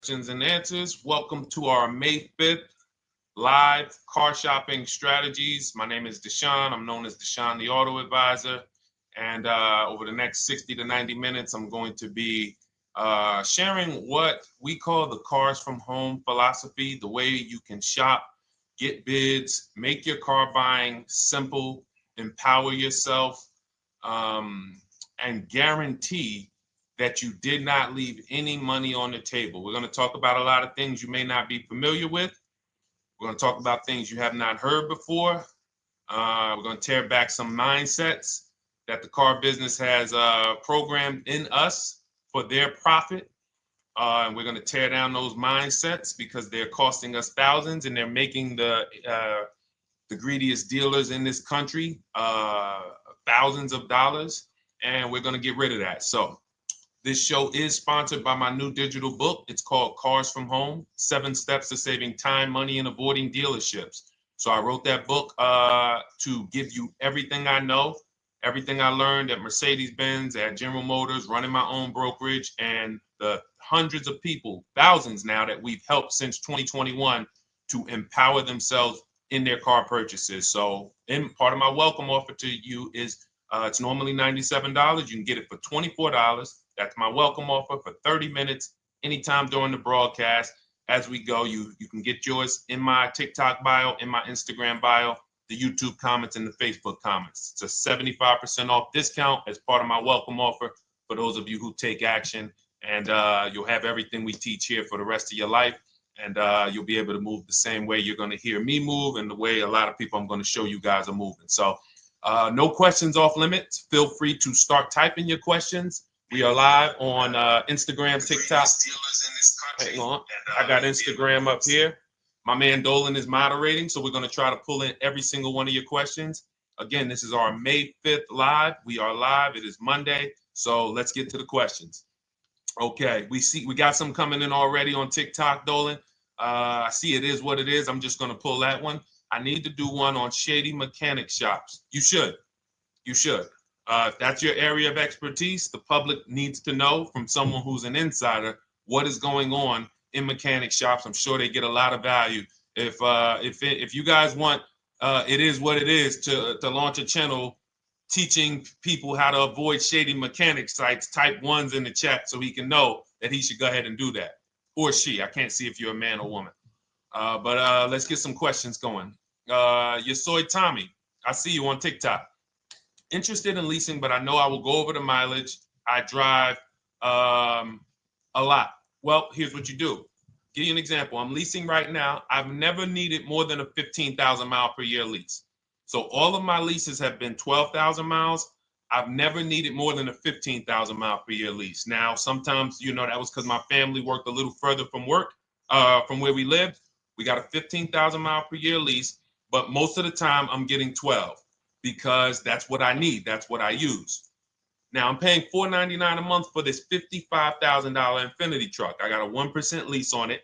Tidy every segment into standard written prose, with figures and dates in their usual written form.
questions and answers. Welcome to our May 5th live car shopping strategies. My name is Deshone. I'm known as Deshone the Auto Advisor. And over the next 60 to 90 minutes, I'm going to be sharing what we call the cars from home philosophy, the way you can shop, get bids, make your car buying simple, empower yourself, and guarantee that you did not leave any money on the table. We're going to talk about a lot of things you may not be familiar with. We're going to talk about things you have not heard before. We're going to tear back some mindsets that the car business has programmed in us for their profit. And we're going to tear down those mindsets because they're costing us thousands and they're making the greediest dealers in this country thousands of dollars. And we're going to get rid of that. So this show is sponsored by my new digital book. It's called Cars from Home, 7 Steps to Saving Time, Money, and Avoiding Dealerships. So I wrote that book to give you everything I know, everything I learned at Mercedes-Benz, at General Motors, running my own brokerage, and the hundreds of people, thousands now, that we've helped since 2021 to empower themselves in their car purchases. So part of my welcome offer to you is it's normally $97. You can get it for $24. That's my welcome offer for 30 minutes, anytime during the broadcast. As we go, you can get yours in my TikTok bio, in my Instagram bio, the YouTube comments, and the Facebook comments. It's a 75% off discount as part of my welcome offer for those of you who take action. And you'll have everything we teach here for the rest of your life. And you'll be able to move the same way you're going to hear me move and the way a lot of people I'm going to show you guys are moving. So no questions off limits. Feel free to start typing your questions. We are live on Instagram, TikTok. Hang on. I got Instagram up here. My man Dolan is moderating, so we're going to try to pull in every single one of your questions. Again, this is our May 5th live. We are live. It is Monday, so let's get to the questions. Okay, we got some coming in already on TikTok, Dolan. I see it is what it is. I'm just going to pull that one. I need to do one on shady mechanic shops. You should. If that's your area of expertise, the public needs to know from someone who's an insider what is going on in mechanic shops. I'm sure they get a lot of value. If you guys want, it is what it is to launch a channel teaching people how to avoid shady mechanic sites, type ones in the chat so he can know that he should go ahead and do that. Or she. I can't see if you're a man or woman. But let's get some questions going. Yasoy Tommy, I see you on TikTok. Interested in leasing, but I know I will go over the mileage. I drive a lot. Well, here's what you do. Give you an example. I'm leasing right now. I've never needed more than a 15,000 mile per year lease. So all of my leases have been 12,000 miles. I've never needed more than a 15,000 mile per year lease. Now, sometimes, that was because my family worked a little further from where we lived. We got a 15,000 mile per year lease, but most of the time I'm getting 12 because that's what I need. That's what I use. Now I'm paying $499 a month for this $55,000 Infinity truck. I got a 1% lease on it.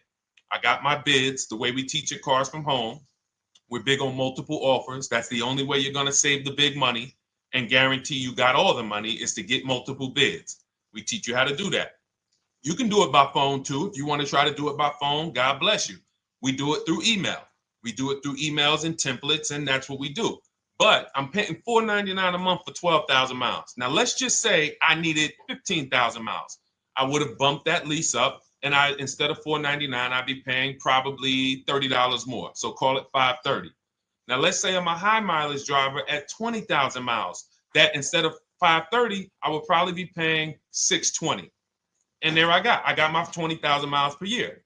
I got my bids, the way we teach at Cars from Home. We're big on multiple offers. That's the only way you're going to save the big money and guarantee you got all the money is to get multiple bids. We teach you how to do that. You can do it by phone too. If you want to try to do it by phone, God bless you. We do it through email. We do it through emails and templates, and that's what we do. But I'm paying $499 a month for 12,000 miles. Now, let's just say I needed 15,000 miles. I would have bumped that lease up, and instead of $499, I'd be paying probably $30 more. So call it $530. Now, let's say I'm a high mileage driver at 20,000 miles. That instead of $530, I would probably be paying $620. And there I got my 20,000 miles per year.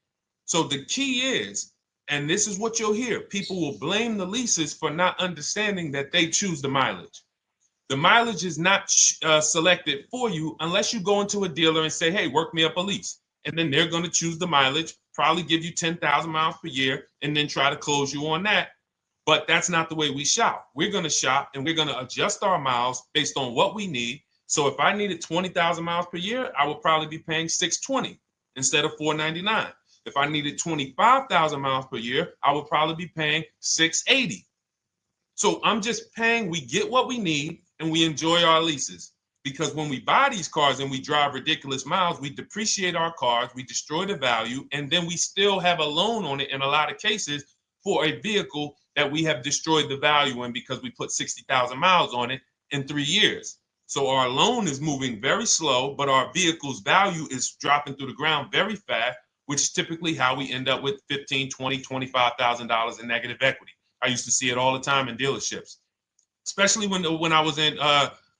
So the key is, and this is what you'll hear, people will blame the leases for not understanding that they choose the mileage. The mileage is not selected for you unless you go into a dealer and say, hey, work me up a lease. And then they're going to choose the mileage, probably give you 10,000 miles per year, and then try to close you on that. But that's not the way we shop. We're going to shop and we're going to adjust our miles based on what we need. So if I needed 20,000 miles per year, I would probably be paying $620 instead of $499. If I needed 25,000 miles per year, I would probably be paying $680. So I'm just paying, we get what we need and we enjoy our leases. because when we buy these cars and we drive ridiculous miles, we depreciate our cars, we destroy the value, and then we still have a loan on it in a lot of cases for a vehicle that we have destroyed the value in because we put 60,000 miles on it in 3 years. So our loan is moving very slow, but our vehicle's value is dropping through the ground very fast, which is typically how we end up with $15,000, $20,000, $25,000 in negative equity. I used to see it all the time in dealerships, especially when I was in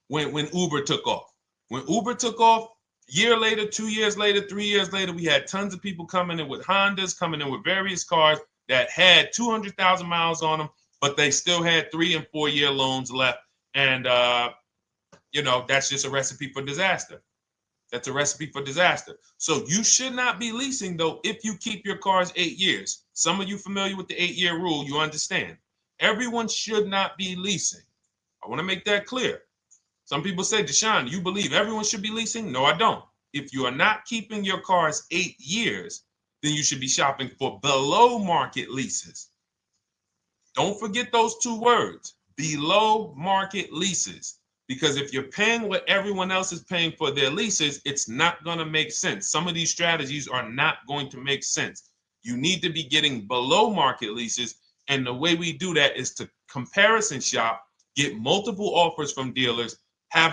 when Uber took off. When Uber took off, year later, 2 years later, 3 years later, we had tons of people coming in with Hondas, coming in with various cars that had 200,000 miles on them, but they still had 3 and 4 year loans left. And, that's just a recipe for disaster. That's a recipe for disaster. So you should not be leasing, though, if you keep your cars 8 years. Some of you familiar with the 8-year rule, you understand. Everyone should not be leasing. I want to make that clear. Some people say, Deshone, you believe everyone should be leasing? No, I don't. If you are not keeping your cars 8 years, then you should be shopping for below market leases. Don't forget those 2 words, below market leases. Because if you're paying what everyone else is paying for their leases, it's not going to make sense. Some of these strategies are not going to make sense. You need to be getting below market leases. And the way we do that is to comparison shop, get multiple offers from dealers, have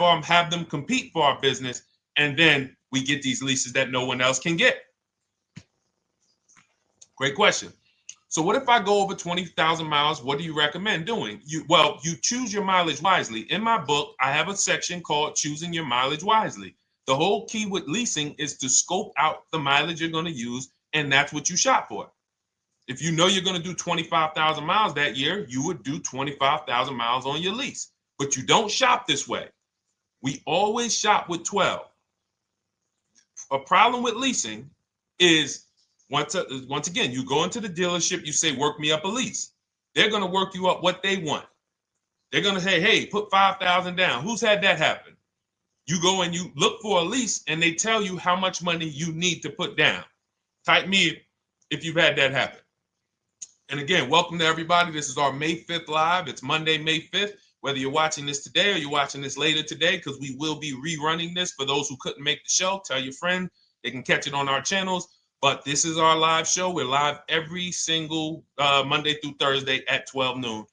them compete for our business, and then we get these leases that no one else can get. Great question. So what if I go over 20,000 miles? What do you recommend doing? You choose your mileage wisely. In my book, I have a section called Choosing Your Mileage Wisely. The whole key with leasing is to scope out the mileage you're going to use, and that's what you shop for. If you know you're going to do 25,000 miles that year, you would do 25,000 miles on your lease. But you don't shop this way. We always shop with 12. A problem with leasing is once again, you go into the dealership, you say, work me up a lease. They're going to work you up what they want. They're going to say, hey, put 5,000 down. Who's had that happen? You go and you look for a lease and they tell you how much money you need to put down. Type me if you've had that happen. And again, welcome to everybody. This is our May 5th live. It's Monday, May 5th. Whether you're watching this today or you're watching this later today, because we will be rerunning this for those who couldn't make the show. Tell your friend they can catch it on our channels. But this is our live show. We're live every single Monday through Thursday at 12 noon.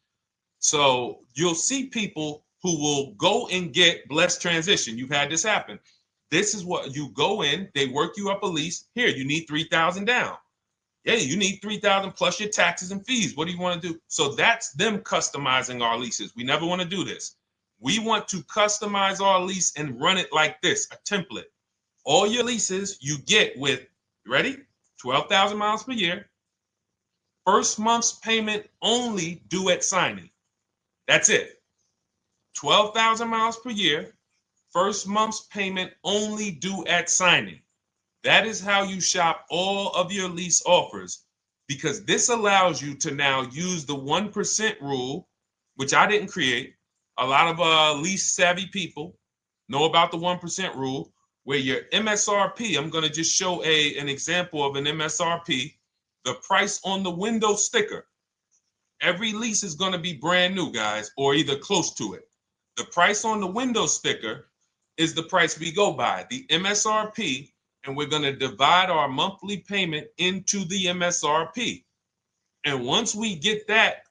So you'll see people who will go and get blessed transition. You've had this happen. This is what you go in. They work you up a lease. Here, you need 3,000 down. Yeah, you need 3,000 plus your taxes and fees. What do you want to do? So that's them customizing our leases. We never want to do this. We want to customize our lease and run it like this, a template. All your leases you get with, ready? 12,000 miles per year. First month's payment only due at signing. That's it. 12,000 miles per year. First month's payment only due at signing. That is how you shop all of your lease offers, because this allows you to now use the 1% rule, which I didn't create. A lot of lease savvy people know about the 1% rule, where your MSRP, I'm going to just show an example of an MSRP, the price on the window sticker. Every lease is going to be brand new, guys, or either close to it. The price on the window sticker is the price we go by, the MSRP, and we're going to divide our monthly payment into the MSRP. And once we get that,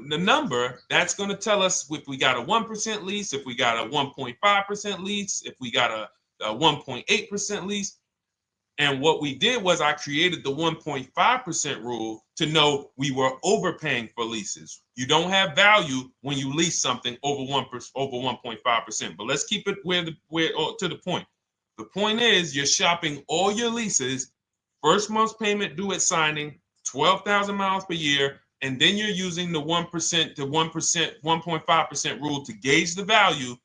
the number, that's going to tell us if we got a 1% lease, if we got a 1.5% lease, if we got a 1.8% lease. And what we did was I created the 1.5% rule to know we were overpaying for leases. You don't have value when you lease something over 1.5%. But let's keep it to the point. The point is you're shopping all your leases, first month's payment due at signing, 12,000 miles per year, and then you're using the 1% to 1.5% rule to gauge the value.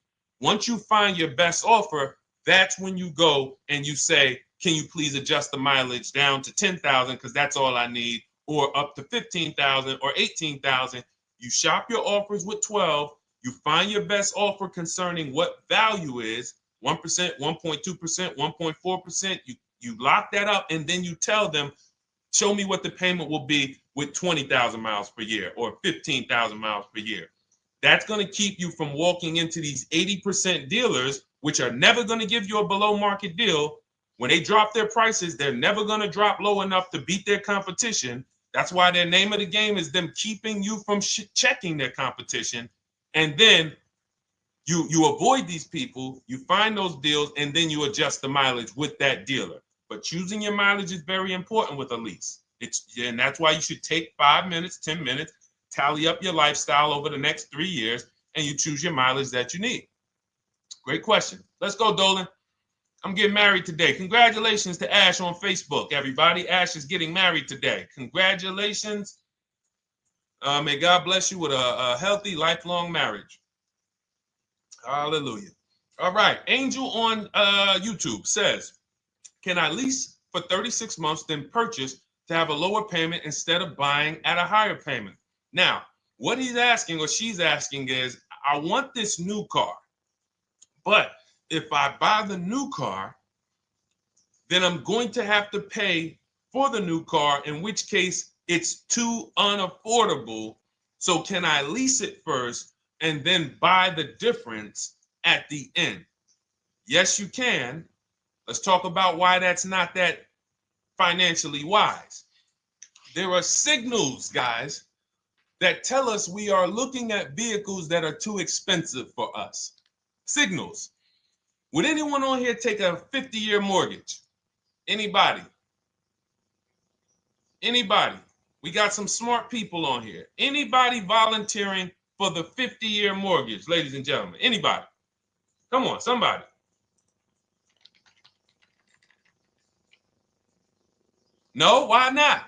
Once you find your best offer, that's when you go and you say, can you please adjust the mileage down to 10,000 because that's all I need, or up to 15,000 or 18,000. You shop your offers with 12. You find your best offer concerning what value is, 1%, 1.2%, 1.4%. You lock that up, and then you tell them, show me what the payment will be with 20,000 miles per year or 15,000 miles per year. That's going to keep you from walking into these 80% dealers which are never going to give you a below market deal. When they drop their prices, they're never going to drop low enough to beat their competition. That's why their name of the game is them keeping you from checking their competition. And then you avoid these people, you find those deals, and then you adjust the mileage with that dealer. But choosing your mileage is very important with a lease. And that's why you should take 5 minutes, 10 minutes, tally up your lifestyle over the next 3 years, and you choose your mileage that you need. Great question. Let's go, Dolan. I'm getting married today. Congratulations to Ash on Facebook, everybody. Ash is getting married today. Congratulations. May God bless you with a healthy, lifelong marriage. Hallelujah. All right. Angel on YouTube says, can I lease for 36 months, then purchase to have a lower payment instead of buying at a higher payment? Now, what he's asking or she's asking is, I want this new car, but if I buy the new car, then I'm going to have to pay for the new car, in which case it's too unaffordable. So can I lease it first and then buy the difference at the end? Yes, you can. Let's talk about why that's not that financially wise. There are signals, guys, that tell us we are looking at vehicles that are too expensive for us. Signals. Would anyone on here take a 50-year mortgage? Anybody? Anybody? We got some smart people on here. Anybody volunteering for the 50-year mortgage, ladies and gentlemen? Anybody? Come on, somebody. No, why not?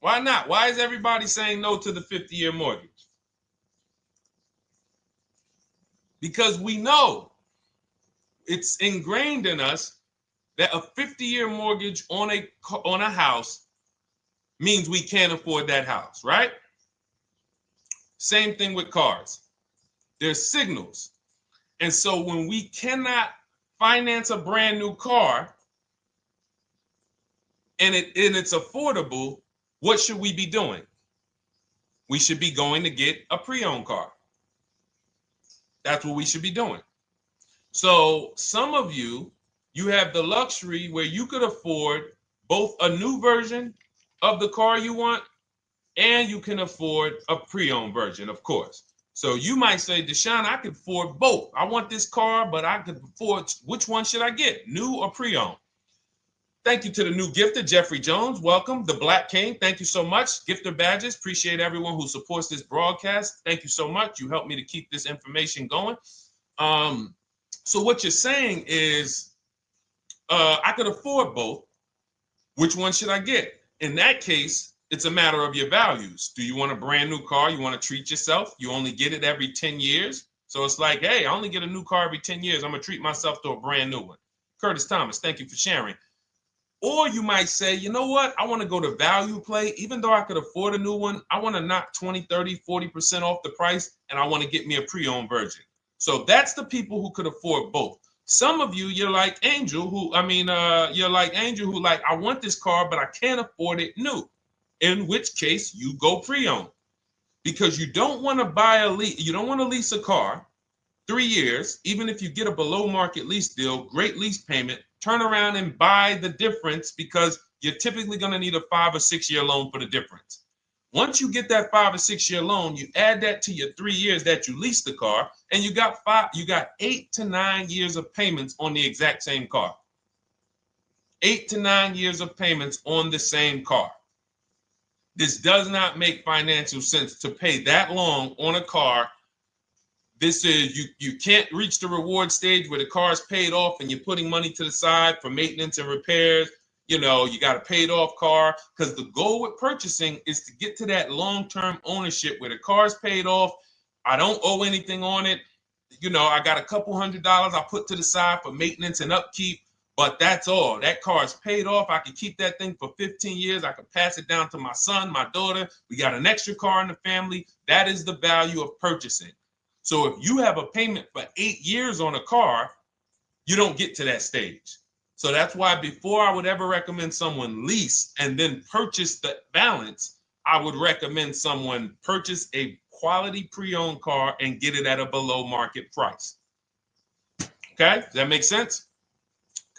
Why not? Why is everybody saying no to the 50-year mortgage? Because we know it's ingrained in us that a 50-year mortgage on a house means we can't afford that house, right? Same thing with cars. There's signals. And so when we cannot finance a brand new car and it's affordable, what should we be doing? We should be going to get a pre-owned car. That's what we should be doing. So some of you have the luxury where you could afford both a new version of the car you want, and you can afford a pre-owned version, of course. So you might say, Deshone, I could afford both. I want this car, but I could afford, which one should I get, new or pre-owned? Thank you to the new gifter, Jeffrey Jones. Welcome. The Black King. Thank you so much. Gifter badges. Appreciate everyone who supports this broadcast. Thank you so much. You helped me to keep this information going. So what you're saying is, I could afford both. Which one should I get? In that case, it's a matter of your values. Do you want a brand new car? You want to treat yourself? You only get it every 10 years. So it's like, hey, I only get a new car every 10 years. I'm going to treat myself to a brand new one. Curtis Thomas, thank you for sharing. Or you might say, you know what? I want to go to value play. Even though I could afford a new one, I want to knock 20, 30, 40% off the price, and I want to get me a pre-owned version. So that's the people who could afford both. Some of you, you're like Angel, who like, I want this car, but I can't afford it new. In which case you go pre-owned, because you don't want to lease a car 3 years, even if you get a below market lease deal, great lease payment, turn around and buy the difference, because you're typically going to need a 5 or 6 year loan for the difference. Once you get that 5 or 6 year loan, you add that to your 3 years that you leased the car, and you got 8 to 9 years of payments on the exact same car. 8 to 9 years of payments on the same car. This does not make financial sense to pay that long on a car. This is, you can't reach the reward stage where the car is paid off and you're putting money to the side for maintenance and repairs. You know, you got a paid off car, because the goal with purchasing is to get to that long-term ownership where the car is paid off. I don't owe anything on it. You know, I got a couple $100 I put to the side for maintenance and upkeep, but that's all. That car is paid off. I can keep that thing for 15 years. I can pass it down to my son, my daughter. We got an extra car in the family. That is the value of purchasing. So if you have a payment for 8 years on a car, you don't get to that stage. So that's why before I would ever recommend someone lease and then purchase the balance, I would recommend someone purchase a quality pre-owned car and get it at a below market price. Okay, does that make sense?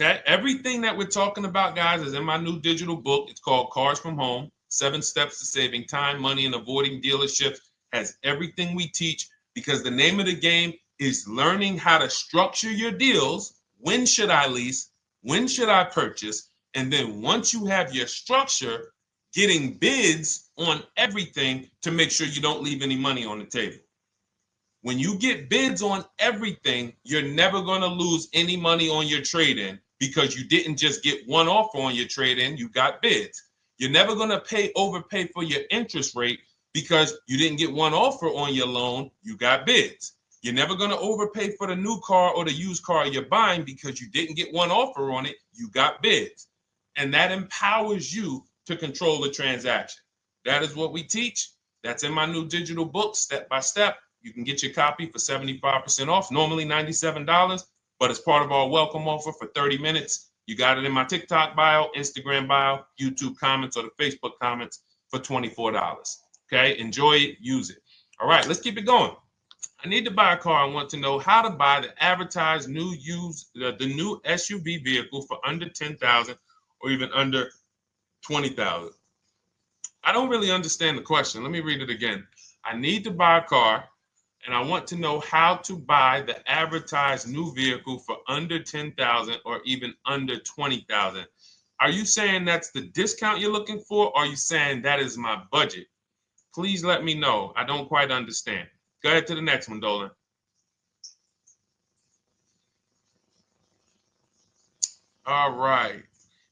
Okay, everything that we're talking about, guys, is in my new digital book. It's called Cars from Home, 7 Steps to Saving Time, Money, and Avoiding Dealerships. Has everything we teach, because the name of the game is learning how to structure your deals. When should I lease? When should I purchase? And then once you have your structure, getting bids on everything to make sure you don't leave any money on the table. When you get bids on everything, you're never going to lose any money on your trade-in, because you didn't just get one offer on your trade-in, you got bids. You're never going to overpay for your interest rate, because you didn't get one offer on your loan, you got bids. You're never going to overpay for the new car or the used car you're buying, because you didn't get one offer on it, you got bids. And that empowers you to control the transaction. That is what we teach. That's in my new digital book, step by step. You can get your copy for 75% off, normally $97, but it's part of our welcome offer for 30 minutes. You got it in my TikTok bio, Instagram bio, YouTube comments, or the Facebook comments for $24. Okay, enjoy it, use it. All right, let's keep it going. I need to buy a car. I want to know how to buy the advertised new the new SUV vehicle for under $10,000 or even under $20,000. I don't really understand the question. Let me read it again. I need to buy a car, and I want to know how to buy the advertised new vehicle for under $10,000 or even under $20,000. Are you saying that's the discount you're looking for, or are you saying that is my budget? Please let me know. I don't quite understand. Go ahead to the next one, Dolan. All right.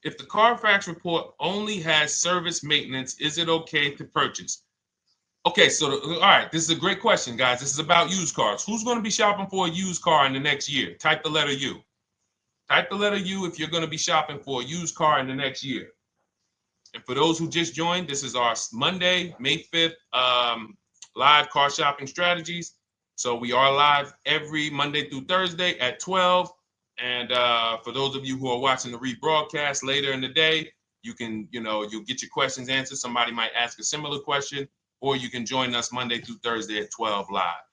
If the Carfax report only has service maintenance, is it okay to purchase? Okay, so all right, this is a great question, guys. This is about used cars. Who's going to be shopping for a used car in the next year? Type the letter U. Type the letter U if you're going to be shopping for a used car in the next year. And for those who just joined, this is our Monday, May 5th, live car shopping strategies. So we are live every Monday through Thursday at 12. And for those of you who are watching the rebroadcast later in the day, you can, you'll get your questions answered. Somebody might ask a similar question, or you can join us Monday through Thursday at 12 live.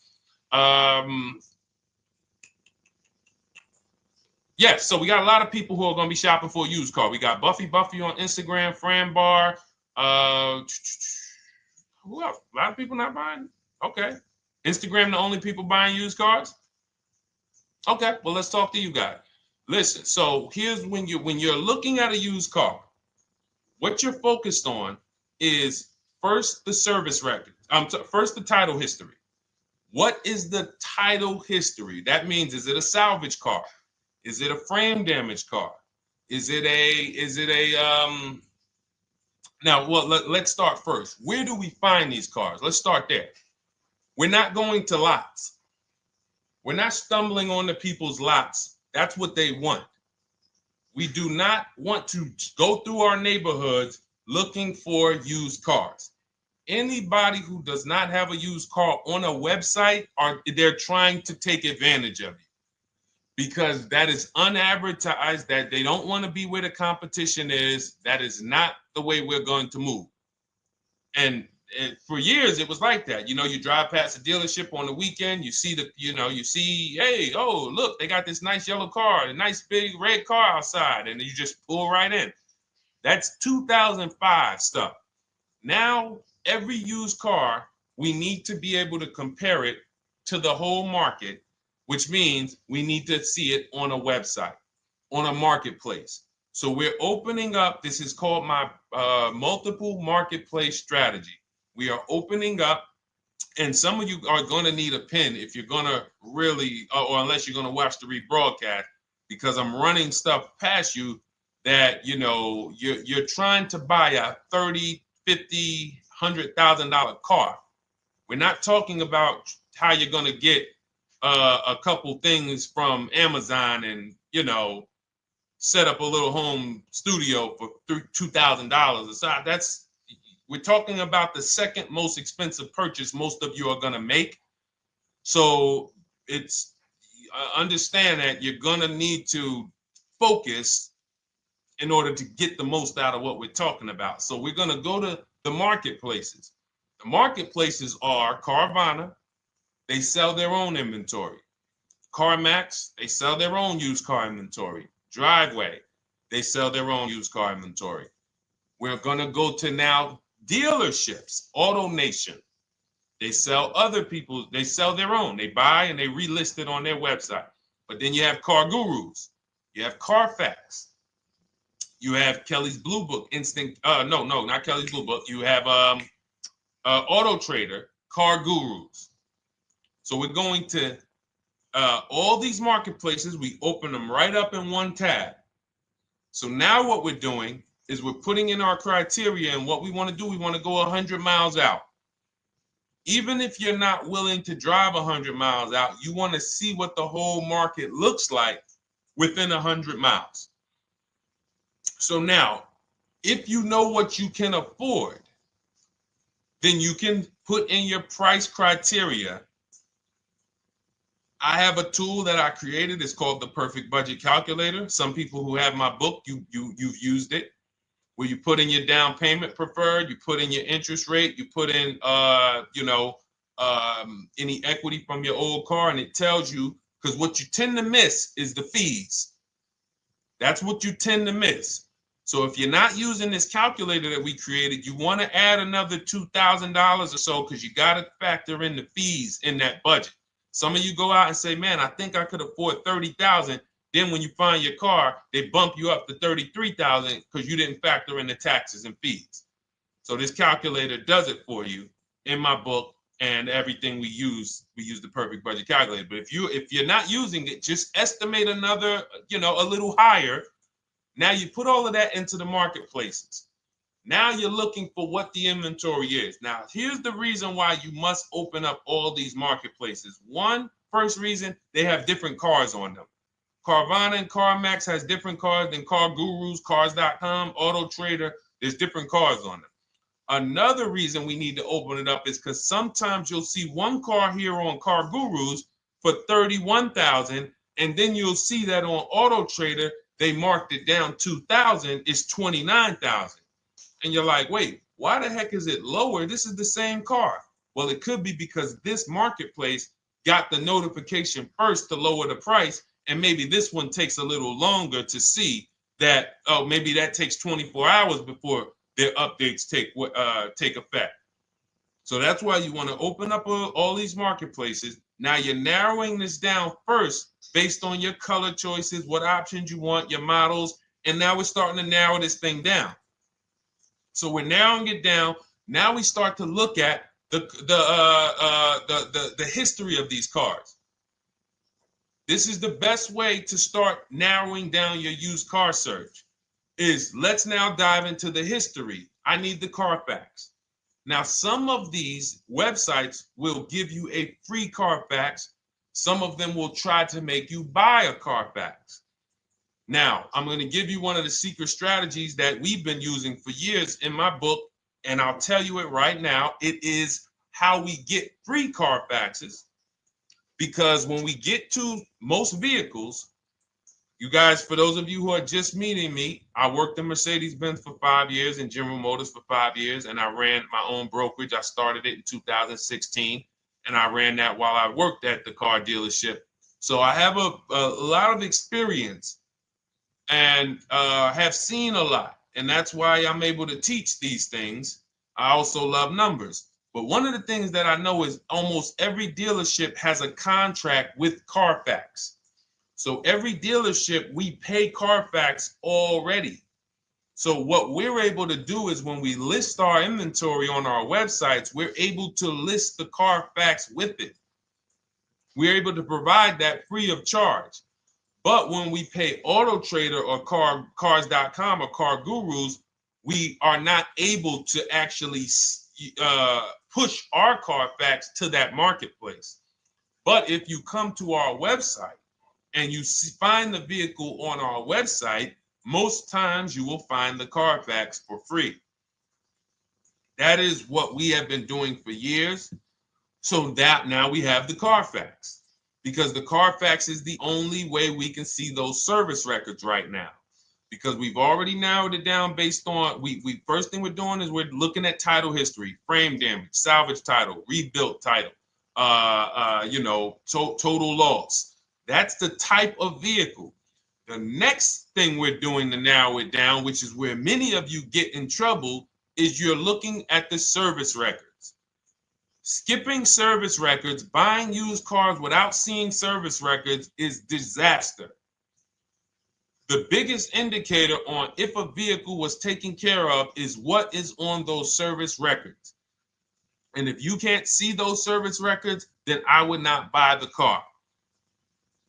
Yes, so we got a lot of people who are going to be shopping for a used car. We got Buffy on Instagram, Fran Bar. Who else? A lot of people not buying? Okay. Instagram, the only people buying used cars? Okay, well, let's talk to you guys. Listen, so here's when you're looking at a used car, what you're focused on is first the service record. First the title history. What is the title history? That means, is it a salvage car? Is it a frame damage car? Is it a now, well, let's start first. Where do we find these cars? Let's start there. We're not going to lots. We're not stumbling onto people's lots. That's what they want. We do not want to go through our neighborhoods looking for used cars. Anybody who does not have a used car on a website, they're trying to take advantage of you, because that is unadvertised, that they don't want to be where the competition is. That is not the way we're going to move. And for years, it was like that. You drive past a dealership on the weekend, you see hey, oh, look, they got this nice yellow car, a nice big red car outside, and you just pull right in. That's 2005 stuff. Now, every used car, we need to be able to compare it to the whole market, which means we need to see it on a website, on a marketplace. So we're opening up, this is called my multiple marketplace strategy. We are opening up, and some of you are going to need a pen if you're going to really, or unless you're going to watch the rebroadcast, because I'm running stuff past you that, you're trying to buy a $30,000, $50,000, $100,000 car. We're not talking about how you're going to get a couple things from Amazon and, set up a little home studio for $2,000. We're talking about the second most expensive purchase most of you are going to make. So it's understand that you're going to need to focus in order to get the most out of what we're talking about. So we're going to go to the marketplaces. The marketplaces are Carvana. They sell their own inventory. CarMax, they sell their own used car inventory. Driveway, they sell their own used car inventory. We're going to go to now dealerships. AutoNation, they sell other people's, they sell their own. They buy and they relist it on their website. But then you have Car Gurus, you have Carfax, you have Kelly's Blue Book, no, not Kelly's Blue Book. You have Auto Trader, Car Gurus. So we're going to all these marketplaces, we open them right up in one tab. So now what we're doing is we're putting in our criteria, and what we want to do, we want to go 100 miles out. Even if you're not willing to drive 100 miles out, you want to see what the whole market looks like within 100 miles. So now, if you know what you can afford, then you can put in your price criteria. I have a tool that I created. It's called the Perfect Budget Calculator. Some people who have my book, you've used it, where you put in your down payment preferred, you put in your interest rate, you put in any equity from your old car, and it tells you, because what you tend to miss is the fees. That's what you tend to miss. So if you're not using this calculator that we created, you want to add another $2,000 or so, because you got to factor in the fees in that budget. Some of you go out and say, man, I think I could afford $30,000. Then when you find your car, they bump you up to $33,000 because you didn't factor in the taxes and fees. So this calculator does it for you in my book, and everything we use the Perfect Budget Calculator. But if you're not using it, just estimate another, a little higher. Now you put all of that into the marketplaces. Now you're looking for what the inventory is. Now, here's the reason why you must open up all these marketplaces. First reason, they have different cars on them. Carvana and CarMax has different cars than Car Gurus, Cars.com, Auto Trader. There's different cars on them. Another reason we need to open it up is because sometimes you'll see one car here on Car Gurus for $31,000, and then you'll see that on Auto Trader, they marked it down $2,000, it's $29,000. And you're like, wait, why the heck is it lower? This is the same car. Well, it could be because this marketplace got the notification first to lower the price, and maybe this one takes a little longer to see that, oh, maybe that takes 24 hours before their updates take effect. So that's why you want to open up all these marketplaces. Now you're narrowing this down first based on your color choices, what options you want, your models, and now we're starting to narrow this thing down. So we're narrowing it down. Now we start to look at the history of these cars. This is the best way to start narrowing down your used car search. Let's now dive into the history. I need the Carfax. Now, some of these websites will give you a free Carfax. Some of them will try to make you buy a Carfax. Now, I'm going to give you one of the secret strategies that we've been using for years in my book, and I'll tell you it right now. It is how we get free Carfaxes, because when we get to most vehicles, you guys, for those of you who are just meeting me, I worked in Mercedes-Benz for 5 years and General Motors for 5 years, and I ran my own brokerage. I started it in 2016, and I ran that while I worked at the car dealership. So I have a lot of experience and have seen a lot, and that's why I'm able to teach these things. I also love numbers. But one of the things that I know is almost every dealership has a contract with Carfax. So every dealership, we pay Carfax already. So what we're able to do is when we list our inventory on our websites, we're able to list the Carfax with it. We're able to provide that free of charge. But when we pay Auto Trader or Cars.com or Car Gurus, we are not able to actually push our Carfax to that marketplace. But if you come to our website and you find the vehicle on our website, most times you will find the Carfax for free. That is what we have been doing for years. So that now we have the Carfax, because the Carfax is the only way we can see those service records right now, because we've already narrowed it down based on, first thing we're doing is we're looking at title history, frame damage, salvage title, rebuilt title, total loss. That's the type of vehicle. The next thing we're doing to narrow it down, which is where many of you get in trouble, is you're looking at the service records. Skipping service records, buying used cars without seeing service records is disaster. The biggest indicator on if a vehicle was taken care of is what is on those service records. And if you can't see those service records, then I would not buy the car.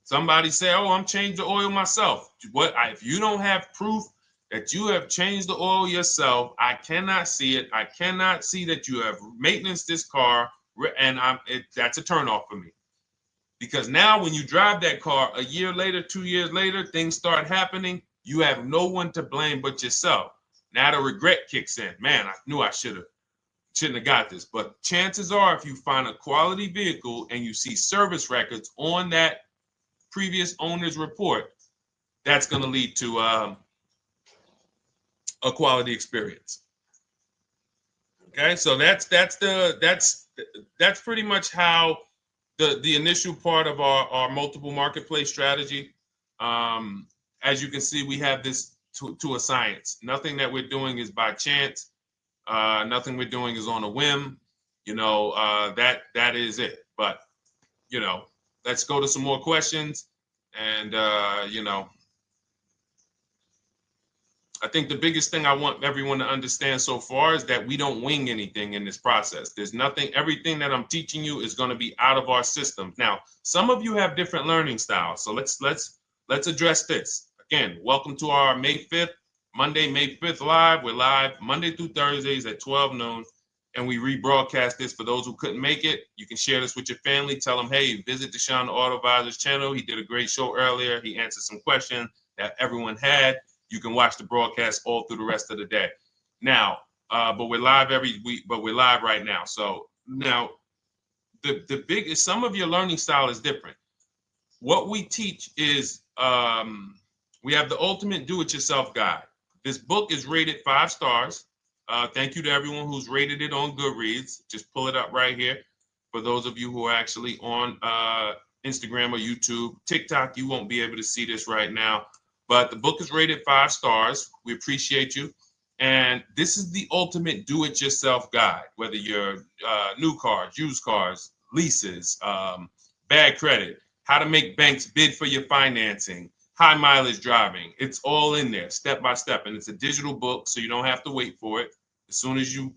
Somebody say, oh, I'm changing the oil myself. If you don't have proof that you have changed the oil yourself, I cannot see it. I cannot see that you have maintenance this car, and that's a turnoff for me. Because now when you drive that car a year later, 2 years later, things start happening. You have no one to blame but yourself. Now the regret kicks in. Man, I knew I shouldn't have got this. But chances are, if you find a quality vehicle and you see service records on that previous owner's report, that's going to lead to a quality experience. Okay, so that's pretty much how the initial part of our multiple marketplace strategy. As you can see, we have this to a science. Nothing that we're doing is by chance. Nothing we're doing is on a whim. That is it. But let's go to some more questions. And I think the biggest thing I want everyone to understand so far is that we don't wing anything in this process. There's nothing, everything that I'm teaching you is going to be out of our systems. Now, some of you have different learning styles. So let's address this. Again, welcome to our May 5th, Monday, May 5th live. We're live Monday through Thursdays at 12 noon. And we rebroadcast this for those who couldn't make it. You can share this with your family. Tell them, hey, visit Deshone the Auto Advisor's channel. He did a great show earlier. He answered some questions that everyone had. You can watch the broadcast all through the rest of the day. Now, but we're live every week, but we're live right now. So now the biggest, some of your learning style is different. What we teach is we have the ultimate do-it-yourself guide. This book is rated 5 stars. Thank you to everyone who's rated it on Goodreads. Just pull it up right here. For those of you who are actually on Instagram or YouTube, TikTok, you won't be able to see this right now. But the book is rated 5 stars. We appreciate you. And this is the ultimate do-it-yourself guide, whether you're new cars, used cars, leases, bad credit, how to make banks bid for your financing, high mileage driving. It's all in there, step by step. And it's a digital book, so you don't have to wait for it. As soon as you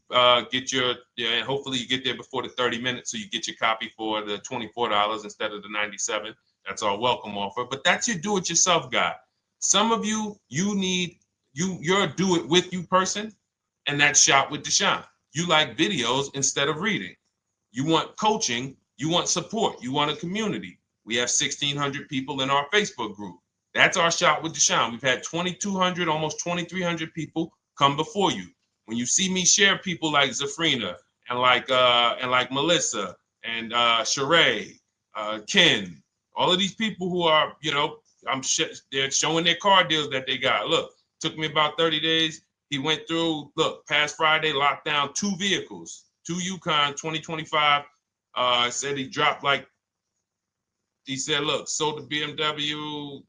get and hopefully you get there before the 30 minutes, so you get your copy for the $24 instead of the $97. That's our welcome offer. But that's your do-it-yourself guide. Some of you, you're a do-it-with-you person, and that's Shop with Deshone. You like videos instead of reading. You want coaching. You want support. You want a community. We have 1,600 people in our Facebook group. That's our Shop with Deshone. We've had 2,200, almost 2,300 people come before you. When you see me share people like Zafrina and like Melissa and Sheree, Ken, all of these people who are, they're showing their car deals that they got. Look, took me about 30 days. He went through, past Friday, locked down 2 vehicles, 2 Yukon 2025. Said he dropped sold the BMW.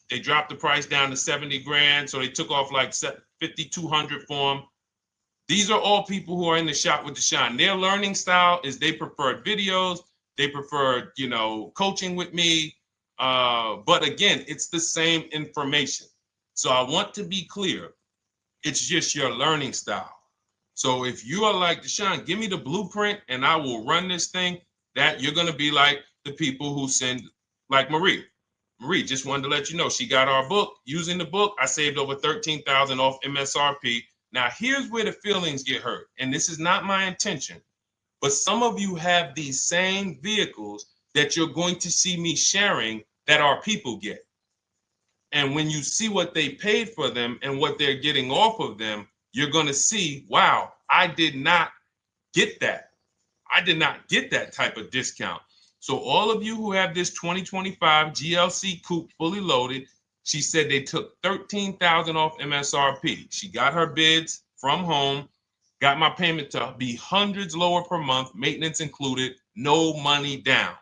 They dropped the price down to 70 grand. So they took off like 5,200 for him. These are all people who are in the Shop with Deshone. Their learning style is they prefer videos. They prefer, coaching with me. But again, it's the same information. So I want to be clear. It's just your learning style. So if you are like Deshone, give me the blueprint and I will run this thing. That you're going to be like the people who send, like Marie. Marie just wanted to let you know she got our book. Using the book, I saved over $13,000 off MSRP. Now, here's where the feelings get hurt. And this is not my intention. But some of you have these same vehicles that you're going to see me sharing that our people get. And when you see what they paid for them and what they're getting off of them, you're going to see, wow, I did not get that. I did not get that type of discount. So all of you who have this 2025 GLC coupe fully loaded, she said they took $13,000 off MSRP. She got her bids from home, got my payment to be hundreds lower per month, maintenance included, no money down.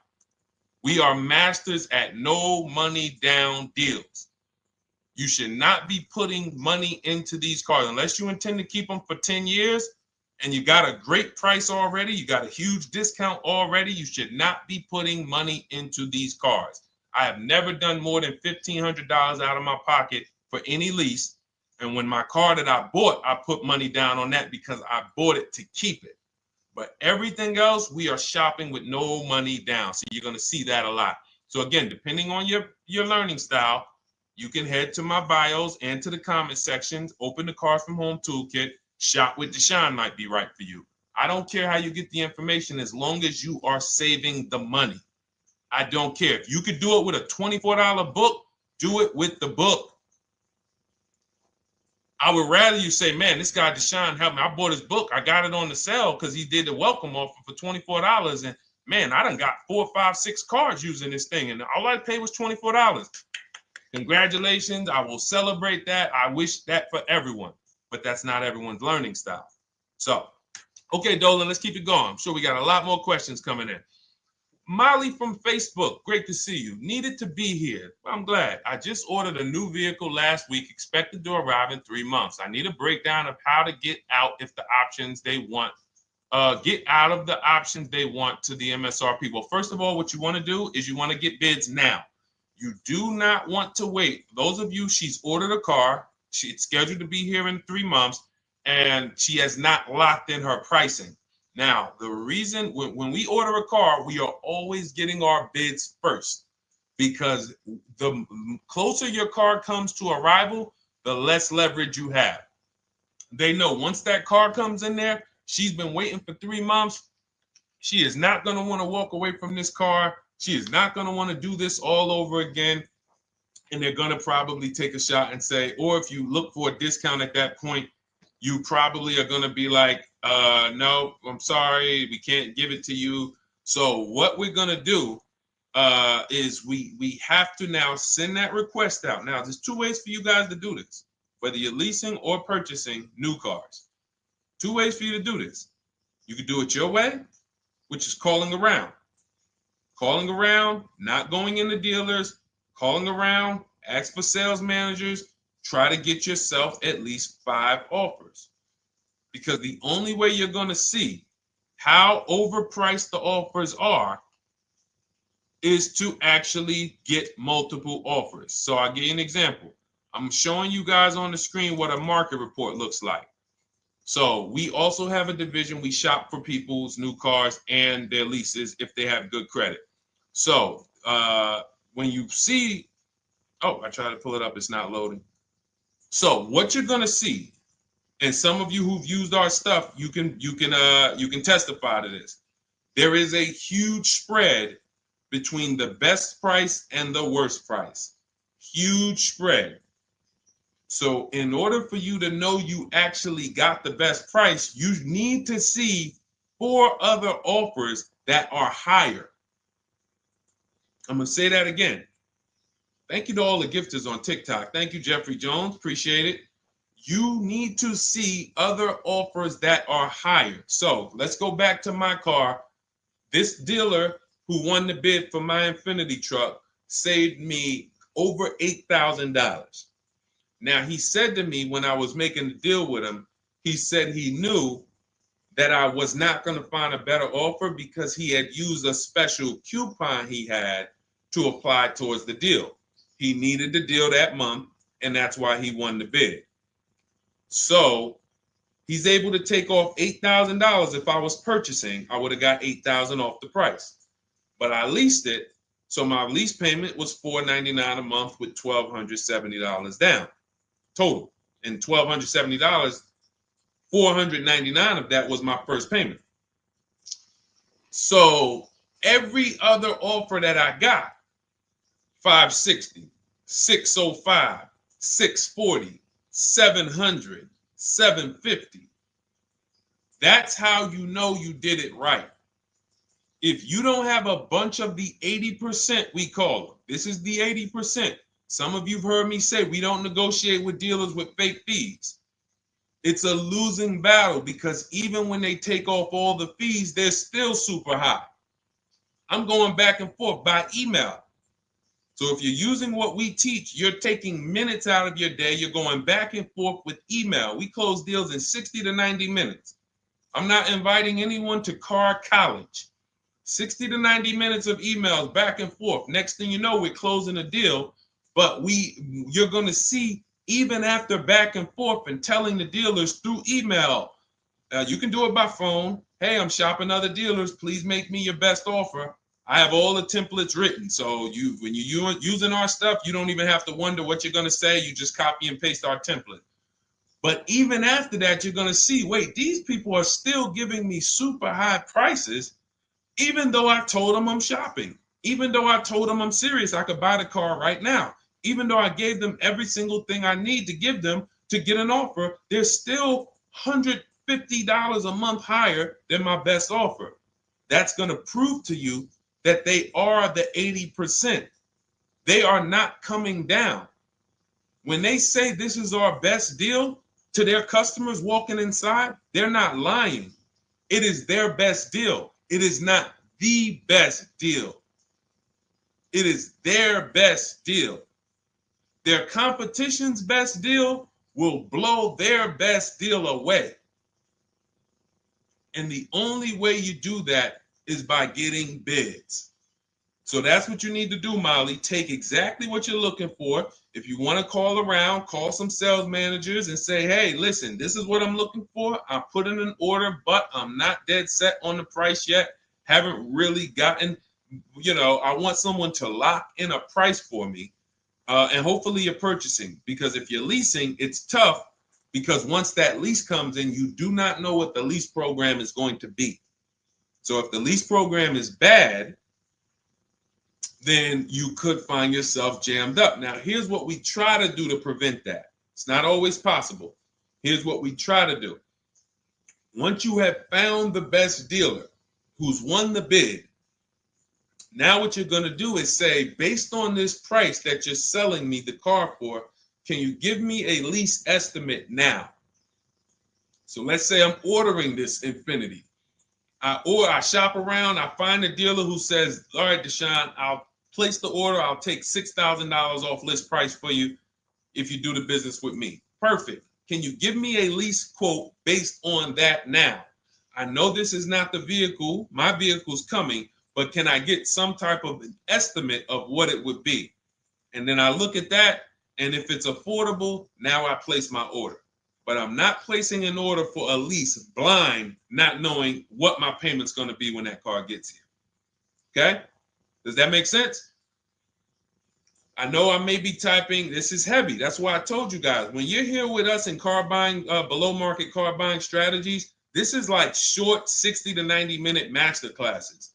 We are masters at no money down deals. You should not be putting money into these cars unless you intend to keep them for 10 years and you got a great price already. You got a huge discount already. You should not be putting money into these cars. I have never done more than $1,500 out of my pocket for any lease. And when my car that I bought, I put money down on that because I bought it to keep it. But everything else, we are shopping with no money down. So you're going to see that a lot. So again, depending on your learning style, you can head to my bios and to the comment sections, open the Cars from Home Toolkit, Shop with Deshone might be right for you. I don't care how you get the information as long as you are saving the money. I don't care. If you could do it with a $24 book, do it with the book. I would rather you say, man, this guy Deshone helped me. I bought his book. I got it on the sale because he did the welcome offer for $24. And man, I done got 4, 5, 6 cars using this thing. And all I paid was $24. Congratulations. I will celebrate that. I wish that for everyone, but that's not everyone's learning style. So, okay, Dolan, let's keep it going. I'm sure we got a lot more questions coming in. Molly from Facebook, great to see you. Needed to be here. Well, I'm glad. I just ordered a new vehicle last week, expected to arrive in 3 months. I need a breakdown of how to get out if the options they want, get out of the options they want to the MSRP. Well, first of all, what you want to do is you want to get bids now. You do not want to wait. Those of you, she's ordered a car. She's scheduled to be here in 3 months, and she has not locked in her pricing. Now, the reason when we order a car, we are always getting our bids first because the closer your car comes to arrival, the less leverage you have. They know once that car comes in there, she's been waiting for 3 months. She is not going to want to walk away from this car. She is not going to want to do this all over again. And they're going to probably take a shot and say, or if you look for a discount at that point, you probably are going to be like, no, I'm sorry, we can't give it to you. So what we're going to do is we have to now send that request out. Now, there's 2 ways for you guys to do this, whether you're leasing or purchasing new cars. 2 ways for you to do this. You can do it your way, which is calling around. Calling around, not going into dealers, calling around, ask for sales managers, try to get yourself at least 5 offers. Because the only way you're going to see how overpriced the offers are is to actually get multiple offers. So I'll give you an example. I'm showing you guys on the screen what a market report looks like. So we also have a division. We shop for people's new cars and their leases if they have good credit. So when you see, oh, I tried to pull it up. It's not loading. So what you're going to see, and some of you who've used our stuff, you can testify to this. There is a huge spread between the best price and the worst price. Huge spread. So in order for you to know you actually got the best price, you need to see 4 other offers that are higher. I'm going to say that again. Thank you to all the gifters on TikTok. Thank you, Jeffrey Jones. Appreciate it. You need to see other offers that are higher. So let's go back to my car. This dealer who won the bid for my Infinity truck saved me over $8,000. Now, he said to me when I was making the deal with him, he said he knew that I was not going to find a better offer because he had used a special coupon he had to apply towards the deal. He needed the deal that month, and that's why he won the bid. So he's able to take off $8,000. If I was purchasing, I would have got $8,000 off the price. But I leased it, so my lease payment was $499 a month with $1,270 down total. And $1,270, $499 of that was my first payment. So every other offer that I got, $560, $605, $640, $700, $750. That's how you know you did it right. If you don't have a bunch of the 80%, we call them. This is the 80%. Some of you have heard me say we don't negotiate with dealers with fake fees. It's a losing battle because even when they take off all the fees, they're still super high. I'm going back and forth by email. So if you're using what we teach, you're taking minutes out of your day. You're going back and forth with email. We close deals in 60 to 90 minutes. I'm not inviting anyone to car college. 60 to 90 minutes of emails back and forth. Next thing you know, we're closing a deal. But you're going to see, even after back and forth and telling the dealers through email, you can do it by phone. Hey, I'm shopping other dealers. Please make me your best offer. I have all the templates written. So when you're using our stuff, you don't even have to wonder what you're going to say. You just copy and paste our template. But even after that, you're going to see, wait, these people are still giving me super high prices, even though I told them I'm shopping, even though I told them I'm serious, I could buy the car right now, even though I gave them every single thing I need to give them to get an offer, they're still $150 a month higher than my best offer. That's going to prove to you that they are the 80%. They are not coming down. When they say this is our best deal to their customers walking inside, they're not lying. It is their best deal. It is not the best deal. It is their best deal. Their competition's best deal will blow their best deal away. And the only way you do that is by getting bids. So that's what you need to do, Molly. Take exactly what you're looking for. If you want to call around, call some sales managers and say, hey, listen, this is what I'm looking for. I put in an order, but I'm not dead set on the price yet. Haven't really gotten, I want someone to lock in a price for me. And hopefully you're purchasing, because if you're leasing, it's tough, because once that lease comes in, you do not know what the lease program is going to be. So if the lease program is bad, then you could find yourself jammed up. Now, here's what we try to do to prevent that. It's not always possible. Here's what we try to do. Once you have found the best dealer who's won the bid, now what you're going to do is say, based on this price that you're selling me the car for, can you give me a lease estimate now? So let's say I'm ordering this Infiniti. I shop around, I find a dealer who says, all right, Deshone, I'll place the order. I'll take $6,000 off list price for you if you do the business with me. Perfect. Can you give me a lease quote based on that now? I know this is not the vehicle. My vehicle's coming, but can I get some type of an estimate of what it would be? And then I look at that, and if it's affordable, now I place my order. But I'm not placing an order for a lease blind, not knowing what my payment's going to be when that car gets here. Okay? Does that make sense? I know I may be typing. This is heavy. That's why I told you guys, when you're here with us in car buying, below market car buying strategies, this is like short 60 to 90 minute master classes.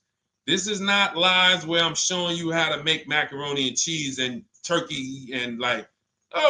This is not lives where I'm showing you how to make macaroni and cheese and turkey and like,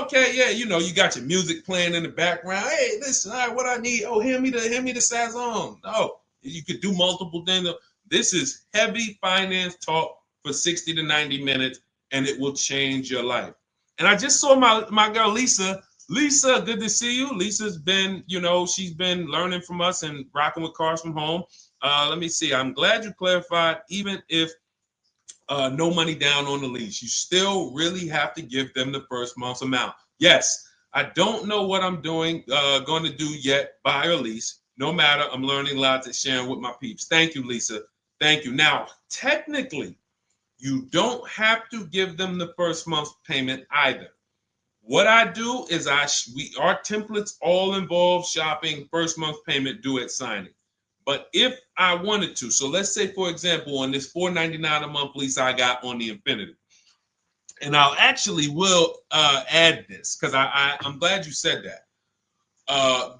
okay, yeah, you got your music playing in the background. Hey, listen, all right, what I need? Oh, hand me the Sazon. No, you could do multiple things. This is heavy finance talk for 60 to 90 minutes, and it will change your life. And I just saw my girl, Lisa. Lisa, good to see you. Lisa's been, she's been learning from us and rocking with Cars from Home. Let me see. I'm glad you clarified, even if no money down on the lease, you still really have to give them the first month's amount. Yes, I don't know what I'm going to do yet, buy or lease. No matter, I'm learning lots and sharing with my peeps. Thank you, Lisa. Thank you. Now, technically, you don't have to give them the first month's payment either. What I do is our templates all involve shopping, first month payment due at signing. But if I wanted to, so let's say, for example, on this $499 a month lease I got on the Infiniti, and I'll actually will add this because I'm glad you said that.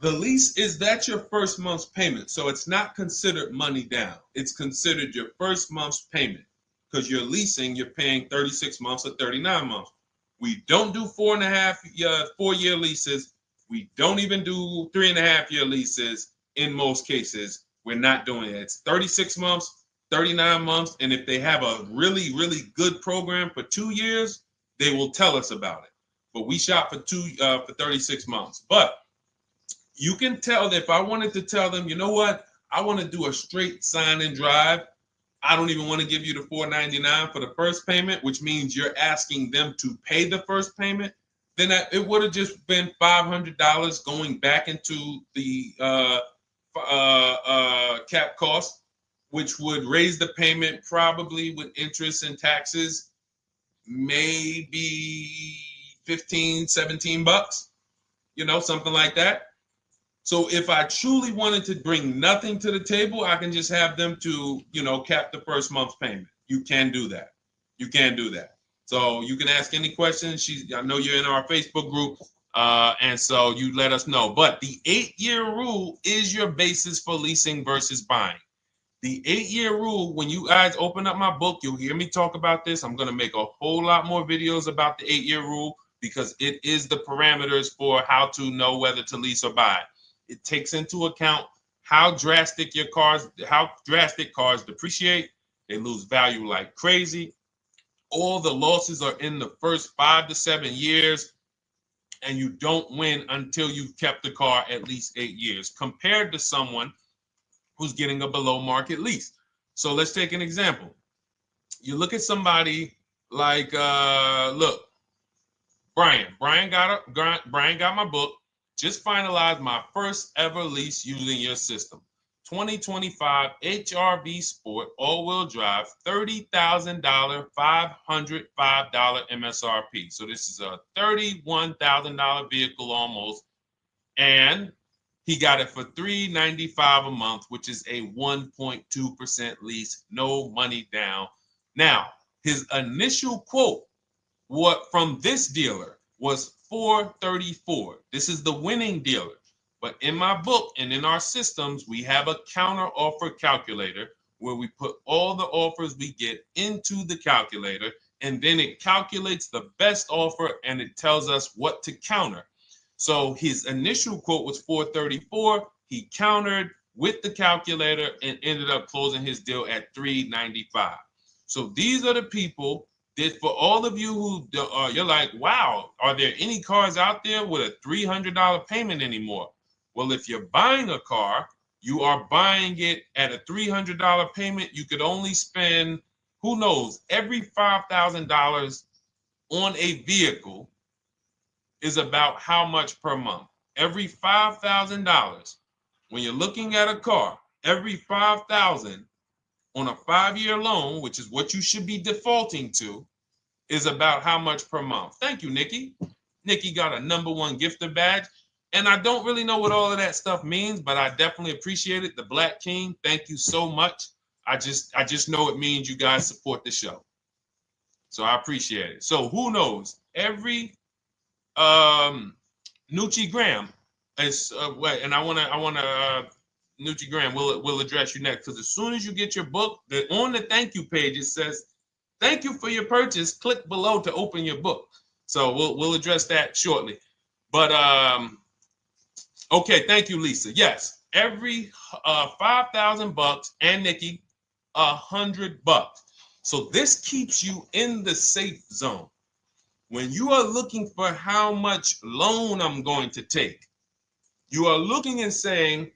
The lease that's your first month's payment, so it's not considered money down. It's considered your first month's payment because you're leasing, you're paying 36 months or 39 months. We don't do 4-year leases. We don't even do 3.5-year leases in most cases. We're not doing it. It's 36 months, 39 months, and if they have a really, really good program for 2 years, they will tell us about it. But we shop for 36 months. But you can tell that if I wanted to tell them, you know what, I want to do a straight sign and drive, I don't even want to give you the $499 for the first payment, which means you're asking them to pay the first payment, then it would have just been $500 going back into the cap cost, which would raise the payment probably with interest and taxes, maybe 15, 17 bucks, something like that. So if I truly wanted to bring nothing to the table, I can just have them to, cap the first month's payment. You can do that. You can do that. So you can ask any questions. I know you're in our Facebook group, and so you let us know. But the 8-year rule is your basis for leasing versus buying. The 8-year rule, when you guys open up my book, you'll hear me talk about this. I'm going to make a whole lot more videos about the 8-year rule because it is the parameters for how to know whether to lease or buy. It takes into account how drastic cars depreciate. They lose value like crazy. All the losses are in the first 5 to 7 years, and you don't win until you've kept the car at least 8 years, compared to someone who's getting a below market lease. So let's take an example. You look at somebody like, Brian. Brian got my book. Just finalized my first ever lease using your system. 2025 HRV Sport all-wheel drive, $30,000, $505 MSRP. So this is a $31,000 vehicle almost, and he got it for $395 a month, which is a 1.2% lease, no money down. Now, his initial quote from this dealer was $434. This is the winning dealer. But in my book and in our systems, we have a counter offer calculator where we put all the offers we get into the calculator, and then it calculates the best offer and it tells us what to counter. So his initial quote was $434. He countered with the calculator and ended up closing his deal at $395. So these are the people that, for all of you who you're like, wow, are there any cars out there with a $300 payment anymore? Well, if you're buying a car, you are buying it at a $300 payment. You could only spend, who knows, every $5,000 on a vehicle is about how much per month. Every $5,000, when you're looking at a car, every $5,000 on a 5-year loan, which is what you should be defaulting to, is about how much per month. Thank you, Nikki. Nikki got a #1 gifter badge. And I don't really know what all of that stuff means, but I definitely appreciate it. The Black King, thank you so much. I just know it means you guys support the show. So I appreciate it. So who knows? Every Nucci Graham is and I wanna Nucci Graham will address you next, because as soon as you get your book, on the thank you page it says, "Thank you for your purchase. Click below to open your book." So we'll address that shortly. But okay, thank you, Lisa. Yes, every $5,000, and Nikki, $100. So this keeps you in the safe zone. When you are looking for how much loan I'm going to take, you are looking and saying,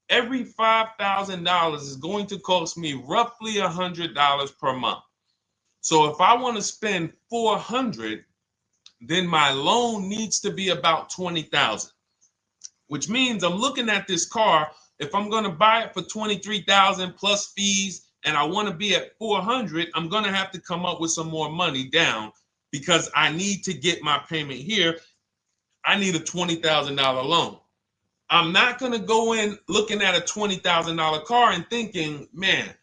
every $5,000 is going to cost me roughly $100 per month. So if I want to spend $400, then my loan needs to be about $20,000, which means I'm looking at this car. If I'm going to buy it for $23,000 plus fees, and I want to be at $400, I'm going to have to come up with some more money down, because I need to get my payment here. I need a $20,000 loan. I'm not going to go in looking at a $20,000 car and thinking, man,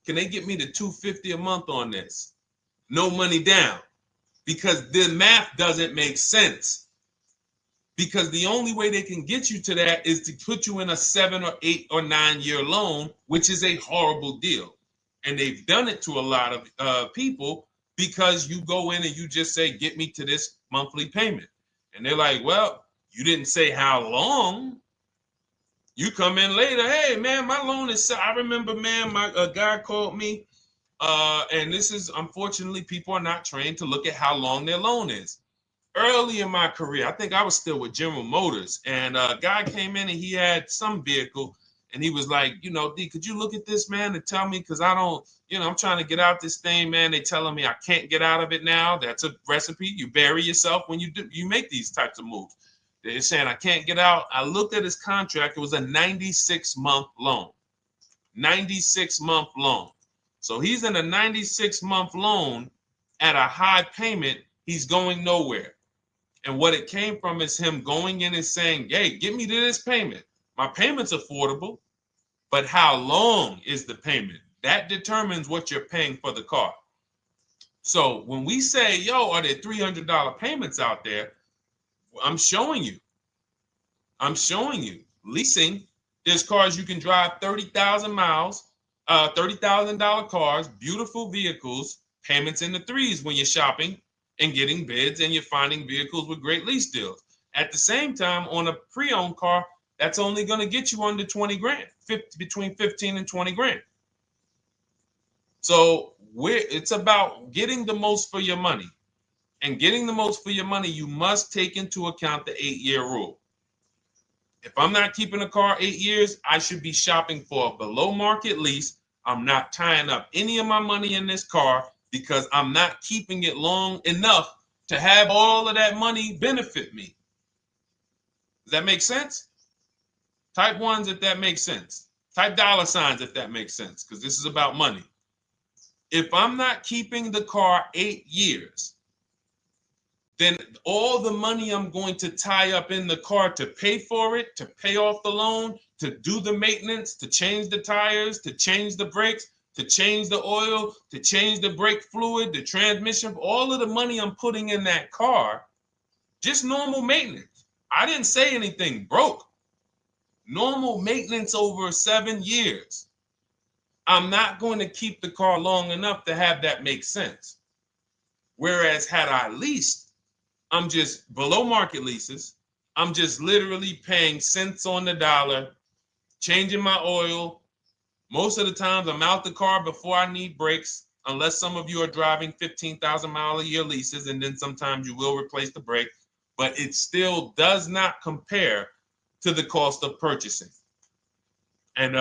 can they get me to $250 a month on this? No money down, because the math doesn't make sense. Because the only way they can get you to that is to put you in a 7 or 8 or 9 year loan, which is a horrible deal. And they've done it to a lot of people, because you go in and you just say, get me to this monthly payment. And they're like, well, you didn't say how long. You come in later, hey, man, my loan is, I remember, man, a guy called me, and this is, unfortunately, people are not trained to look at how long their loan is. Early in my career, I think I was still with General Motors, and a guy came in and he had some vehicle, And he was like, you know, D, could you look at this, man, and tell me, because I don't, you know, I'm trying to get out this thing, man. They telling me I can't get out of it now. That's a recipe. You bury yourself when you make these types of moves. They're saying I can't get out. I looked at his contract. It was a 96-month loan. 96-month loan. So he's in a 96-month loan at a high payment. He's going nowhere. And what it came from is him going in and saying, hey, get me to this payment. My payment's affordable, but how long is the payment? That determines what you're paying for the car. So when we say, yo, are there $300 payments out there? I'm showing you. Leasing, there's cars you can drive 30,000 miles, $30,000 cars, beautiful vehicles, payments in the threes when you're shopping and getting bids, and you're finding vehicles with great lease deals. At the same time, on a pre-owned car, that's only going to get you under 20 grand, between 15 and 20 grand. So it's about getting the most for your money. And getting the most for your money, you must take into account the 8-year rule. If I'm not keeping a car 8 years, I should be shopping for a below market lease. I'm not tying up any of my money in this car because I'm not keeping it long enough to have all of that money benefit me. Does that make sense? Type ones if that makes sense. Type dollar signs if that makes sense, because this is about money. If I'm not keeping the car 8 years, then all the money I'm going to tie up in the car to pay for it, to pay off the loan, to do the maintenance, to change the tires, to change the brakes, to change the oil, to change the brake fluid, the transmission, all of the money I'm putting in that car, just normal maintenance. I didn't say anything broke. Normal maintenance over 7 years. I'm not going to keep the car long enough to have that make sense. Whereas had I leased, I'm just below market leases. I'm just literally paying cents on the dollar, changing my oil. Most of the times I'm out the car before I need brakes, unless some of you are driving 15,000 mile a year leases, and then sometimes you will replace the brake, but it still does not compare to the cost of purchasing. And,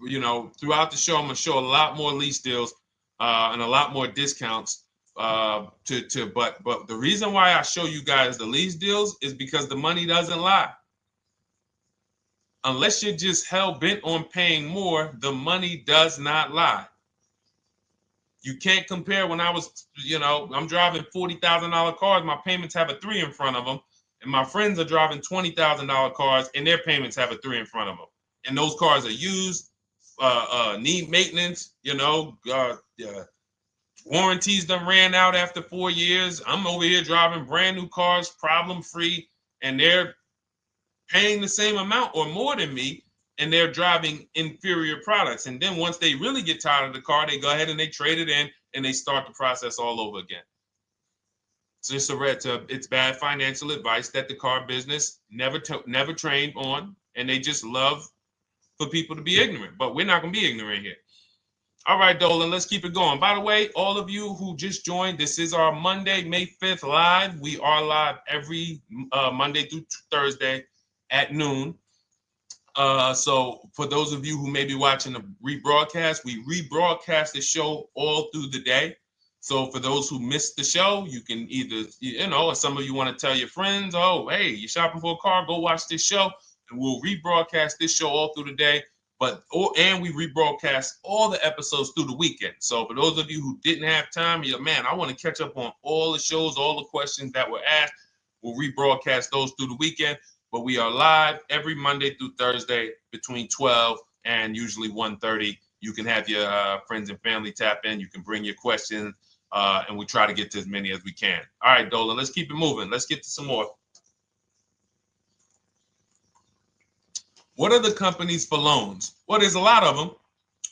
you know, throughout the show, I'm going to show a lot more lease deals and a lot more discounts. But the reason why I show you guys the lease deals is because the money doesn't lie. Unless you're just hell bent on paying more, the money does not lie. You can't compare when I was, you know, I'm driving $40,000 cars. My payments have a 3 in front of them. And my friends are driving $20,000 cars and their payments have a 3 in front of them. And those cars are used, need maintenance, you know, warranties done ran out after 4 years. I'm over here driving brand new cars, problem free, and they're paying the same amount or more than me, and they're driving inferior products. And then once they really get tired of the car, they go ahead and they trade it in and they start the process all over again. It's just it's bad financial advice that the car business never trained on, and they just love for people to be ignorant. But we're not going to be ignorant here. All right, Dolan, let's keep it going. By the way, all of you who just joined, this is our Monday, May 5th live. We are live every Monday through Thursday at noon. So for those of you who may be watching the rebroadcast, we rebroadcast the show all through the day. So for those who missed the show, you can either, you know, or some of you want to tell your friends, oh, hey, you're shopping for a car, go watch this show. And we'll rebroadcast this show all through the day. And we rebroadcast all the episodes through the weekend. So for those of you who didn't have time, you're like, man, I want to catch up on all the shows, all the questions that were asked. We'll rebroadcast those through the weekend. But we are live every Monday through Thursday between 12 and usually 1:30. You can have your friends and family tap in. You can bring your questions, and we try to get to as many as we can. All right, Dolan, let's keep it moving. Let's get to some more. What are the companies for loans? Well, there's a lot of them.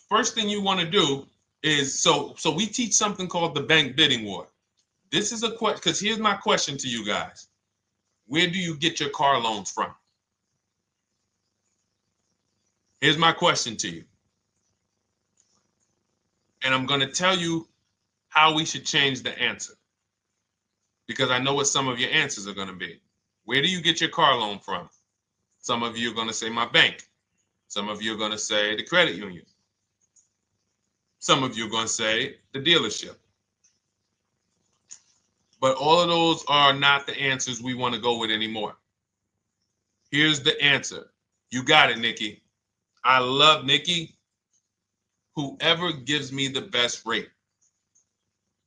First thing you want to do is, so we teach something called the bank bidding war. This is a question, because here's my question to you guys. Where do you get your car loans from? Here's my question to you. And I'm going to tell you how we should change the answer, because I know what some of your answers are going to be. Where do you get your car loan from? Some of you are going to say my bank. Some of you are going to say the credit union. Some of you are going to say the dealership. But all of those are not the answers we want to go with anymore. Here's the answer. You got it, Nikki. I love Nikki. Whoever gives me the best rate.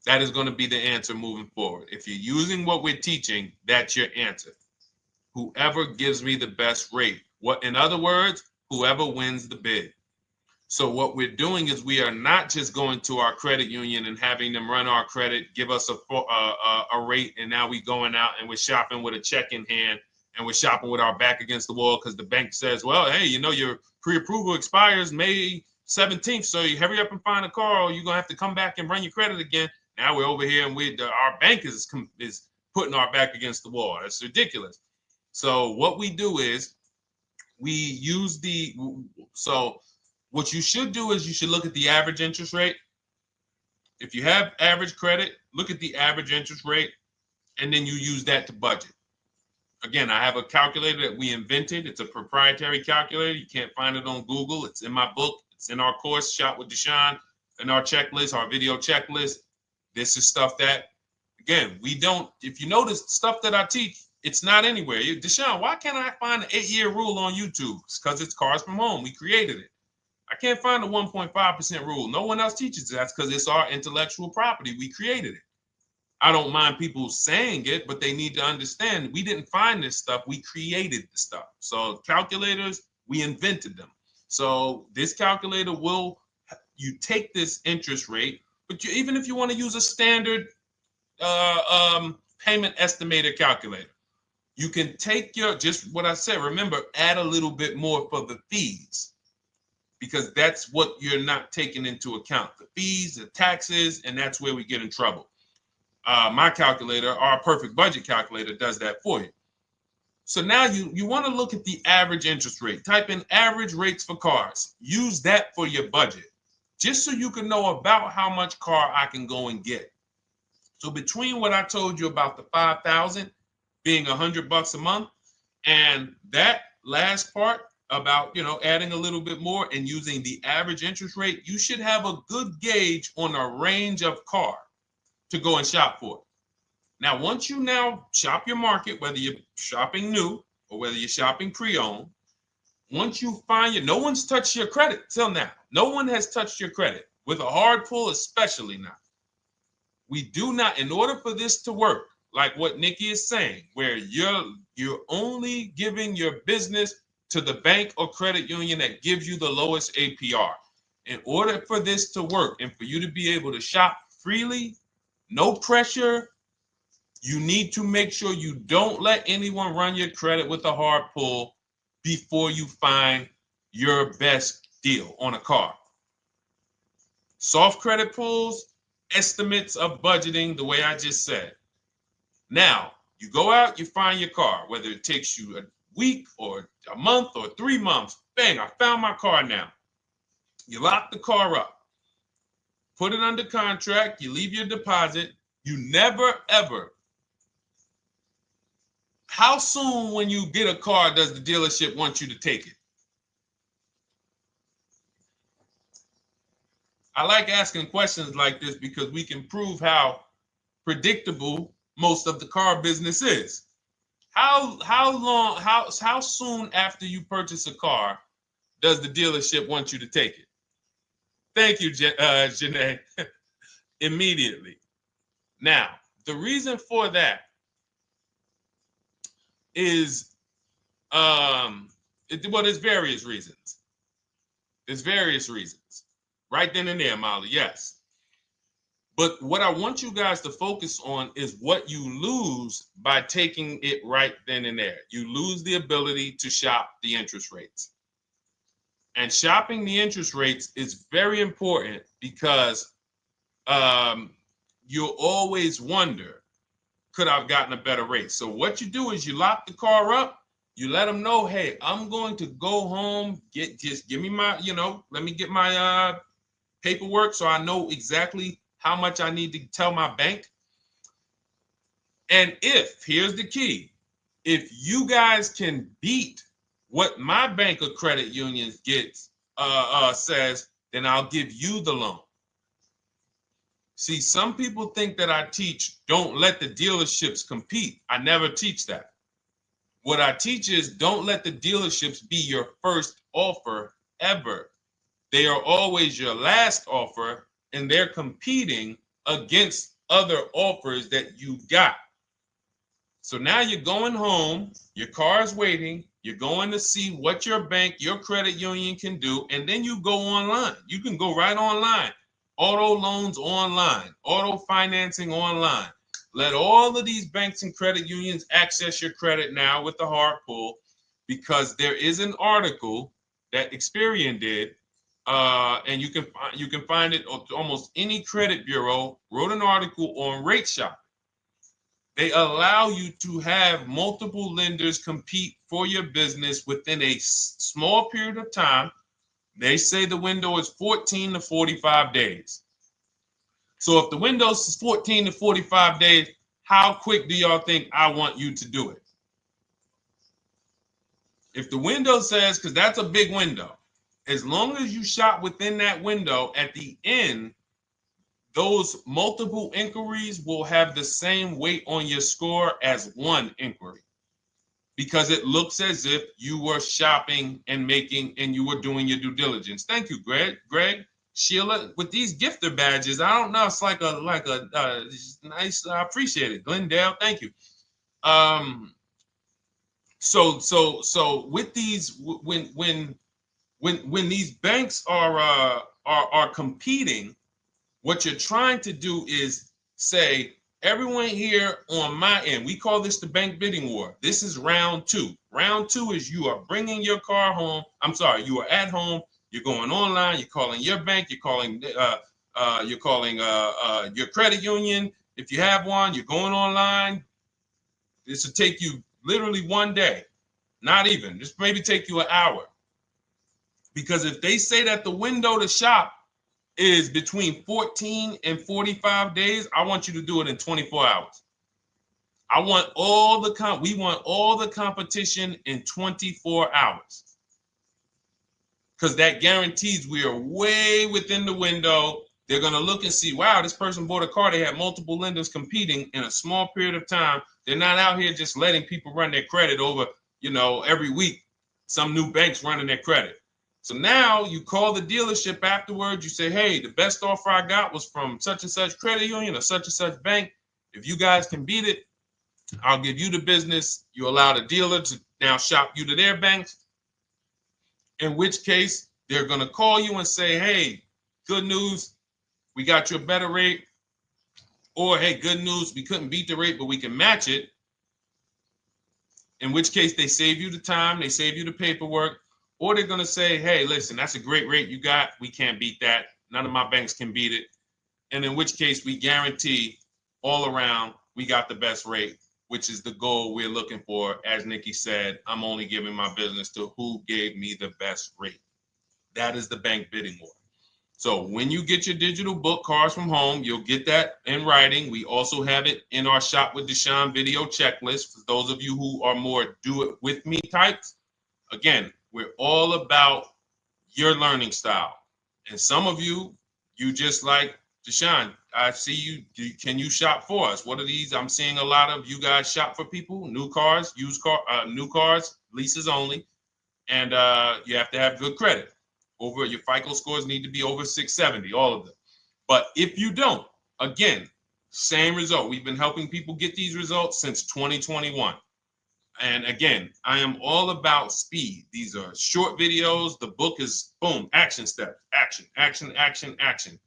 That is going to be the answer moving forward. If you're using what we're teaching, that's your answer. Whoever gives me the best rate. What, in other words, whoever wins the bid. So what we're doing is we are not just going to our credit union and having them run our credit, give us a rate, and now we going out and we're shopping with a check in hand and we're shopping with our back against the wall because the bank says, well, hey, you know, your pre-approval expires May 17th, so you hurry up and find a car or you're going to have to come back and run your credit again. Now we're over here and our bank is putting our back against the wall. That's ridiculous. So what we do is we use what you should do is you should look at the average interest rate. If you have average credit, look at the average interest rate, and then you use that to budget. Again, I have a calculator that we invented. It's a proprietary calculator. You can't find it on Google. It's in my book. It's in our course, Shop with Deshone, in our checklist, our video checklist. This is stuff that, again, we don't, if you notice stuff that I teach, it's not anywhere. Deshone, why can't I find an 8-year rule on YouTube? It's because it's Cars from Home. We created it. I can't find the 1.5% rule. No one else teaches that because it's our intellectual property. We created it. I don't mind people saying it, but they need to understand we didn't find this stuff. We created the stuff. So calculators, we invented them. So this calculator you take this interest rate, but even if you want to use a standard payment estimator calculator, you can take just what I said. Remember, add a little bit more for the fees, because that's what you're not taking into account. The fees, the taxes, and that's where we get in trouble. My calculator, our perfect budget calculator, does that for you. So now you want to look at the average interest rate. Type in average rates for cars. Use that for your budget, just so you can know about how much car I can go and get. So between what I told you about the $5,000 being $100 a month, and that last part about, adding a little bit more and using the average interest rate, you should have a good gauge on a range of car to go and shop for. Now, once you now shop your market, whether you're shopping new or whether you're shopping pre-owned, once you find no one's touched your credit till now. No one has touched your credit with a hard pull, especially not. We do not, in order for this to work, like what Nikki is saying, where you're only giving your business to the bank or credit union that gives you the lowest APR. In order for this to work and for you to be able to shop freely, no pressure, you need to make sure you don't let anyone run your credit with a hard pull before you find your best deal on a car. Soft credit pulls, estimates of budgeting, the way I just said. Now, you go out, you find your car, whether it takes you a week or a month or 3 months. Bang, I found my car now. You lock the car up, put it under contract, you leave your deposit. You never, ever. How soon when you get a car does the dealership want you to take it? I like asking questions like this because we can prove how predictable most of the car business is. How soon after you purchase a car does the dealership want you to take it? Thank you, Janae. Immediately. Now, the reason for that is, there's various reasons. There's various reasons. Right then and there, Molly, yes. But what I want you guys to focus on is what you lose by taking it right then and there. You lose the ability to shop the interest rates. And shopping the interest rates is very important because you'll always wonder, could I have gotten a better rate? So what you do is you lock the car up, you let them know, hey, I'm going to go home, just give me my, let me get my paperwork so I know exactly how much I need to tell my bank. And here's the key, if you guys can beat what my bank or credit union gets says, then I'll give you the loan. See, some people think that I teach don't let the dealerships compete. I never teach that. What I teach is don't let the dealerships be your first offer ever. They are always your last offer, and they're competing against other offers that you got. So now you're going home, your car's waiting, you're going to see what your bank, your credit union can do, and then you go online. You can go right online. Auto loans online, auto financing online. Let all of these banks and credit unions access your credit now with the hard pull, because there is an article that Experian did, and you can find it on almost any credit bureau, wrote an article on rate shopping. They allow you to have multiple lenders compete for your business within a small period of time. They say the window is 14 to 45 days. So if the window is 14 to 45 days, how quick do y'all think I want you to do it? If the window says, because that's a big window, as long as you shop within that window, at the end, those multiple inquiries will have the same weight on your score as one inquiry, because it looks as if you were shopping and you were doing your due diligence. Thank you, Greg, Sheila, with these gifter badges. I don't know. It's like a nice. I appreciate it, Glendale. Thank you. So with these, when these banks are competing, what you're trying to do is say, everyone here on my end, we call this the bank bidding war. This is round two. Round two is you are bringing your car home. I'm sorry, you are at home. You're going online. You're calling your bank. You're calling your credit union. If you have one, you're going online. This will take you literally one day, not even. This maybe take you an hour. Because if they say that the window to shop is between 14 and 45 days, I want you to do it in 24 hours. We want all the competition in 24 hours. Because that guarantees we are way within the window. They're going to look and see, wow, this person bought a car. They had multiple lenders competing in a small period of time. They're not out here just letting people run their credit over, every week. Some new banks running their credit. So now you call the dealership afterwards. You say, hey, the best offer I got was from such and such credit union or such and such bank. If you guys can beat it, I'll give you the business. You allow the dealer to now shop you to their banks. In which case, they're going to call you and say, hey, good news, we got you a better rate. Or, hey, good news, we couldn't beat the rate, but we can match it. In which case, they save you the time, they save you the paperwork. Or they're going to say, hey, listen, that's a great rate you got. We can't beat that. None of my banks can beat it. And in which case, we guarantee all around we got the best rate, which is the goal we're looking for. As Nikki said, I'm only giving my business to who gave me the best rate. That is the bank bidding war. So when you get your digital book, Cars from Home, you'll get that in writing. We also have it in our Shop with Deshone video checklist for those of you who are more do-it-with-me types. Again, we're all about your learning style. And some of you just like, Deshone, I see you. Can you shop for us? What are these? I'm seeing a lot of you guys shop for people, new cars, new cars, leases only. And you have to have good credit. Your FICO scores need to be over 670, all of them. But if you don't, again, same result. We've been helping people get these results since 2021. And again, I am all about speed. These are short videos. The book is boom, action steps, action, action, action, action.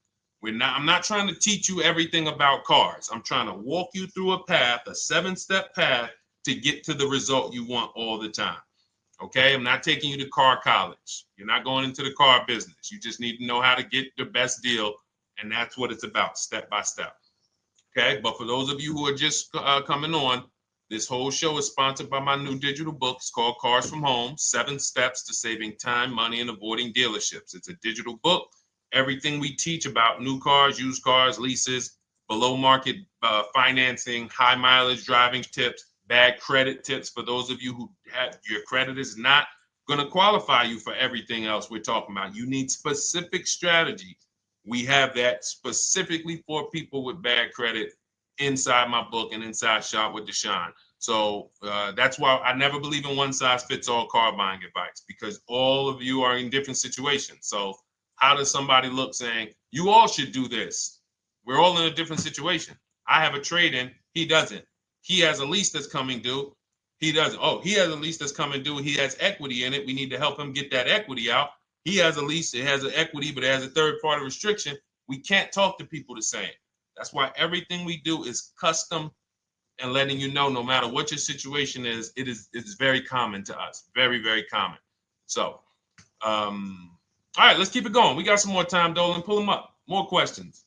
I'm not trying to teach you everything about cars. I'm trying to walk you through a path, a 7-step path to get to the result you want all the time. Okay, I'm not taking you to car college. You're not going into the car business. You just need to know how to get the best deal. And that's what it's about, step by step. Okay, but for those of you who are just coming on, this whole show is sponsored by my new digital book. It's called Cars from Home, 7 Steps to Saving Time, Money, and Avoiding Dealerships. It's a digital book. Everything we teach about new cars, used cars, leases, below market financing, high mileage driving tips, bad credit tips for those of you who have your credit is not going to qualify you for everything else we're talking about. You need specific strategy. We have that specifically for people with bad credit inside my book and inside Shop with Deshone. So that's why I never believe in one size fits all car buying advice, because all of you are in different situations. So how does somebody look saying, you all should do this? We're all in a different situation. I have a trade-in, he doesn't. He has a lease that's coming due, he doesn't. Oh, he has a lease that's coming due, he has equity in it, we need to help him get that equity out. He has a lease, it has an equity, but it has a third-party restriction. We can't talk to people the same. That's why everything we do is custom and letting you know, no matter what your situation is, it's very common to us. Very, very common. So, all right, let's keep it going. We got some more time, Dolan. Pull them up. More questions.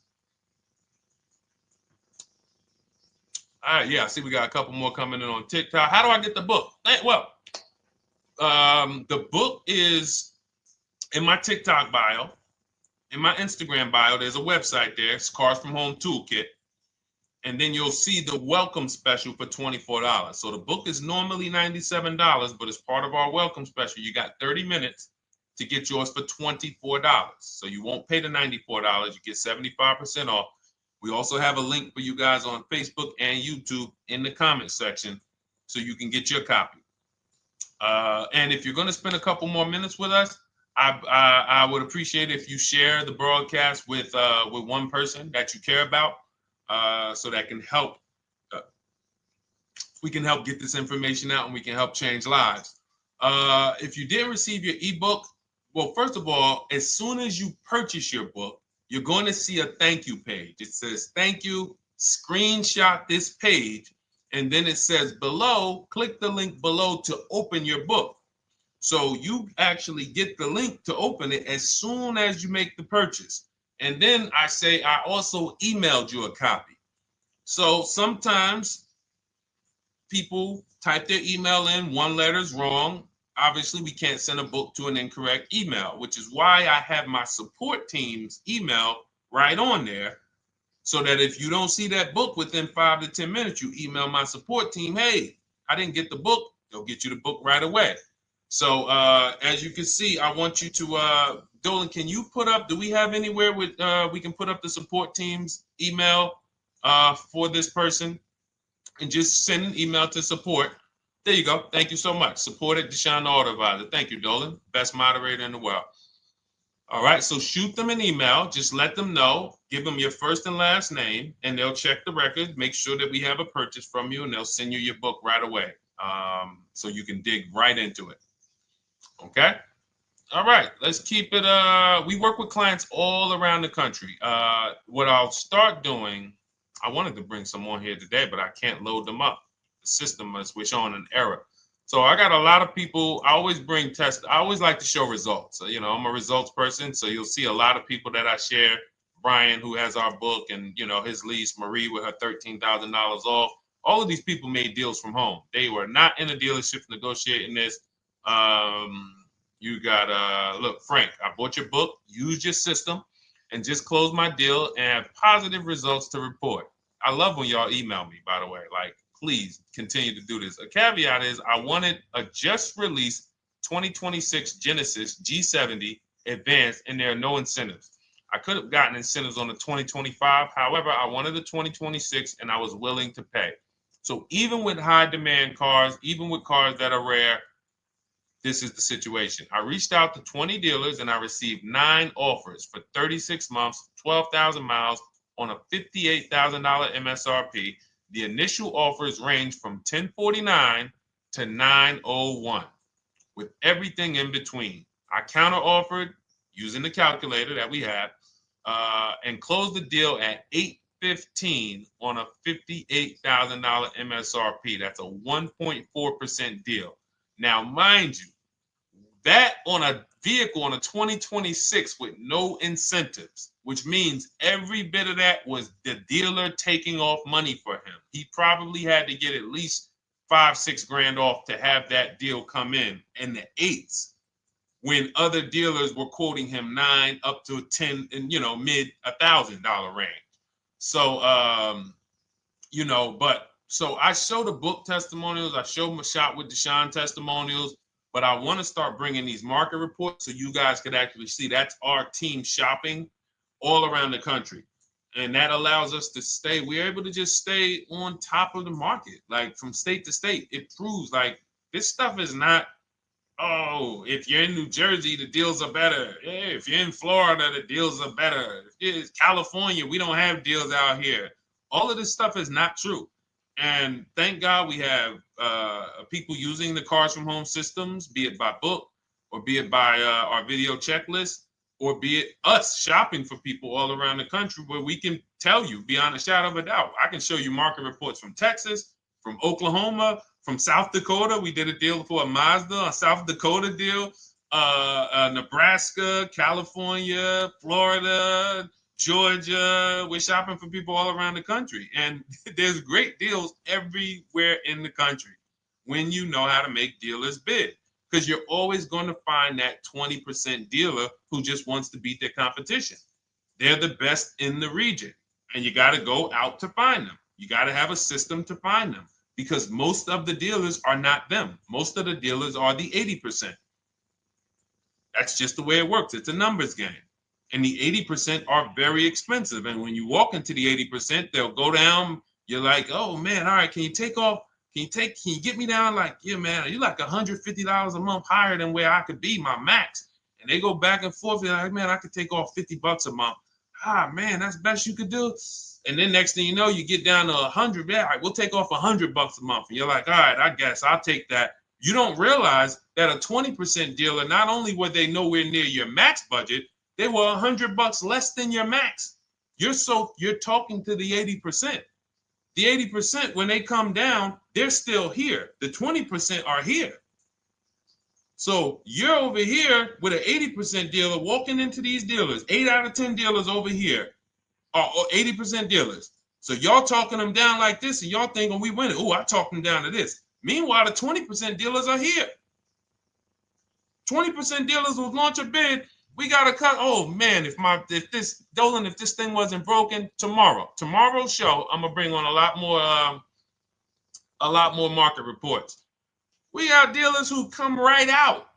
All right, yeah, I see we got a couple more coming in on TikTok. How do I get the book? Well, the book is in my TikTok bio. In my Instagram bio, there's a website there. It's Cars from Home Toolkit. And then you'll see the welcome special for $24. So the book is normally $97, but as part of our welcome special, you got 30 minutes to get yours for $24. So you won't pay the $94. You get 75% off. We also have a link for you guys on Facebook and YouTube in the comment section so you can get your copy. And if you're going to spend a couple more minutes with us, I would appreciate if you share the broadcast with one person that you care about. So that can help, we can help get this information out and we can help change lives. If you didn't receive your ebook, well, first of all, as soon as you purchase your book, you're going to see a thank you page. It says, thank you, screenshot this page. And then it says below, click the link below to open your book. So you actually get the link to open it as soon as you make the purchase. And then I say, I also emailed you a copy. So sometimes people type their email in, one letter's wrong. Obviously, we can't send a book to an incorrect email, which is why I have my support team's email right on there. So that if you don't see that book within 5 to 10 minutes, you email my support team, hey, I didn't get the book. They'll get you the book right away. So as you can see, I want you to, Dolan, can you put up, do we have anywhere with, we can put up the support team's email for this person? And just send an email to support. There you go. Thank you so much. Support at Deshone the Auto Advisor. Thank you, Dolan. Best moderator in the world. All right, so shoot them an email. Just let them know. Give them your first and last name, and they'll check the record, make sure that we have a purchase from you, and they'll send you your book right away so you can dig right into it. Okay? All right, let's keep it. We work with clients all around the country. What I'll start doing, I wanted to bring some on here today, but I can't load them up. The system is showing an error. So I got a lot of people. I always bring tests. I always like to show results. So, you know, I'm a results person. So you'll see a lot of people that I share. Brian, who has our book, and, you know, his lease, Marie with her $13,000 off. All of these people made deals from home. They were not in a dealership negotiating this. You got, look, Frank, I bought your book, used your system, and just closed my deal and have positive results to report. I love when y'all email me, by the way. Like, please continue to do this. A caveat is I wanted a just released 2026 Genesis G70 Advanced, and there are no incentives. I could have gotten incentives on the 2025. However, I wanted the 2026, and I was willing to pay. So even with high demand cars, even with cars that are rare, this is the situation. I reached out to 20 dealers and I received 9 offers for 36 months, 12,000 miles on a $58,000 MSRP. The initial offers range from $1049 to $901 with everything in between. I counter offered using the calculator that we have and closed the deal at $815 on a $58,000 MSRP. That's a 1.4% deal. Now, mind you, that on a vehicle on a 2026 with no incentives, which means every bit of that was the dealer taking off money for him. He probably had to get at least $5-6 grand off to have that deal come in the 8s, when other dealers were quoting him 9 up to 10 and, you know, mid $1,000 range. So, you know, but so I show the book testimonials. I show my Shop with Deshone testimonials. But I want to start bringing these market reports so you guys could actually see that's our team shopping all around the country. And that allows us to stay, we're able to just stay on top of the market, like from state to state. It proves like this stuff is not, oh, if you're in New Jersey, the deals are better. Hey, if you're in Florida, the deals are better. If it's California, we don't have deals out here. All of this stuff is not true. And thank God we have people using the Cars from Home systems, be it by book or be it by our video checklist, or be it us shopping for people all around the country where we can tell you beyond a shadow of a doubt. I can show you market reports from Texas, from Oklahoma, from South Dakota. We did a deal for a Mazda, a South Dakota deal, Nebraska, California, Florida, Georgia. We're shopping for people all around the country. And there's great deals everywhere in the country when you know how to make dealers bid. Because you're always going to find that 20% dealer who just wants to beat their competition. They're the best in the region. And you got to go out to find them. You got to have a system to find them. Because most of the dealers are not them. Most of the dealers are the 80%. That's just the way it works. It's a numbers game. And the 80% are very expensive. And when you walk into the 80%, they'll go down. You're like, oh man, all right, can you take off? Can you get me down? Like, yeah, man, you're like $150 a month higher than where I could be, my max. And they go back and forth. You're like, man, I could take off $50 a month. Ah, man, that's the best you could do. And then next thing you know, you get down to 100. Yeah, all right, we'll take off $100 a month. And you're like, all right, I guess I'll take that. You don't realize that a 20% dealer, not only were they nowhere near your max budget, they were $100 less than your max. You're talking to the 80%. The 80%, when they come down, they're still here. The 20% are here. So you're over here with an 80% dealer walking into these dealers. 8 out of 10 dealers over here are 80% dealers. So y'all talking them down like this, and y'all thinking we winning. Oh, I talked them down to this. Meanwhile, the 20% dealers are here. 20% dealers will launch a bid. We gotta cut. Oh man, if this thing wasn't broken, tomorrow's show, I'm gonna bring on a lot more market reports. We got dealers who come right out.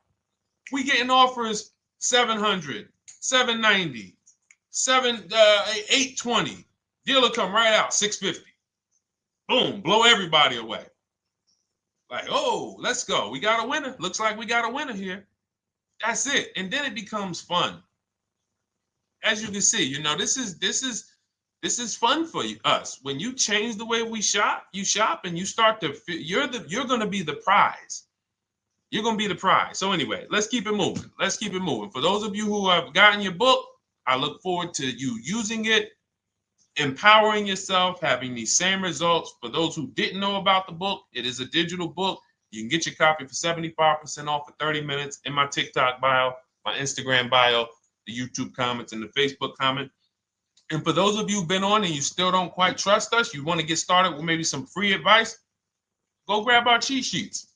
We getting offers 700, 790, 820. Dealer come right out 650. Boom, blow everybody away. Like, oh, let's go. We got a winner. Looks like we got a winner here. That's it. And then it becomes fun. As you can see, this is fun for us. When you change the way we shop, you shop and you start to you're going to be the prize. You're going to be the prize. So anyway, let's keep it moving. For those of you who have gotten your book, I look forward to you using it, empowering yourself, having these same results. For those who didn't know about the book, it is a digital book. You can get your copy for 75% off for 30 minutes in my TikTok bio, my Instagram bio, the YouTube comments, and the Facebook comment. And for those of you who've been on and you still don't quite trust us, you want to get started with maybe some free advice, go grab our cheat sheets.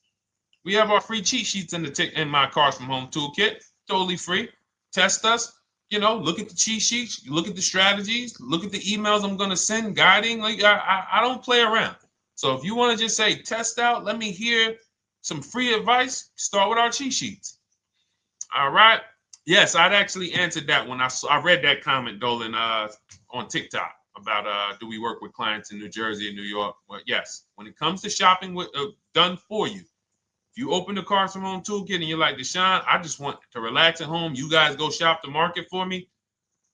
We have our free cheat sheets in my Cars from Home toolkit, totally free. Test us. Look at the cheat sheets, look at the strategies, look at the emails I'm going to send, guiding. Like I don't play around. So if you want to just say, test out, let me hear some free advice, start with our cheat sheets. All right. Yes, I'd actually answered that when I read that comment, Dolan, on TikTok about do we work with clients in New Jersey and New York? Well, yes. When it comes to shopping done for you, if you open the Cars from Home toolkit and you're like, Deshone, I just want to relax at home. You guys go shop the market for me.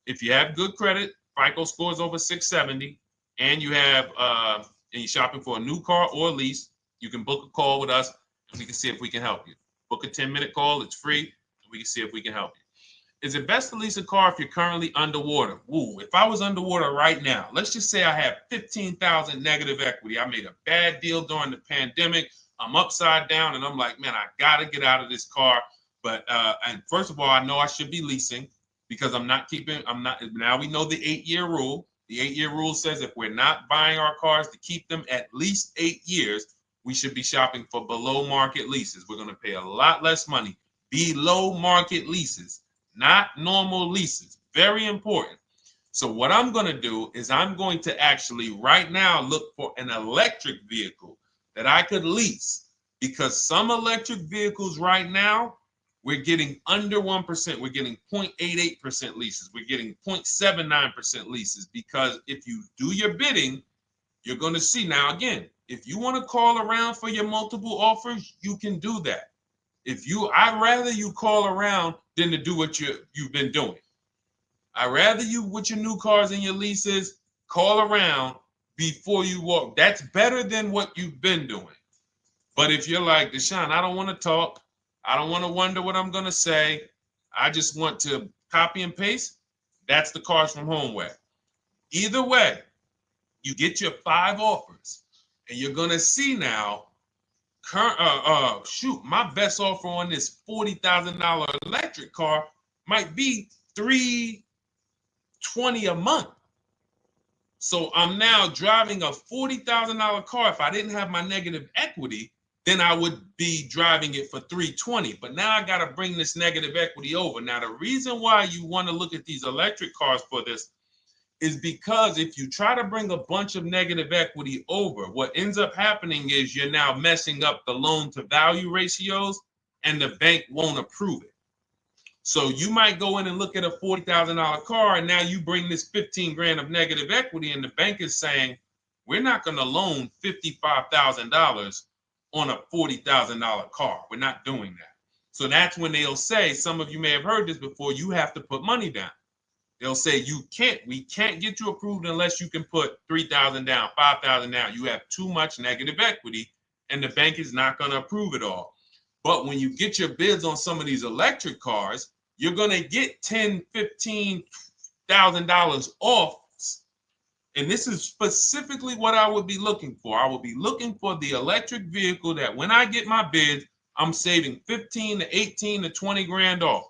If you have good credit, FICO scores over 670, and you have and you're shopping for a new car or a lease, you can book a call with us and we can see if we can help you. Book a 10-minute call. It's free. And we can see if we can help you. Is it best to lease a car if you're currently underwater? Ooh, if I was underwater right now, let's just say I have 15,000 negative equity. I made a bad deal during the pandemic. I'm upside down and I'm like, man, I got to get out of this car. But and first of all, I know I should be leasing because now we know the 8-year rule. The 8-year rule says if we're not buying our cars to keep them at least 8 years, we should be shopping for below market leases. We're going to pay a lot less money. Below market leases, not normal leases. Very important. So what I'm going to do is I'm going to actually right now look for an electric vehicle that I could lease because some electric vehicles right now, we're getting under 1%. We're getting 0.88% leases. We're getting 0.79% leases, because if you do your bidding, you're going to see. Now, again, if you want to call around for your multiple offers, you can do that. I'd rather you call around than to do what you've been doing. I'd rather you, with your new cars and your leases, call around before you walk. That's better than what you've been doing. But if you're like, Deshone, I don't want to talk. I don't want to wonder what I'm going to say. I just want to copy and paste. That's the Cars from Home way. Either way, you get your 5 offers, and you're going to see now, my best offer on this $40,000 electric car might be $320 a month. So I'm now driving a $40,000 car. If I didn't have my negative equity, then I would be driving it for $320. But now I got to bring this negative equity over. Now, the reason why you want to look at these electric cars for this is because if you try to bring a bunch of negative equity over, what ends up happening is you're now messing up the loan to value ratios, and the bank won't approve it. So you might go in and look at a $40,000 car, and now you bring this 15 grand of negative equity, and the bank is saying, we're not going to loan $55,000 on a $40,000 car. We're not doing that. So that's when they'll say, some of you may have heard this before, you have to put money down. They'll say, we can't get you approved unless you can put $3,000 down, $5,000 down. You have too much negative equity, and the bank is not going to approve it all. But when you get your bids on some of these electric cars, you're going to get $10,000, $15,000 off. And this is specifically what I would be looking for. I would be looking for the electric vehicle that when I get my bids, I'm saving 15 to 18 to 20 grand off.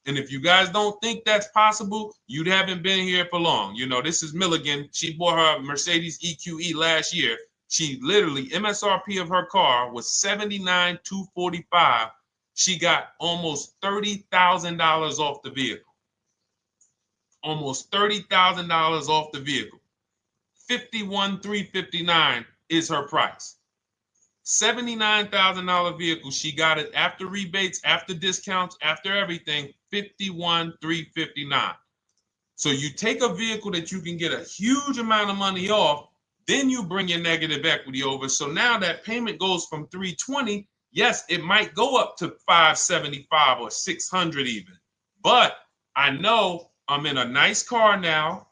And if you guys don't think that's possible, you haven't been here for long. You know, this is Milligan. She bought her Mercedes EQE last year. She literally, MSRP of her car was $79,245. She got almost $30,000 off the vehicle. Almost $30,000 off the vehicle. $51,359 is her price. $79,000 vehicle. She got it after rebates, after discounts, after everything. $51,359. So you take a vehicle that you can get a huge amount of money off, then you bring your negative equity over. So now that payment goes from $320. Yes, it might go up to $575 or $600 even. But I know I'm in a nice car now.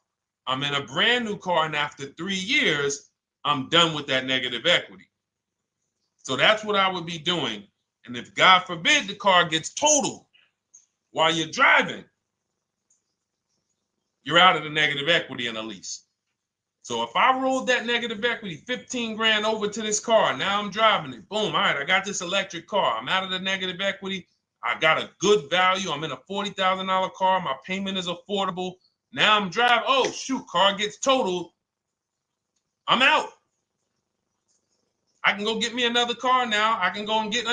I'm in a brand new car, and after 3 years, I'm done with that negative equity. So that's what I would be doing. And if God forbid the car gets totaled while you're driving, you're out of the negative equity in a lease. So if I rolled that negative equity, 15 grand over to this car, now I'm driving it. Boom. All right, I got this electric car. I'm out of the negative equity. I got a good value. I'm in a $40,000 car. My payment is affordable. Now I'm driving. Oh, shoot, car gets totaled. I'm out. I can go get me another car now. I can go and get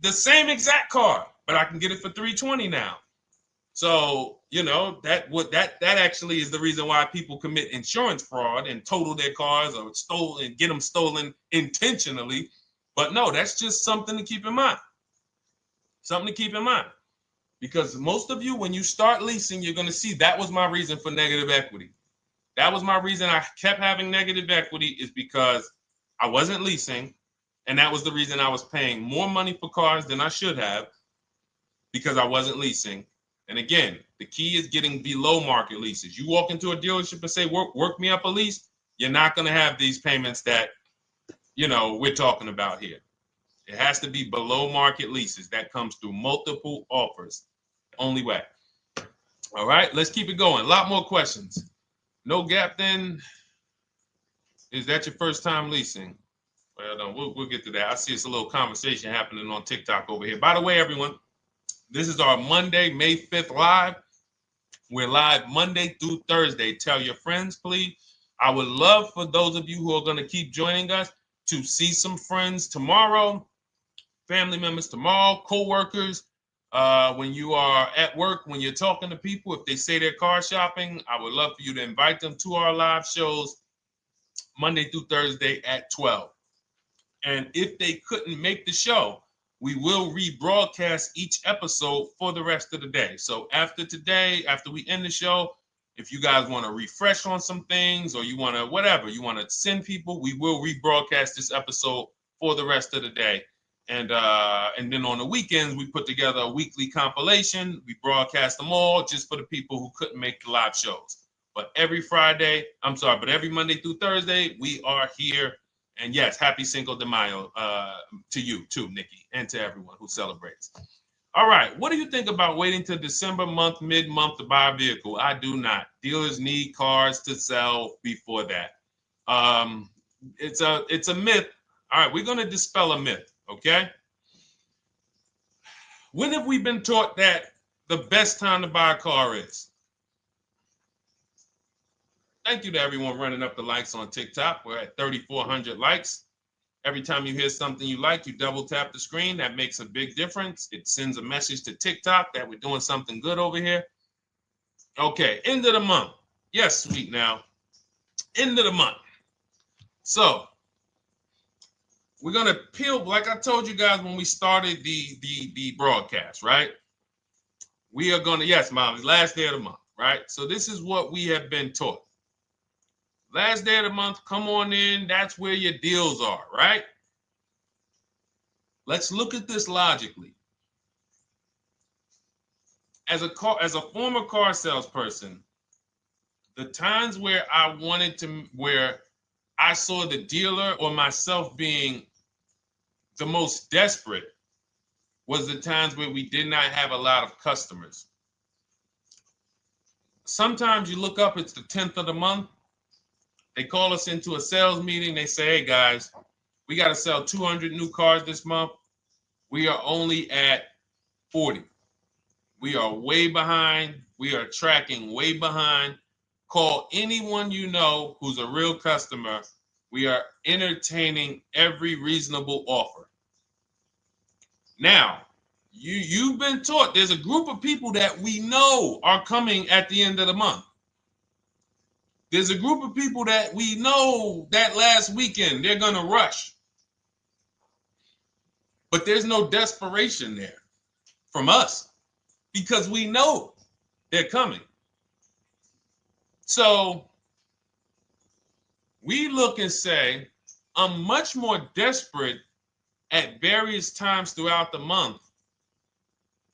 the same exact car, but I can get it for $320 now. So, you know, that actually is the reason why people commit insurance fraud and total their cars or get them stolen intentionally. But no, that's just something to keep in mind. Something to keep in mind. Because most of you, when you start leasing, you're going to see that was my reason for negative equity. That was my reason I kept having negative equity, is because I wasn't leasing. And that was the reason I was paying more money for cars than I should have, because I wasn't leasing. And again, the key is getting below market leases. You walk into a dealership and say, work me up a lease, you're not going to have these payments that, you know, we're talking about here. It has to be below market leases. That comes through multiple offers. Only way. All right, let's keep it going. A lot more questions. No gap then. Is that your first time leasing? Well, no, we'll get to that. I see it's a little conversation happening on TikTok over here. By the way, everyone, this is our Monday, May 5th live. We're live Monday through Thursday. Tell your friends, please. I would love for those of you who are going to keep joining us to see some friends tomorrow, family members tomorrow, co-workers. When you are at work, when you're talking to people, if they say they're car shopping, I would love for you to invite them to our live shows Monday through Thursday at 12. And if they couldn't make the show, we will rebroadcast each episode for the rest of the day. So after today, after we end the show, if you guys want to refresh on some things or you want to whatever, you want to send people, we will rebroadcast this episode for the rest of the day. And then on the weekends, we put together a weekly compilation. We broadcast them all just for the people who couldn't make the live shows. But every Monday through Thursday, we are here. And yes, happy Cinco de Mayo to you too, Nikki, and to everyone who celebrates. All right, what do you think about waiting till December month, mid-month to buy a vehicle? I do not. Dealers need cars to sell before that. It's a myth. All right, we're going to dispel a myth, okay? When have we been taught that the best time to buy a car is? Thank you to everyone running up the likes on TikTok. We're at 3,400 likes. Every time you hear something you like, you double tap the screen. That makes a big difference. It sends a message to TikTok that we're doing something good over here. Okay, end of the month. Yes, sweet now. End of the month. So we're gonna peel, like I told you guys when we started the broadcast, right? We are gonna, yes, Molly, last day of the month, right? So this is what we have been taught. Last day of the month, come on in. That's where your deals are, right? Let's look at this logically. As a former car salesperson, the times where where I saw the dealer or myself being the most desperate was the times where we did not have a lot of customers. Sometimes you look up, it's the 10th of the month. They call us into a sales meeting. They say, hey, guys, we got to sell 200 new cars this month. We are only at 40. We are way behind. We are tracking way behind. Call anyone you know who's a real customer. We are entertaining every reasonable offer. Now, you've been taught there's a group of people that we know are coming at the end of the month. There's a group of people that we know that last weekend they're going to rush. But there's no desperation there from us because we know they're coming. So we look and say, I'm much more desperate at various times throughout the month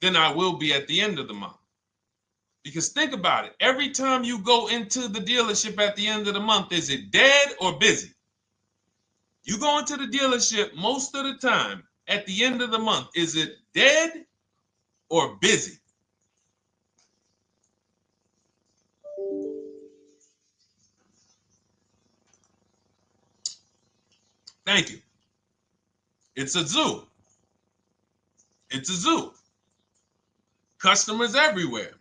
than I will be at the end of the month. Because think about it. Every time you go into the dealership at the end of the month, is it dead or busy? You go into the dealership most of the time at the end of the month, is it dead or busy? Thank you. It's a zoo. It's a zoo. Customers everywhere.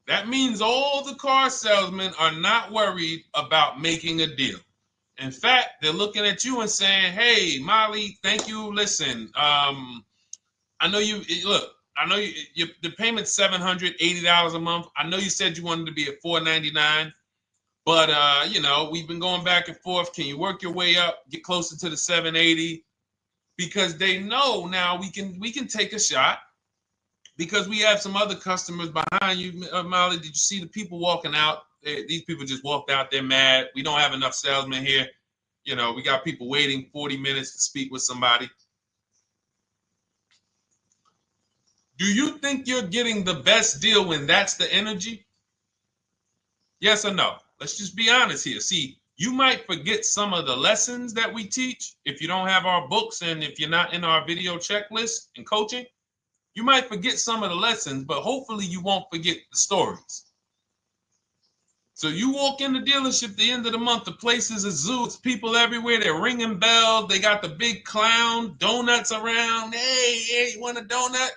That means all the car salesmen are not worried about making a deal. In fact, they're looking at you and saying, hey, Molly, thank you. Listen, I know you, look, I know the payment's $780 a month. I know you said you wanted to be at $499, but, we've been going back and forth. Can you work your way up, get closer to the $780? Because they know now we can take a shot. Because we have some other customers behind you, Molly. Did you see the people walking out? These people just walked out. They're mad. We don't have enough salesmen here. We got people waiting 40 minutes to speak with somebody. Do you think you're getting the best deal when that's the energy? Yes or no? Let's just be honest here. See, you might forget some of the lessons that we teach if you don't have our books and if you're not in our video checklist and coaching. You might forget some of the lessons, but hopefully you won't forget the stories. So you walk in the dealership at the end of the month, the place is a zoo. It's people everywhere. They're ringing bells. They got the big clown, donuts around. Hey, you want a donut?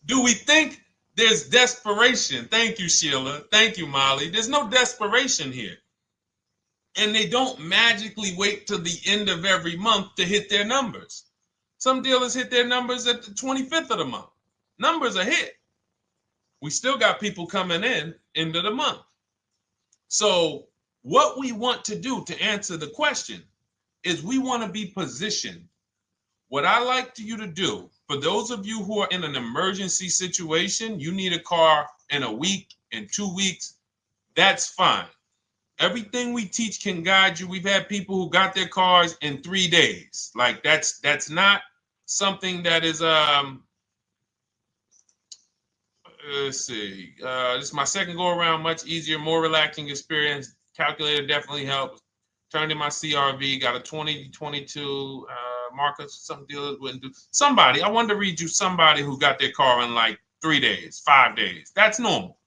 Do we think there's desperation? Thank you, Sheila. Thank you, Molly. There's no desperation here. And they don't magically wait till the end of every month to hit their numbers. Some dealers hit their numbers at the 25th of the month. Numbers are hit. We still got people coming in end of the month. So What we want to do to answer the question is we want to be positioned. What I like you to do, for those of you who are in an emergency situation, you need a car in a week, in 2 weeks, that's fine. Everything we teach can guide you. We've had people who got their cars in 3 days. Like that's not something that is let's see. This is my second go around, much easier, more relaxing experience. Calculator definitely helps. Turned in my CRV, got a 2022 Marcus, some dealers wouldn't do. Somebody, I wanted to read you somebody who got their car in like 3 days, 5 days. That's normal.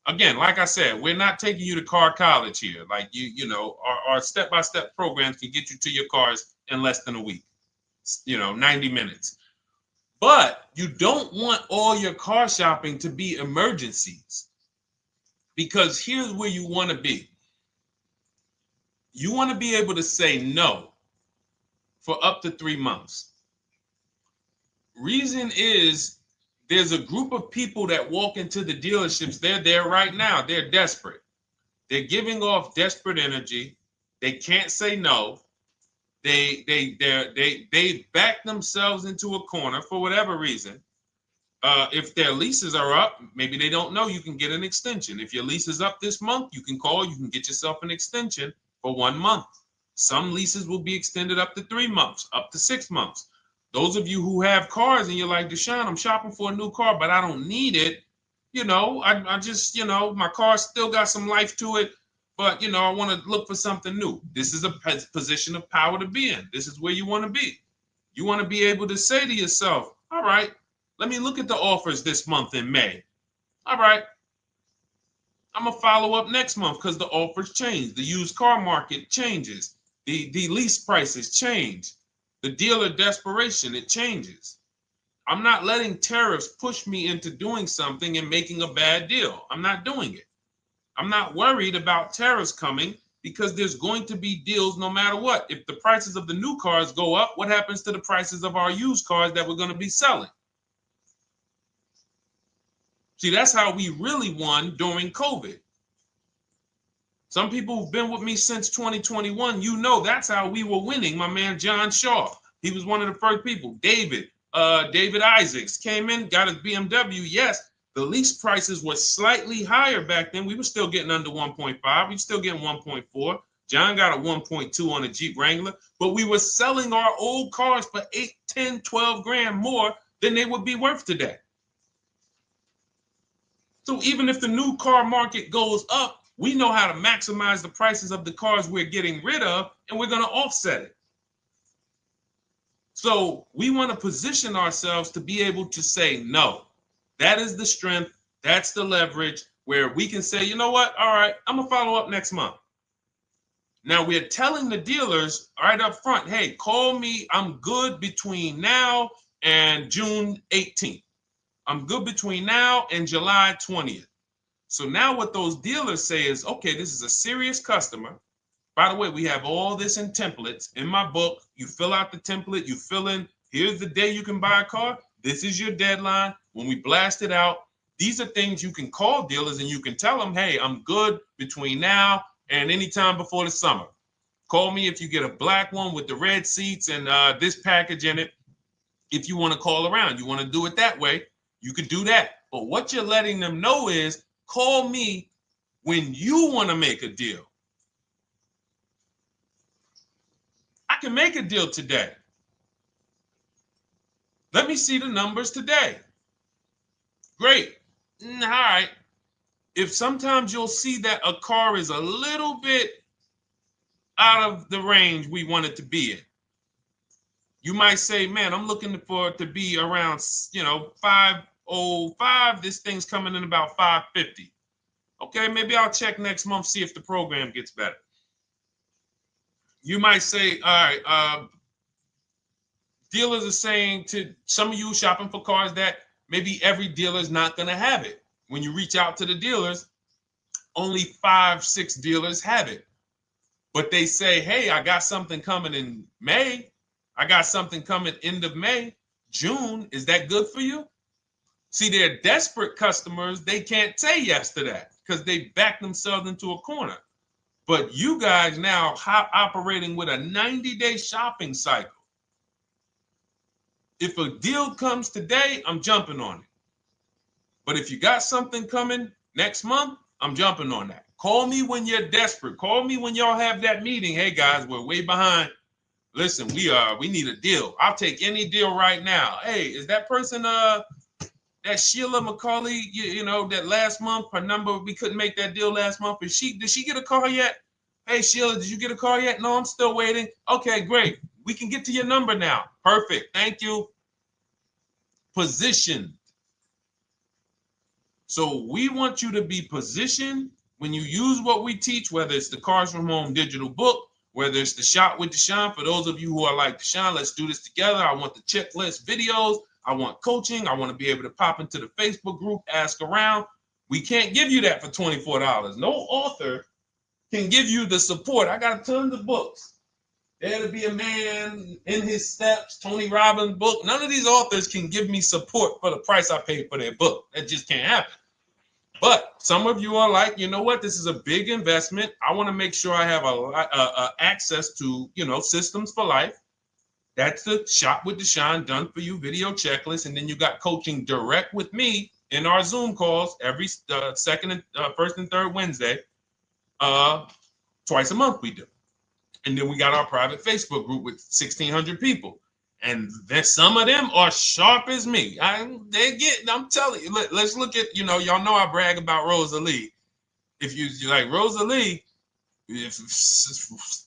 Again, like I said, we're not taking you to car college here. Like you know, our step-by-step programs can get you to your cars in less than a week, 90 minutes. But you don't want all your car shopping to be emergencies, because here's where you want to be. You want to be able to say no for up to 3 months. Reason is, there's a group of people that walk into the dealerships. They're there right now. They're desperate. They're giving off desperate energy. They can't say no. They back themselves into a corner for whatever reason. If their leases are up, maybe they don't know you can get an extension. If your lease is up this month, you can call. You can get yourself an extension for 1 month. Some leases will be extended up to 3 months, up to 6 months. Those of you who have cars and you're like, Deshone, I'm shopping for a new car, but I don't need it. I just, my car still got some life to it, but, I want to look for something new. This is a position of power to be in. This is where you want to be. You want to be able to say to yourself, all right, let me look at the offers this month in May. All right, I'm going to follow up next month because the offers change. The used car market changes. The lease prices change. The dealer desperation, it changes. I'm not letting tariffs push me into doing something and making a bad deal. I'm not doing it. I'm not worried about tariffs coming, because there's going to be deals no matter what. If the prices of the new cars go up, what happens to the prices of our used cars that we're going to be selling? See, that's how we really won during COVID. Some people who've been with me since 2021, that's how we were winning. My man John Shaw, he was one of the first people. David Isaacs came in, got his BMW. Yes, the lease prices were slightly higher back then. We were still getting under 1.5. We were still getting 1.4. John got a 1.2 on a Jeep Wrangler, but we were selling our old cars for 8, 10, 12 grand more than they would be worth today. So even if the new car market goes up, we know how to maximize the prices of the cars we're getting rid of, and we're going to offset it. So we want to position ourselves to be able to say no. That is the strength. That's the leverage where we can say, you know what? All right, I'm going to follow up next month. Now we're telling the dealers right up front, hey, call me. I'm good between now and June 18th. I'm good between now and July 20th. So now what those dealers say is, okay, this is a serious customer. By the way, we have all this in templates in my book. You fill out the template, you fill in, here's the day you can buy a car. This is your deadline. When we blast it out, these are things you can call dealers and you can tell them, hey, I'm good between now and anytime before the summer. Call me if you get a black one with the red seats and this package in it. If you want to call around, you want to do it that way, you could do that. But what you're letting them know is, call me when you want to make a deal. I can make a deal today. Let me see the numbers today. Great. All right. If sometimes you'll see that a car is a little bit out of the range we want it to be in, you might say, man, I'm looking for it to be around, 505. This thing's coming in about 550. Okay, maybe I'll check next month, see if the program gets better. You might say, all right, dealers are saying to some of you shopping for cars that maybe every dealer is not going to have it. When you reach out to the dealers, only 5, 6 dealers have it. But they say, hey, I got something coming in May. I got something coming end of May, June. Is that good for you? See, they're desperate customers. They can't say yes to that because they back themselves into a corner. But you guys now operating with a 90-day shopping cycle. If a deal comes today, I'm jumping on it. But if you got something coming next month, I'm jumping on that. Call me when you're desperate. Call me when y'all have that meeting. Hey guys, we're way behind. Listen, we need a deal. I'll take any deal right now. Hey, is that person that Sheila McCauley, you know, that last month, her number, we couldn't make that deal last month. Did she get a call yet? Hey Sheila, did you get a call yet? No, I'm still waiting. Okay, great. We can get to your number now. Perfect. Thank you. Positioned. So we want you to be positioned when you use what we teach, whether it's the Cars from Home digital book, whether it's the Shop with Deshone. For those of you who are like, Deshone, let's do this together. I want the checklist videos. I want coaching. I want to be able to pop into the Facebook group, ask around. We can't give you that for $24. No author can give you the support. I got tons of books. There to Be a Man, In His Steps, Tony Robbins' book. None of these authors can give me support for the price I paid for their book. That just can't happen. But some of you are like, you know what? This is a big investment. I want to make sure I have access to, you know, systems for life. That's the Shop with Deshone done for you video checklist. And then you got coaching direct with me in our Zoom calls every first and third Wednesday. Twice a month we do. And then we got our private Facebook group with 1,600 people. And then some of them are sharp as me. I'm telling you, let's look at, you know, y'all know I brag about Rosalie. If you like Rosalie, if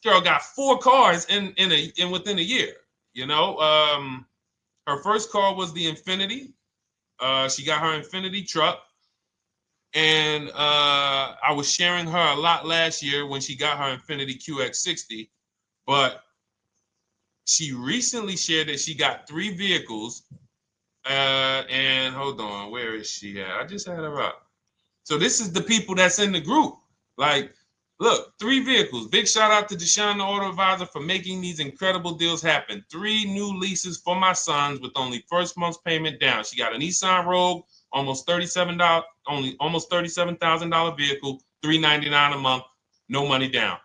girl got 4 cars in within a year, you know. Her first car was the Infinity. She got her Infinity truck. And I was sharing her a lot last year when she got her Infinity QX60, but she recently shared that she got 3 vehicles. And hold on, where is she at? I just had her up. So this is the people that's in the group. Like, look, 3 vehicles. Big shout out to Deshone the Auto Advisor for making these incredible deals happen. 3 new leases for my sons with only first month's payment down. She got a Nissan Rogue, almost $37,000 vehicle, $399 a month, no money down.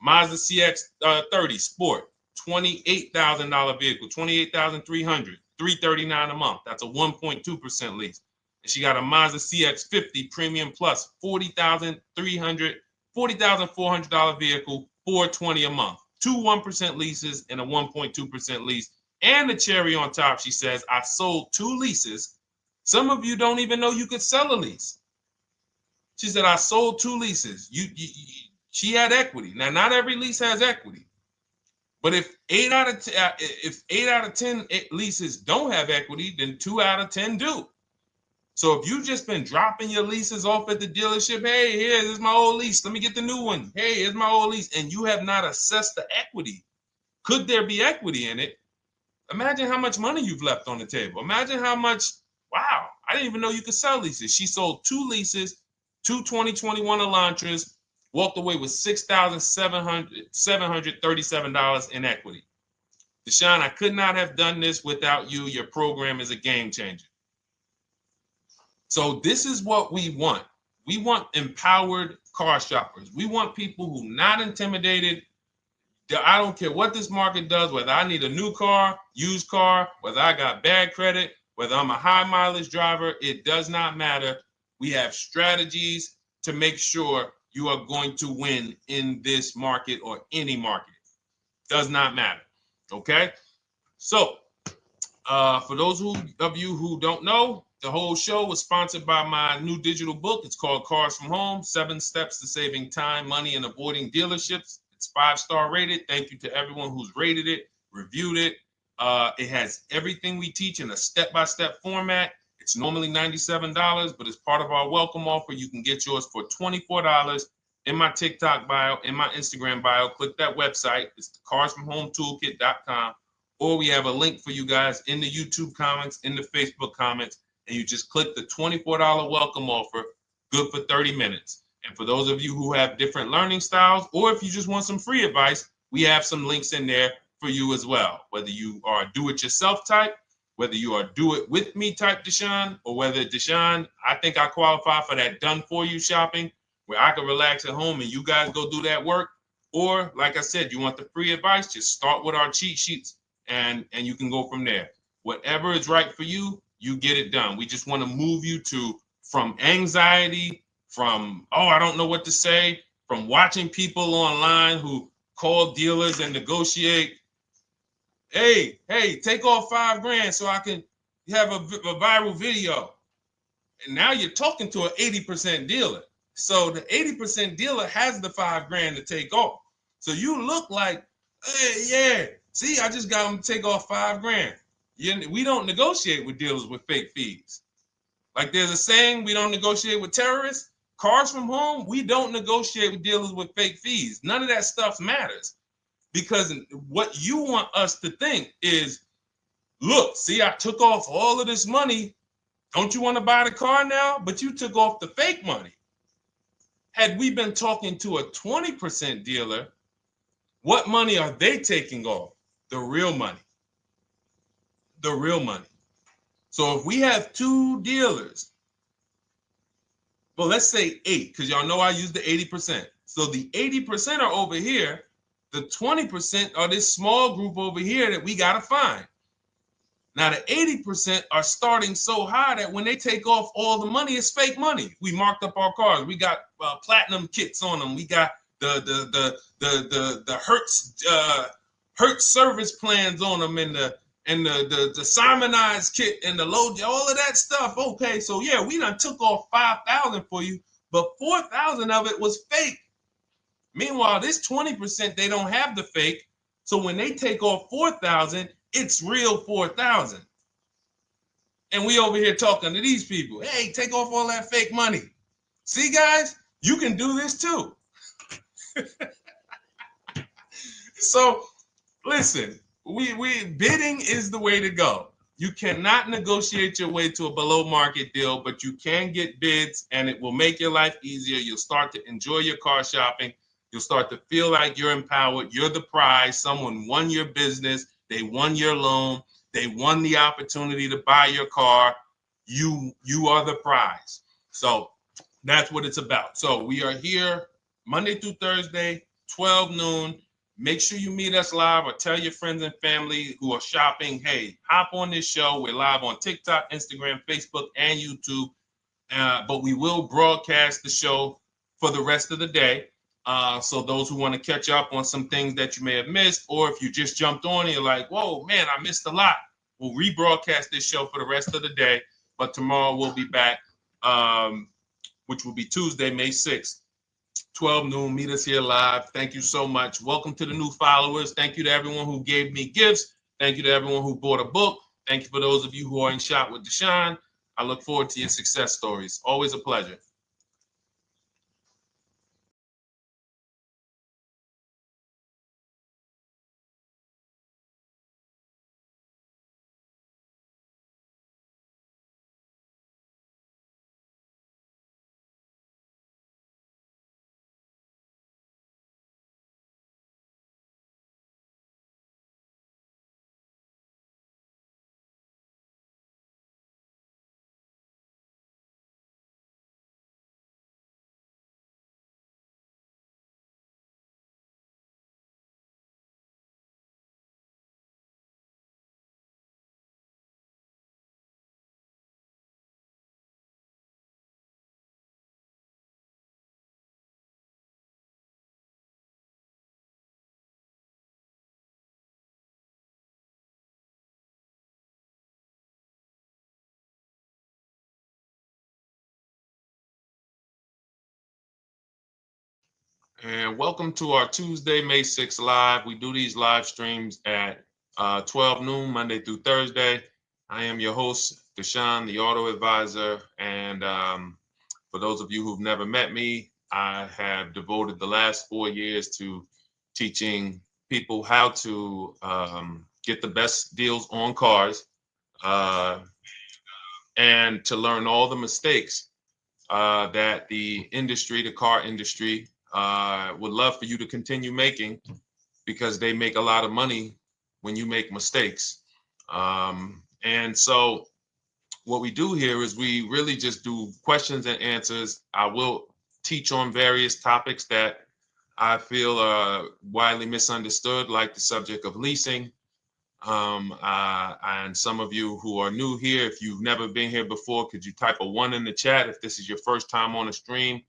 Mazda CX-30 Sport, $28,000 vehicle, $28,300, $339 a month. That's a 1.2% lease. And she got a Mazda CX-50 Premium Plus, $40,400 vehicle, $420 a month. 2 1% leases and a 1.2% lease. And the cherry on top, she says, I sold 2 leases. Some of you don't even know you could sell a lease. She said, I sold 2 leases. She had equity. Now, not every lease has equity. But if 8 out of 10 leases don't have equity, then 2 out of 10 do. So if you've just been dropping your leases off at the dealership, hey, here's my old lease. Let me get the new one. Hey, here's my old lease. And you have not assessed the equity. Could there be equity in it? Imagine how much money you've left on the table. Imagine how much, wow, I didn't even know you could sell leases. She sold 2 leases, 2 2021 Elantras, walked away with $6,737 in equity. Deshone, I could not have done this without you. Your program is a game changer. So this is what we want. We want empowered car shoppers. We want people who are not intimidated. I don't care what this market does, whether I need a new car, used car, whether I got bad credit, whether I'm a high mileage driver, it does not matter. We have strategies to make sure you are going to win in this market or any market. Does not matter. Okay? So, for those of you who don't know, the whole show was sponsored by my new digital book. It's called Cars from Home, 7 Steps to Saving Time, Money, and Avoiding Dealerships. It's 5-star rated. Thank you to everyone who's rated it, reviewed it. It has everything we teach in a step-by-step format. It's normally $97, but as part of our welcome offer, you can get yours for $24 in my TikTok bio, in my Instagram bio. Click that website. It's the carsfromhometoolkit.com. Or we have a link for you guys in the YouTube comments, in the Facebook comments, and you just click the $24 welcome offer, good for 30 minutes. And for those of you who have different learning styles, or if you just want some free advice, we have some links in there for you as well. Whether you are a do-it-yourself type, whether you are do-it-with-me type Deshone, or whether Deshone, I think I qualify for that done-for-you shopping, where I can relax at home and you guys go do that work. Or like I said, you want the free advice, just start with our cheat sheets and you can go from there. Whatever is right for you, you get it done. We just want to move you from anxiety, from, oh, I don't know what to say, from watching people online who call dealers and negotiate. Hey, take off $5,000 so I can have a viral video. And now you're talking to an 80% dealer. So the 80% dealer has the $5,000 to take off. So you look like, hey, yeah, see, I just got them to take off $5,000. We don't negotiate with dealers with fake fees. Like there's a saying, we don't negotiate with terrorists. Cars from home, we don't negotiate with dealers with fake fees. None of that stuff matters. Because what you want us to think is, look, see, I took off all of this money. Don't you want to buy the car now? But you took off the fake money. Had we been talking to a 20% dealer, what money are they taking off? The real money. The real money. So if we have 2 dealers, well, let's say 8, because y'all know I use the 80%. So the 80% are over here. The 20% are this small group over here that we got to find. Now, the 80% are starting so high that when they take off all the money, it's fake money. We marked up our cars. We got platinum kits on them. We got the Hertz service plans on them, and the Simonized kit and the low, all of that stuff. Okay, so yeah, we done took off 5,000 for you, but 4,000 of it was fake. Meanwhile, this 20%, they don't have the fake. So when they take off 4,000, it's real 4,000. And we over here talking to these people. Hey, take off all that fake money. See, guys, you can do this too. So listen, we bidding is the way to go. You cannot negotiate your way to a below market deal, but you can get bids and it will make your life easier. You'll start to enjoy your car shopping. You'll start to feel like you're empowered. You're the prize. Someone won your business. They won your loan. They won the opportunity to buy your car. You are the prize. So that's what it's about. So we are here Monday through Thursday, 12 noon. Make sure you meet us live or tell your friends and family who are shopping, hey, hop on this show. We're live on TikTok, Instagram, Facebook, and YouTube. But we will broadcast the show for the rest of the day. So those who want to catch up on some things that you may have missed, or if you just jumped on and you're like, whoa, man, I missed a lot. We'll rebroadcast this show for the rest of the day. But tomorrow we'll be back, which will be Tuesday, May 6th, 12 noon. Meet us here live. Thank you so much. Welcome to the new followers. Thank you to everyone who gave me gifts. Thank you to everyone who bought a book. Thank you for those of you who are in Shop with Deshone. I look forward to your success stories. Always a pleasure. And welcome to our Tuesday, May 6th live. We do these live streams at 12 noon, Monday through Thursday. I am your host, Deshone the Auto Advisor. And for those of you who've never met me, I have devoted the last 4 years to teaching people how to get the best deals on cars and to learn all the mistakes that the industry, the car industry, would love for you to continue making, because they make a lot of money when you make mistakes. And so what we do here is we really just do questions and answers. I will teach on various topics that I feel are widely misunderstood, like the subject of leasing. And some of you who are new here, if you've never been here before, could you type a 1 in the chat if this is your first time on a stream?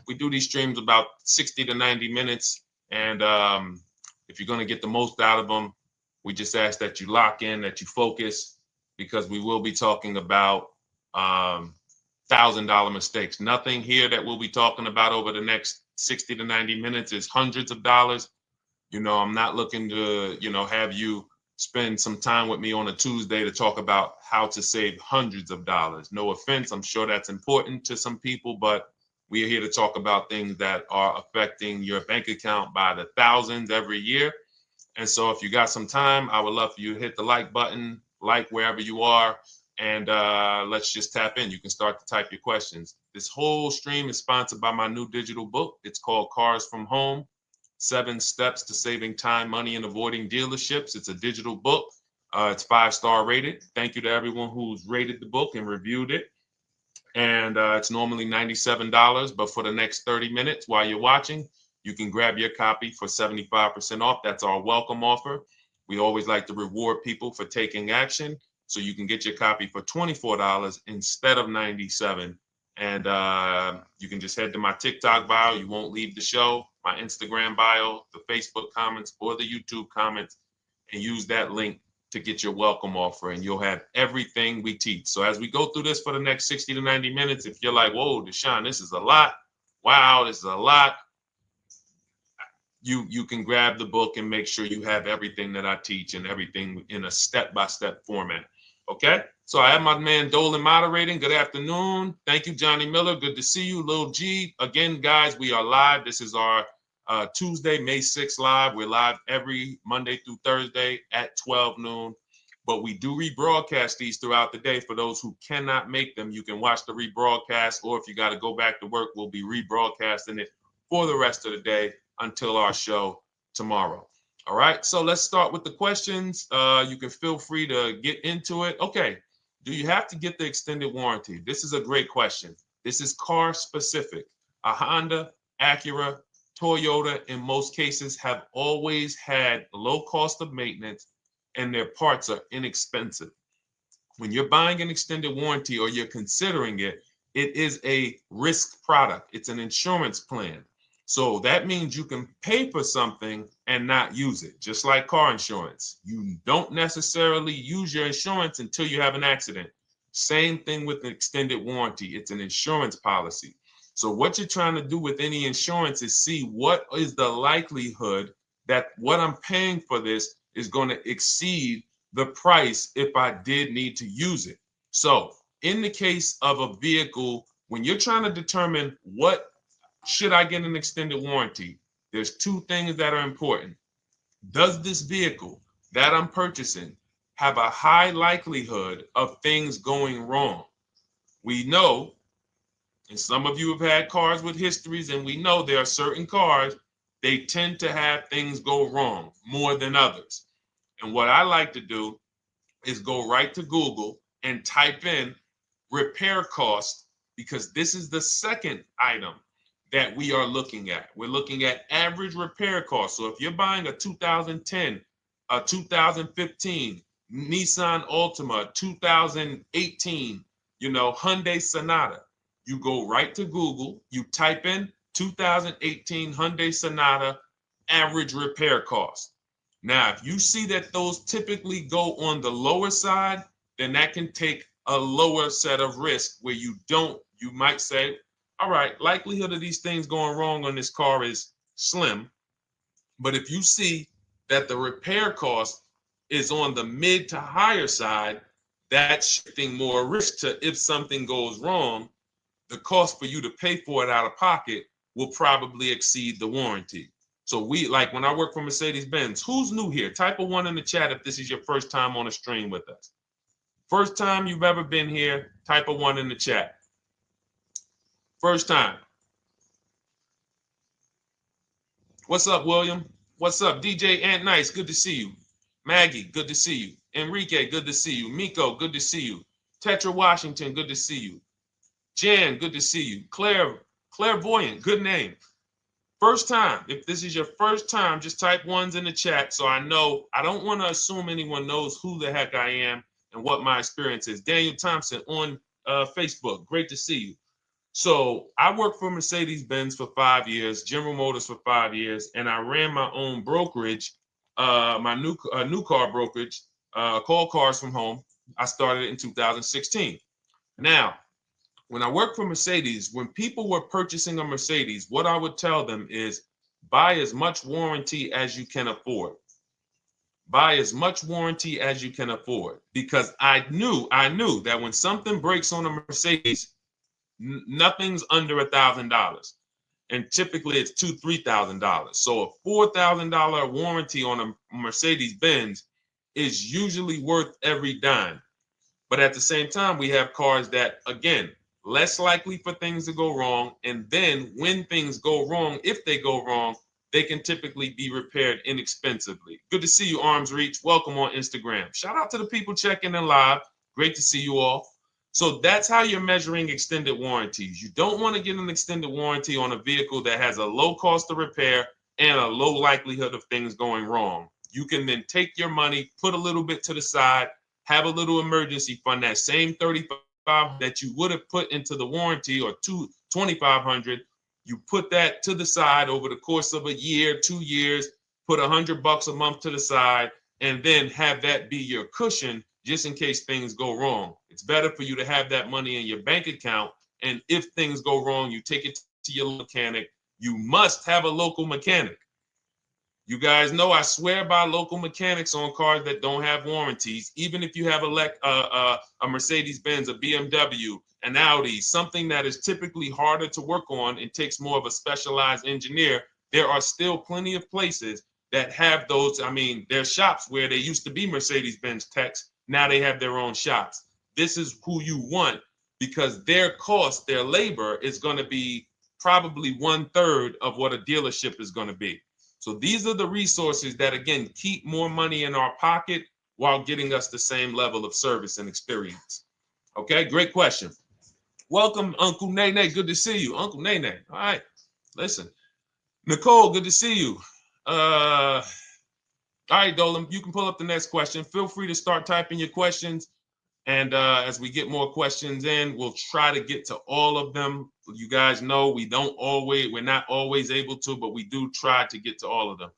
We do these streams about 60 to 90 minutes. And if you're going to get the most out of them, we just ask that you lock in, that you focus, because we will be talking about $1,000 mistakes. Nothing here that we'll be talking about over the next 60 to 90 minutes is hundreds of dollars. You know, I'm not looking to, have you spend some time with me on a Tuesday to talk about how to save hundreds of dollars. No offense, I'm sure that's important to some people, but we are here to talk about things that are affecting your bank account by the thousands every year. And so if you got some time, I would love for you to hit the like button, like wherever you are, and let's just tap in. You can start to type your questions. This whole stream is sponsored by my new digital book. It's called Cars from Home, 7 Steps to Saving Time, Money, and Avoiding Dealerships. It's a digital book. It's 5-star rated. Thank you to everyone who's rated the book and reviewed it. And it's normally $97, but for the next 30 minutes while you're watching, you can grab your copy for 75% off. That's our welcome offer. We always like to reward people for taking action. So you can get your copy for $24 instead of $97. And you can just head to my TikTok bio. You won't leave the show, my Instagram bio, the Facebook comments, or the YouTube comments, and use that link to get your welcome offer, and you'll have everything we teach. So as we go through this for the next 60 to 90 minutes, if you're like, whoa, Deshone, this is a lot. Wow, this is a lot. You can grab the book and make sure you have everything that I teach and everything in a step-by-step format. Okay? So I have my man Dolan moderating. Good afternoon. Thank you, Johnny Miller. Good to see you, Lil G. Again, guys, we are live. This is our Tuesday, May 6th live. We're live every Monday through Thursday at 12 noon. But we do rebroadcast these throughout the day. For those who cannot make them, you can watch the rebroadcast, or if you got to go back to work, we'll be rebroadcasting it for the rest of the day until our show tomorrow. All right, so let's start with the questions. You can feel free to get into it. Okay, do you have to get the extended warranty? This is a great question. This is car specific. A Honda, Acura, Toyota, in most cases, have always had low cost of maintenance and their parts are inexpensive. When you're buying an extended warranty or you're considering it, it is a risk product. It's an insurance plan. So that means you can pay for something and not use it, just like car insurance. You don't necessarily use your insurance until you have an accident. Same thing with an extended warranty. It's an insurance policy. So what you're trying to do with any insurance is see what is the likelihood that what I'm paying for this is going to exceed the price if I did need to use it. So in the case of a vehicle, when you're trying to determine what should I get an extended warranty, there's 2 things that are important. Does this vehicle that I'm purchasing have a high likelihood of things going wrong? We know, and some of you have had cars with histories, and we know there are certain cars, they tend to have things go wrong more than others. And what I like to do is go right to Google and type in repair cost, because this is the second item that we are looking at. We're looking at average repair cost. So if you're buying a 2010, a 2015 Nissan Altima, 2018, Hyundai Sonata, you go right to Google, you type in 2018 Hyundai Sonata average repair cost. Now, if you see that those typically go on the lower side, then that can take a lower set of risk where you might say, all right, likelihood of these things going wrong on this car is slim. But if you see that the repair cost is on the mid to higher side, that's shifting more risk to if something goes wrong, the cost for you to pay for it out of pocket will probably exceed the warranty. So when I work for Mercedes-Benz, who's new here? Type a 1 in the chat if this is your first time on a stream with us. First time you've ever been here, type a 1 in the chat. First time. What's up, William? What's up, DJ Ant Nice? Good to see you. Maggie, good to see you. Enrique, good to see you. Miko, good to see you. Tetra Washington, good to see you. Jan, good to see you. Claire Clairvoyant, good name. First time, if this is your first time, just type ones in the chat so I know. I don't want to assume anyone knows who the heck I am and what my experience is. Daniel Thompson on Facebook, great to see you. So I worked for Mercedes-Benz for 5 years, General Motors for 5 years, and I ran my own brokerage, my new car brokerage, called Cars from Home. I started it in 2016. Now, when I worked for Mercedes, when people were purchasing a Mercedes, what I would tell them is buy as much warranty as you can afford. Buy as much warranty as you can afford, because I knew that when something breaks on a Mercedes, nothing's under $1,000, and typically it's $2,000-$3,000. So a $4,000 warranty on a Mercedes Benz is usually worth every dime. But at the same time, we have cars that, again, less likely for things to go wrong. And then when things go wrong, if they go wrong, they can typically be repaired inexpensively. Good to see you, Arms Reach. Welcome on Instagram. Shout out to the people checking in live. Great to see you all. So that's how you're measuring extended warranties. You don't want to get an extended warranty on a vehicle that has a low cost of repair and a low likelihood of things going wrong. You can then take your money, put a little bit to the side, have a little emergency fund, that same $3,500 that you would have put into the warranty, or $2,500, you put that to the side over the course of a year, 2 years, put $100 a month to the side, and then have that be your cushion just in case things go wrong. It's better for you to have that money in your bank account, and if things go wrong, you take it to your mechanic. You must have a local mechanic. You guys know I swear by local mechanics on cars that don't have warranties. Even if you have a Mercedes-Benz, a BMW, an Audi, something that is typically harder to work on and takes more of a specialized engineer, there are still plenty of places that have those. I mean, there's shops where they used to be Mercedes-Benz techs. Now they have their own shops. This is who you want, because their cost, their labor is going to be probably 1/3 of what a dealership is going to be. So these are the resources that, again, keep more money in our pocket while getting us the same level of service and experience. Okay, great question. Welcome, Uncle Nene. Good to see you. Uncle Nene. All right, listen. Nicole, good to see you. All right, Dolan, you can pull up the next question. Feel free to start typing your questions. And as we get more questions in, we'll try to get to all of them. You guys know we're not always able to, but we do try to get to all of them.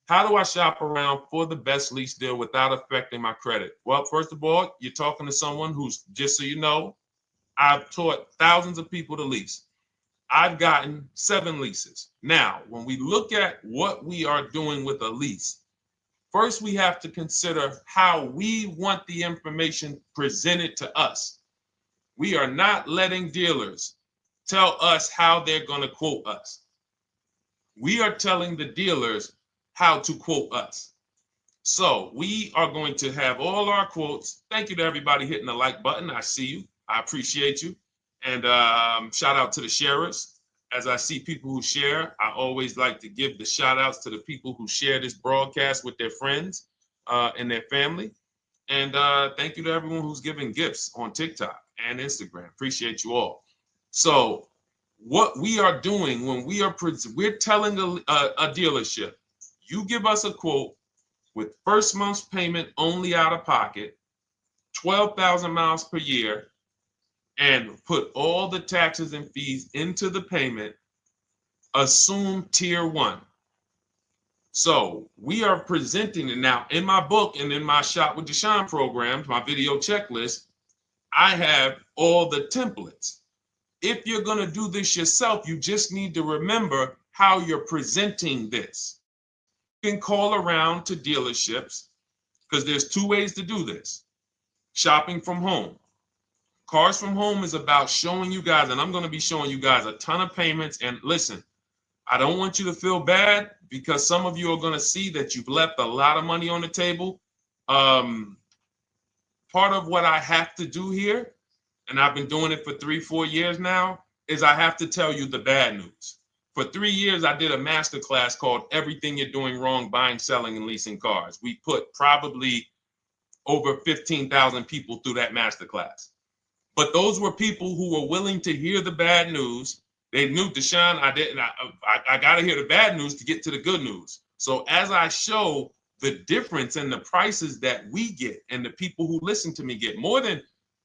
How do I shop around for the best lease deal without affecting my credit? Well, first of all, you're talking to someone who's, just so you know, I've taught thousands of people to lease. I've gotten 7 leases. Now, when we look at what we are doing with a lease, first, we have to consider how we want the information presented to us. We are not letting dealers tell us how they're going to quote us. We are telling the dealers how to quote us. So we are going to have all our quotes. Thank you to everybody hitting the like button. I see you. I appreciate you. And shout out to the sharers. As I see people who share, I always like to give the shout outs to the people who share this broadcast with their friends and their family. And thank you to everyone who's giving gifts on TikTok and Instagram. Appreciate you all. So what we are doing when we're telling a dealership, you give us a quote with first month's payment only out of pocket, 12,000 miles per year, and put all the taxes and fees into the payment, assume tier 1. So we are presenting it now in my book and in my Shop with Deshone programs, my video checklist. I have all the templates. If you're going to do this yourself, you just need to remember how you're presenting this. You can call around to dealerships, because there's 2 ways to do this. Shopping from home. Cars from Home is about showing you guys, and I'm going to be showing you guys a ton of payments. And listen, I don't want you to feel bad, because some of you are going to see that you've left a lot of money on the table. Part of what I have to do here, and I've been doing it for 3-4 years now, is I have to tell you the bad news. For 3 years, I did a masterclass called Everything You're Doing Wrong Buying, Selling, and Leasing Cars. We put probably over 15,000 people through that masterclass. But those were people who were willing to hear the bad news They knew, Deshone, I didn't. I got to hear the bad news to get to the good news. So as I show the difference in the prices that we get and the people who listen to me get, more than,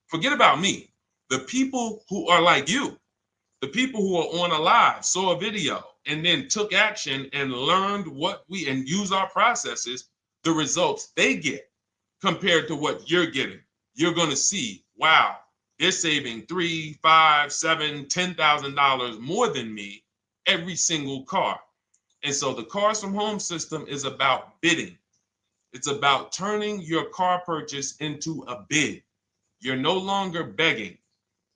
forget about me, the people who are like you, the people who are on a live, saw a video, and then took action and learned what we, and use our processes, the results they get compared to what you're getting. You're going to see, wow, they're saving $3, $5, $7, $10,000 more than me every single car. And so the Cars from Home system is about bidding. It's about turning your car purchase into a bid. You're no longer begging.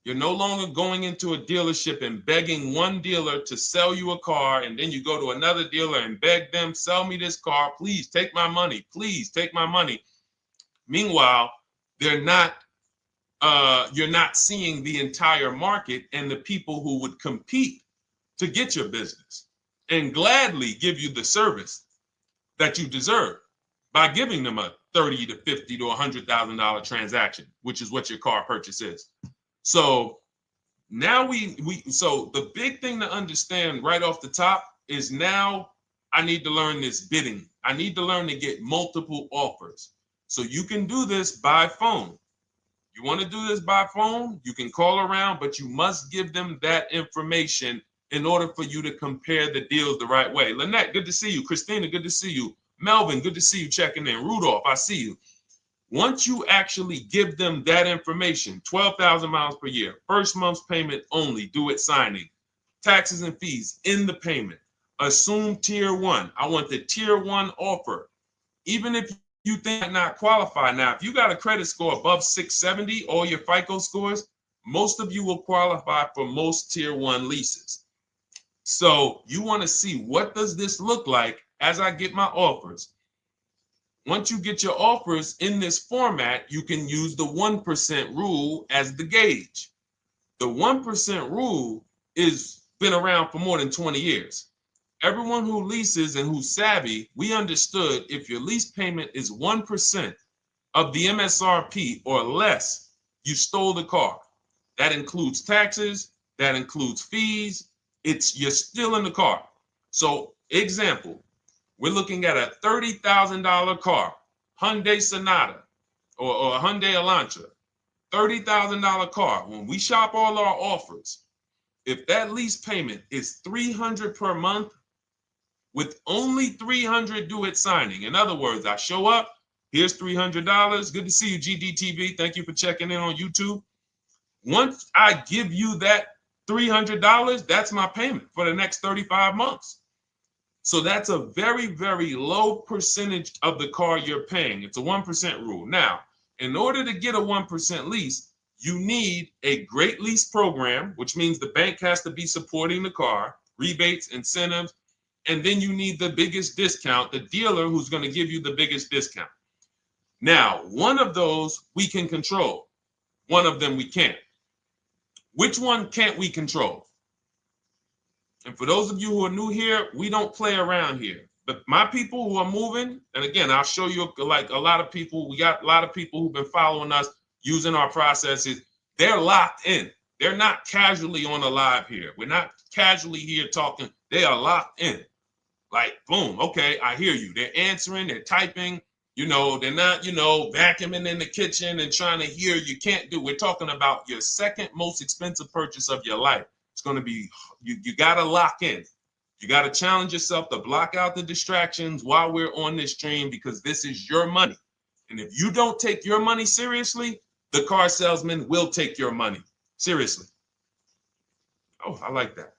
You're no longer going into a dealership and begging one dealer to sell you a car, and then you go to another dealer and beg them, sell me this car, please take my money, please take my money. Meanwhile, you're not seeing the entire market and the people who would compete to get your business and gladly give you the service that you deserve by giving them a $30 to $50 to $100,000 transaction, which is what your car purchase is. So now so the big thing to understand right off the top is, now I need to learn this bidding. I need to learn to get multiple offers. So you can do this by phone. You want to do this by phone, you can call around, but you must give them that information in order for you to compare the deals the right way. Lynette, good to see you. Christina, good to see you. Melvin, good to see you checking in. Rudolph, I see you. Once you actually give them that information, 12,000 miles per year, first month's payment only, due at signing, taxes and fees in the payment, assume tier one. I want the tier one offer. Even if you think I not qualify. Now, if you got a credit score above 670, all your FICO scores, most of you will qualify for most tier one leases. So you want to see, what does this look like as I get my offers? Once you get your offers in this format, you can use the 1% rule as the gauge. The 1% rule is been around for more than 20 years. Everyone who leases and who's savvy, we understood if your lease payment is 1% of the MSRP or less, you stole the car. That includes taxes, that includes fees. You're still in the car. So example, we're looking at a $30,000 car, Hyundai Sonata or a Hyundai Elantra, $30,000 car. When we shop all our offers, if that lease payment is $300 per month, with only $300 due at signing. In other words, I show up, here's $300. Good to see you, GDTV. Thank you for checking in on YouTube. Once I give you that $300, that's my payment for the next 35 months. So that's a very, very low percentage of the car you're paying. It's a 1% rule. Now, in order to get a 1% lease, you need a great lease program, which means the bank has to be supporting the car, rebates, incentives, and then you need the biggest discount, the dealer who's going to give you the biggest discount. Now, one of those we can control. One of them we can't. Which one can't we control? And for those of you who are new here, we don't play around here. But my people who are moving, and again, I'll show you, like a lot of people, we got a lot of people who've been following us, using our processes. They're locked in. They're not casually on a live here. We're not casually here talking. They are locked in. Like, boom, okay, I hear you. They're answering, they're typing, they're not, vacuuming in the kitchen and trying to hear. You can't do. We're talking about your second most expensive purchase of your life. It's going to be, you got to lock in. You got to challenge yourself to block out the distractions while we're on this stream, because this is your money. And if you don't take your money seriously, the car salesman will take your money seriously. Oh, I like that.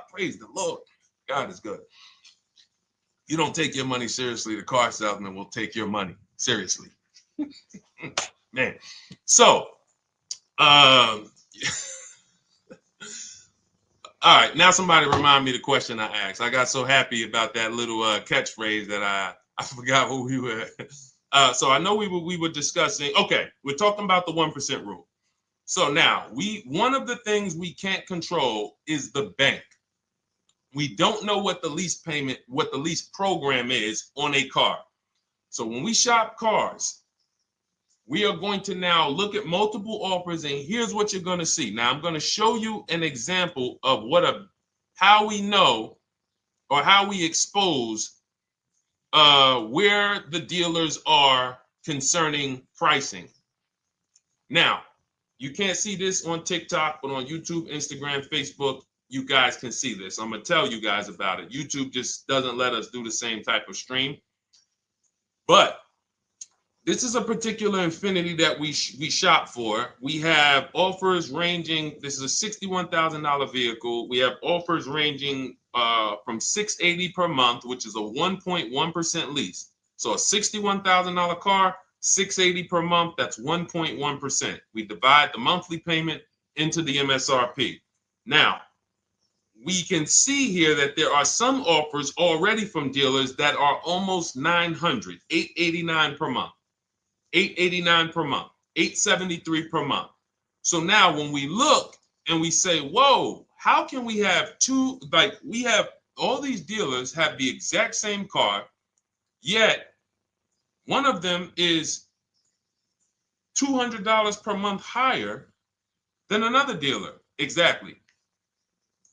Praise the Lord. God is good. You don't take your money seriously, the car salesman will take your money seriously. Man. So, all right, now somebody remind me the question I asked. I got so happy about that little catchphrase that I forgot who we were. So I know we were discussing, okay, we're talking about the 1% rule. So now, one of the things we can't control is the bank. We don't know what the lease payment, what the lease program is on a car. So when we shop cars, we are going to now look at multiple offers, and here's what you're going to see. Now, I'm going to show you an example of how we know or how we expose where the dealers are concerning pricing. Now, you can't see this on TikTok, but on YouTube, Instagram, Facebook, you guys can see this. I'm going to tell you guys about it. YouTube just doesn't let us do the same type of stream. But this is a particular Infiniti that we shop for. We have offers ranging, this is a $61,000 vehicle. We have offers ranging from $680 per month, which is a 1.1% lease. So a $61,000 car, $680 per month, that's 1.1%. We divide the monthly payment into the MSRP. Now, we can see here that there are some offers already from dealers that are almost $900, $889 per month. $889 per month, $873 per month. So now when we look and we say, whoa, how can we have we have all these dealers have the exact same car, yet one of them is $200 per month higher than another dealer. Exactly.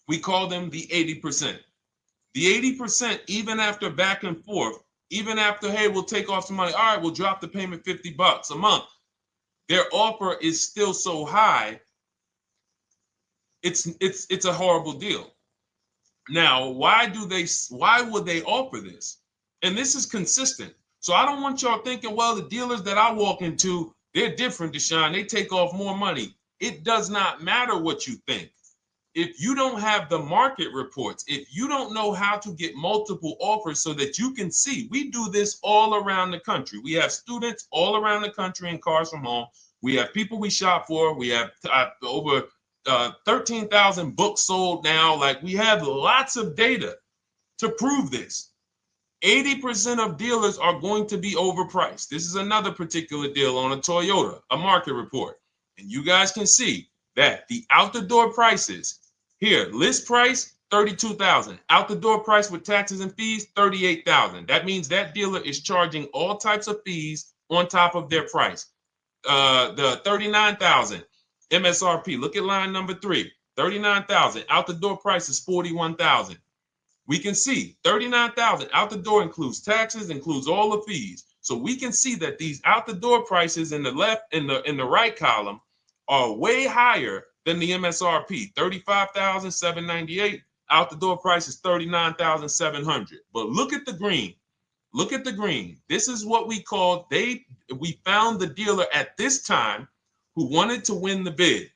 We call them the 80%. The 80%, even after back and forth, even after, hey, we'll take off some money. All right, we'll drop the payment $50 a month. Their offer is still so high. It's a horrible deal. Now, why would they offer this? And this is consistent. So I don't want y'all thinking, well, the dealers that I walk into, they're different, Deshone. They take off more money. It does not matter what you think. If you don't have the market reports, if you don't know how to get multiple offers so that you can see, we do this all around the country. We have students all around the country in Cars from Home. We have people we shop for. We have over 13,000 books sold now. Like, we have lots of data to prove this. 80% of dealers are going to be overpriced. This is another particular deal on a Toyota, a market report. And you guys can see that the out-the-door prices here, list price, $32,000. Out the door price with taxes and fees, $38,000. That means that dealer is charging all types of fees on top of their price. The $39,000 MSRP. Look at line number 3. $39,000. Out the door price is $41,000. We can see $39,000 out the door includes taxes, includes all the fees. So we can see that these out the door prices in the left, in the right column, are way higher than the MSRP, $35,798. Out the door price is $39,700. But look at the green. Look at the green. This is what we call, we found the dealer at this time who wanted to win the bid.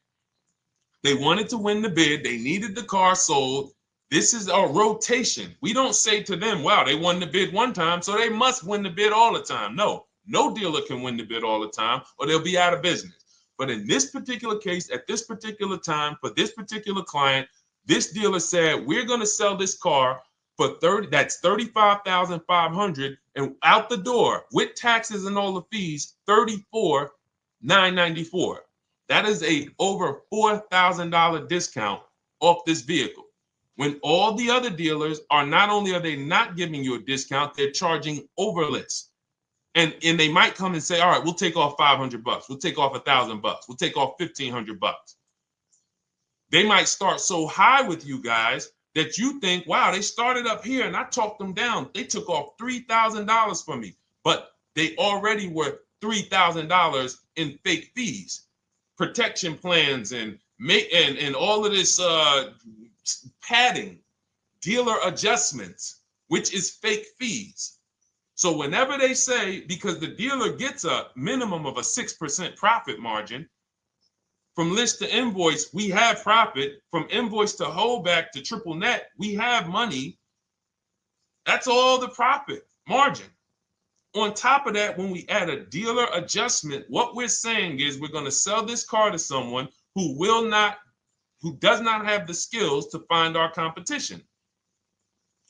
They wanted to win the bid. They needed the car sold. This is a rotation. We don't say to them, wow, they won the bid one time, so they must win the bid all the time. No dealer can win the bid all the time, or they'll be out of business. But in this particular case, at this particular time, for this particular client, this dealer said, we're going to sell this car for that's $35,500, and out the door with taxes and all the fees, $34,994. That is a over $4,000 discount off this vehicle. When all the other dealers are, not only are they not giving you a discount, they're charging over list. And they might come and say, all right, we'll take off $500. We'll take off $1,000. We'll take off $1,500. They might start so high with you guys that you think, wow, they started up here and I talked them down. They took off $3,000 from me, but they already were $3,000 in fake fees, protection plans, and all of this padding, dealer adjustments, which is fake fees. So whenever they say, because the dealer gets a minimum of a 6% profit margin, from list to invoice, we have profit. From invoice to holdback to triple net, we have money. That's all the profit margin. On top of that, when we add a dealer adjustment, what we're saying is we're going to sell this car to someone who does not have the skills to find our competition.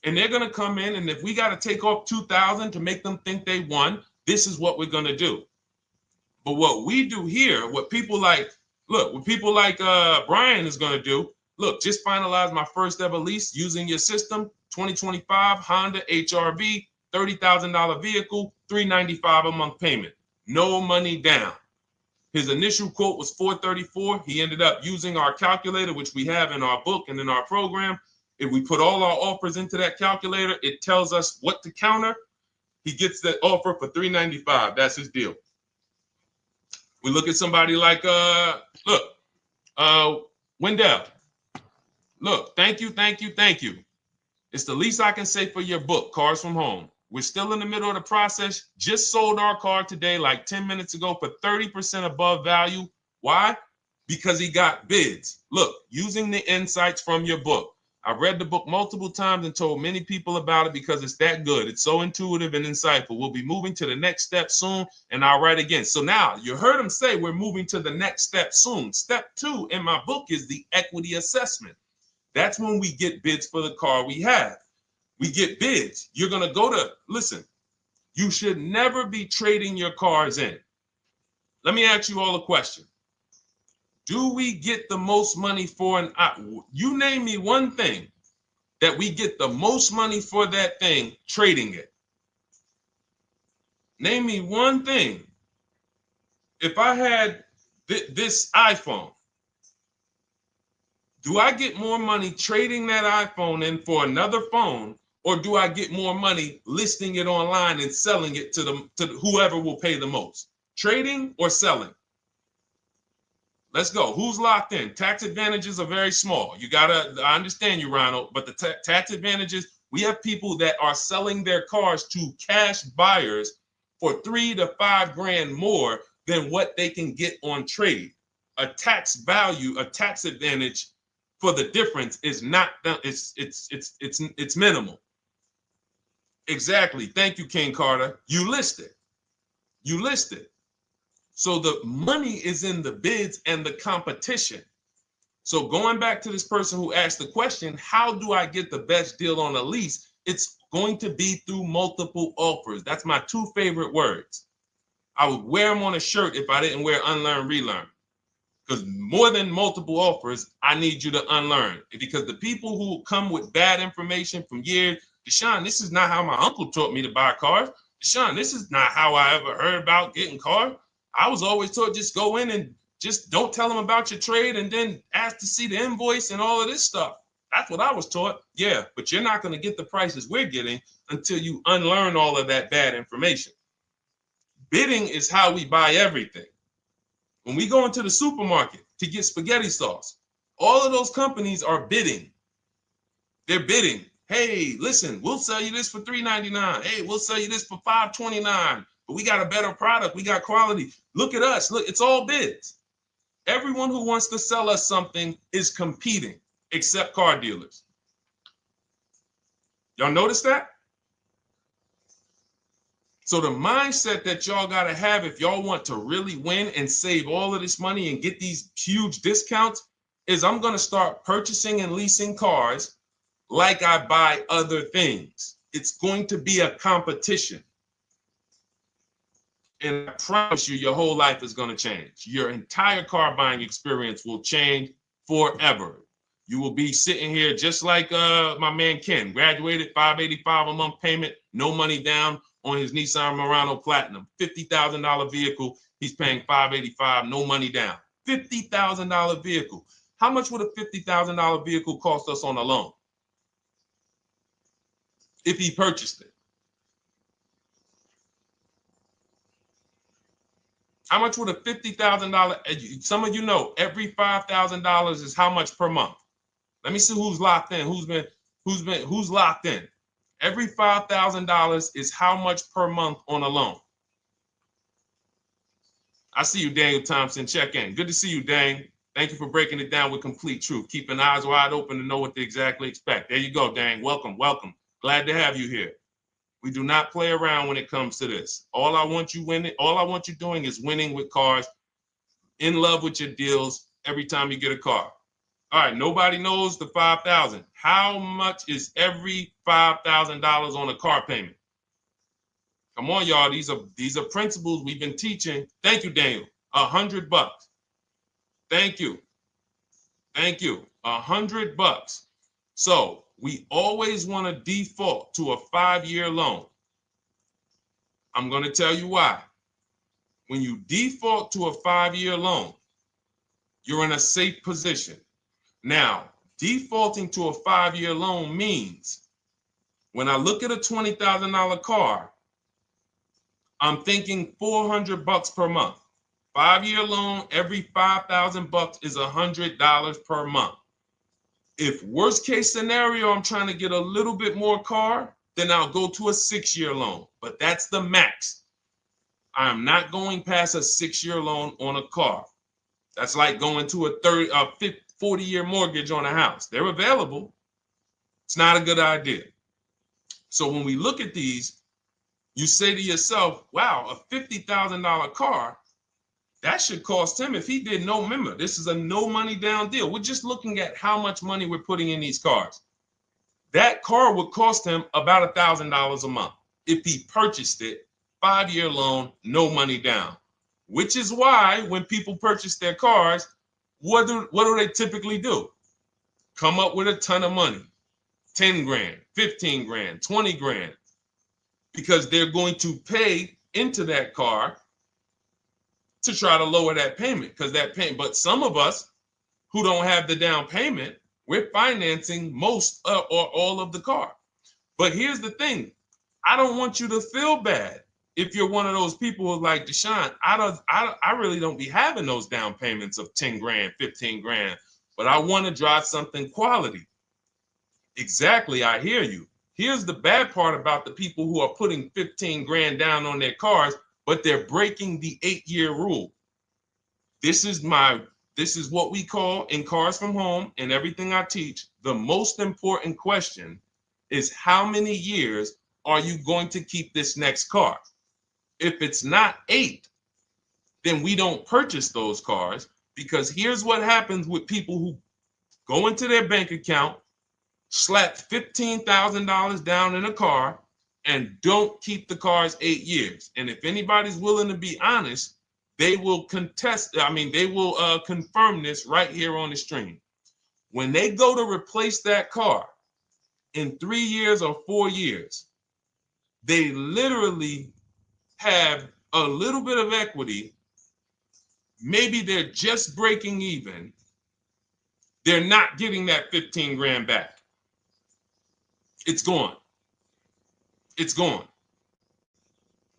And they're going to come in, and if we got to take off $2,000 to make them think they won, this is what we're going to do. But what we do here, what people like Brian is going to do, look, just finalize my first ever lease using your system, 2025 Honda HRV, $30,000 vehicle, $395 a month payment. no money down. His initial quote was $434. He ended up using our calculator, which we have in our book and in our program. If we put all our offers into that calculator, it tells us what to counter. He gets that offer for $395. That's his deal. We look at somebody like Wendell. Look, thank you. It's the least I can say for your book, Cars from Home. We're still in the middle of the process. Just sold our car today, like 10 minutes ago, for 30% above value. Why? Because he got bids. Look, using the insights from your book. I've read the book multiple times and told many people about it because it's that good. It's so intuitive and insightful. We'll be moving to the next step soon, and I'll write again. So now you heard him say we're moving to the next step soon. Step 2 in my book is the equity assessment. That's when we get bids for the car we have. We get bids. You're going to go to, listen, you should never be trading your cars in. Let me ask you all a question. Do we get the most money for you name me one thing that we get the most money for that thing trading it. Name me one thing. If I had this iPhone, do I get more money trading that iPhone in for another phone, or do I get more money listing it online and selling it to whoever will pay the most? Trading or selling? Let's go. Who's locked in? Tax advantages are very small. I understand you, Ronald, but the tax advantages, we have people that are selling their cars to cash buyers for $3 to $5 grand more than what they can get on trade. A tax value, a tax advantage for the difference is not, it's minimal. Exactly. Thank you, King Carter. You listed. So the money is in the bids and the competition. So going back to this person who asked the question, how do I get the best deal on a lease? It's going to be through multiple offers. That's my 2 favorite words. I would wear them on a shirt if I didn't wear unlearn, relearn. Because more than multiple offers, I need you to unlearn. Because the people who come with bad information from years, Deshone, this is not how my uncle taught me to buy cars. Deshone, this is not how I ever heard about getting cars. I was always taught just go in and just don't tell them about your trade and then ask to see the invoice and all of this stuff. That's what I was taught. Yeah, but you're not going to get the prices we're getting until you unlearn all of that bad information. Bidding is how we buy everything. When we go into the supermarket to get spaghetti sauce, all of those companies are bidding. They're bidding. Hey, listen, we'll sell you this for $3.99. Hey, we'll sell you this for $5.29. But we got a better product. We got quality. Look at us. Look, it's all bids. Everyone who wants to sell us something is competing, except car dealers. Y'all notice that? So the mindset that y'all got to have if y'all want to really win and save all of this money and get these huge discounts is I'm going to start purchasing and leasing cars like I buy other things. It's going to be a competition. And I promise you, your whole life is going to change. Your entire car buying experience will change forever. You will be sitting here just like my man Ken, graduated, $585 a month payment, no money down on his Nissan Murano Platinum, $50,000 vehicle. He's paying $585, no money down. $50,000 vehicle. How much would a $50,000 vehicle cost us on a loan if he purchased it? How much would a $50,000? Some of you know every $5,000 is how much per month. Let me see who's locked in. Who's locked in? Every $5,000 is how much per month on a loan. I see you, Daniel Thompson. Check in. Good to see you, Dane. Thank you for breaking it down with complete truth. Keeping eyes wide open to know what to exactly expect. There you go, Dane. Welcome. Glad to have you here. We do not play around when it comes to this. All I want you doing is winning with cars, in love with your deals every time you get a car. All right, nobody knows the 5,000. How much is every $5,000 on a car payment? Come on, y'all. These are principles we've been teaching. Thank you, Daniel. $100. Thank you. $100. So we always want to default to a 5-year loan. I'm going to tell you why. when you default to a 5-year loan, you're in a safe position. Now, defaulting to a 5-year loan means when I look at a $20,000 car, I'm thinking $400 per month. 5-year loan, every $5,000 is $100 per month. If worst case scenario, I'm trying to get a little bit more car, then I'll go to a 6-year loan, but that's the max. I'm not going past a 6-year loan on a car. That's like going to a 40-year mortgage on a house. They're available. It's not a good idea. So when we look at these, you say to yourself, wow, a $50,000 car, that should cost him, if he did no, remember, this is a no money down deal. We're just looking at how much money we're putting in these cars. That car would cost him about $1,000 a month if he purchased it, 5-year loan, no money down. Which is why when people purchase their cars, what do they typically do? Come up with a ton of money, 10 grand, 15 grand, 20 grand, because they're going to pay into that car to try to lower that payment, because that payment. But some of us who don't have the down payment, we're financing most or all of the car. But here's the thing. I don't want you to feel bad if you're one of those people who's like, Deshone, I really don't be having those down payments of 10 grand, 15 grand, but I want to drive something quality. Exactly, I hear you. Here's the bad part about the people who are putting 15 grand down on their cars, but they're breaking the 8-year rule. This is what we call in Cars from Home and everything I teach, the most important question is how many years are you going to keep this next car? If it's not 8, then we don't purchase those cars, because here's what happens with people who go into their bank account, slap $15,000 down in a car, and don't keep the cars 8 years. And if anybody's willing to be honest, they will confirm this right here on the stream. When they go to replace that car in 3 years or 4 years, they literally have a little bit of equity. Maybe they're just breaking even. They're not getting that 15 grand back. It's gone. It's gone.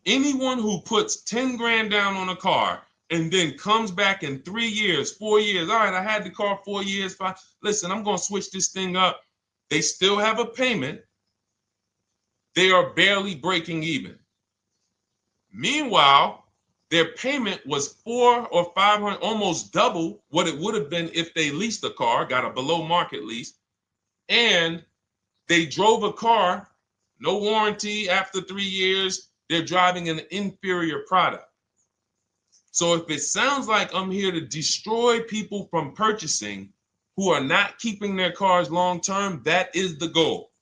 Anyone who puts 10 grand down on a car and then comes back in 3 years, 4 years, all right, I had the car 4 years, 5, listen, I'm going to switch this thing up. They still have a payment. They are barely breaking even. Meanwhile, their payment was 400 or 500, almost double what it would have been if they leased a car, got a below market lease, and they drove a car, no warranty after 3 years, they're driving an inferior product. So if it sounds like I'm here to destroy people from purchasing who are not keeping their cars long term, that is the goal.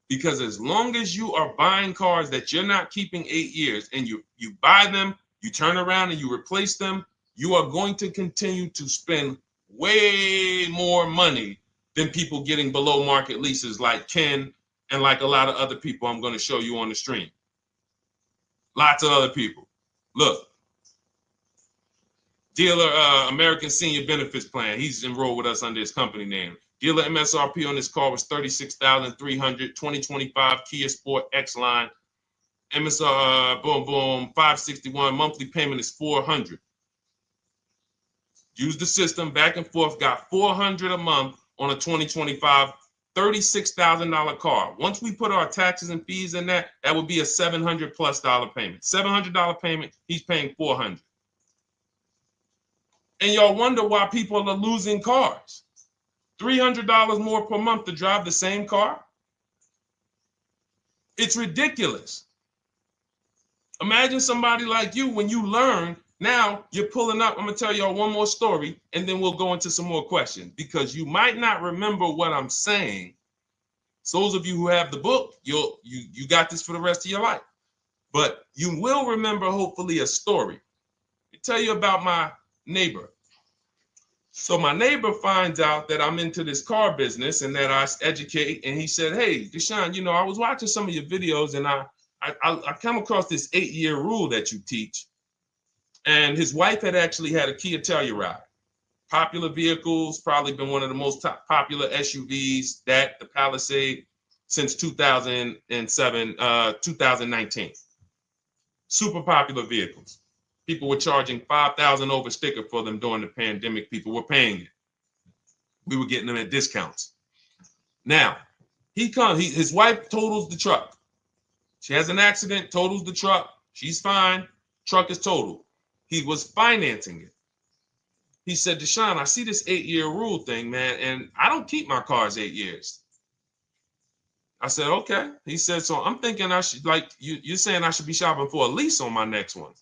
Because as long as you are buying cars that you're not keeping 8 years and you buy them, you turn around and you replace them, you are going to continue to spend way more money than people getting below market leases like Ken and like a lot of other people I'm going to show you on the stream. Lots of other people. Look, dealer American Senior Benefits Plan. He's enrolled with us under his company name. Dealer MSRP on this car was $36,300. 2025 Kia Sport X line. MSR, boom, boom, 561. Monthly payment is $400. Use the system back and forth. Got $400 a month on a 2025 $36,000 car. Once we put our taxes and fees in that would be a $700+ payment. $700 payment. He's paying $400. And y'all wonder why people are losing cars. $300 more per month to drive the same car? It's ridiculous. Imagine somebody like you, when you learn, now you're pulling up. I'm going to tell y'all one more story, and then we'll go into some more questions, because you might not remember what I'm saying. So those of you who have the book, you got this for the rest of your life. But you will remember, hopefully, a story. I'll tell you about my neighbor. So my neighbor finds out that I'm into this car business and that I educate. And he said, hey, Deshone, I was watching some of your videos and I come across this 8-year rule that you teach. And his wife had actually had a Kia Telluride. Popular vehicles, probably been one of the most popular SUVs, that the Palisade, since 2007, 2019. Super popular vehicles. People were charging $5,000 over sticker for them during the pandemic. People were paying it. We were getting them at discounts. Now, his wife totals the truck. She has an accident, totals the truck. She's fine. Truck is totaled. He was financing it. He said, Deshone, I see this 8-year rule thing, man, and I don't keep my cars 8 years. I said, okay. He said, so I'm thinking I should, like, you're saying I should be shopping for a lease on my next one.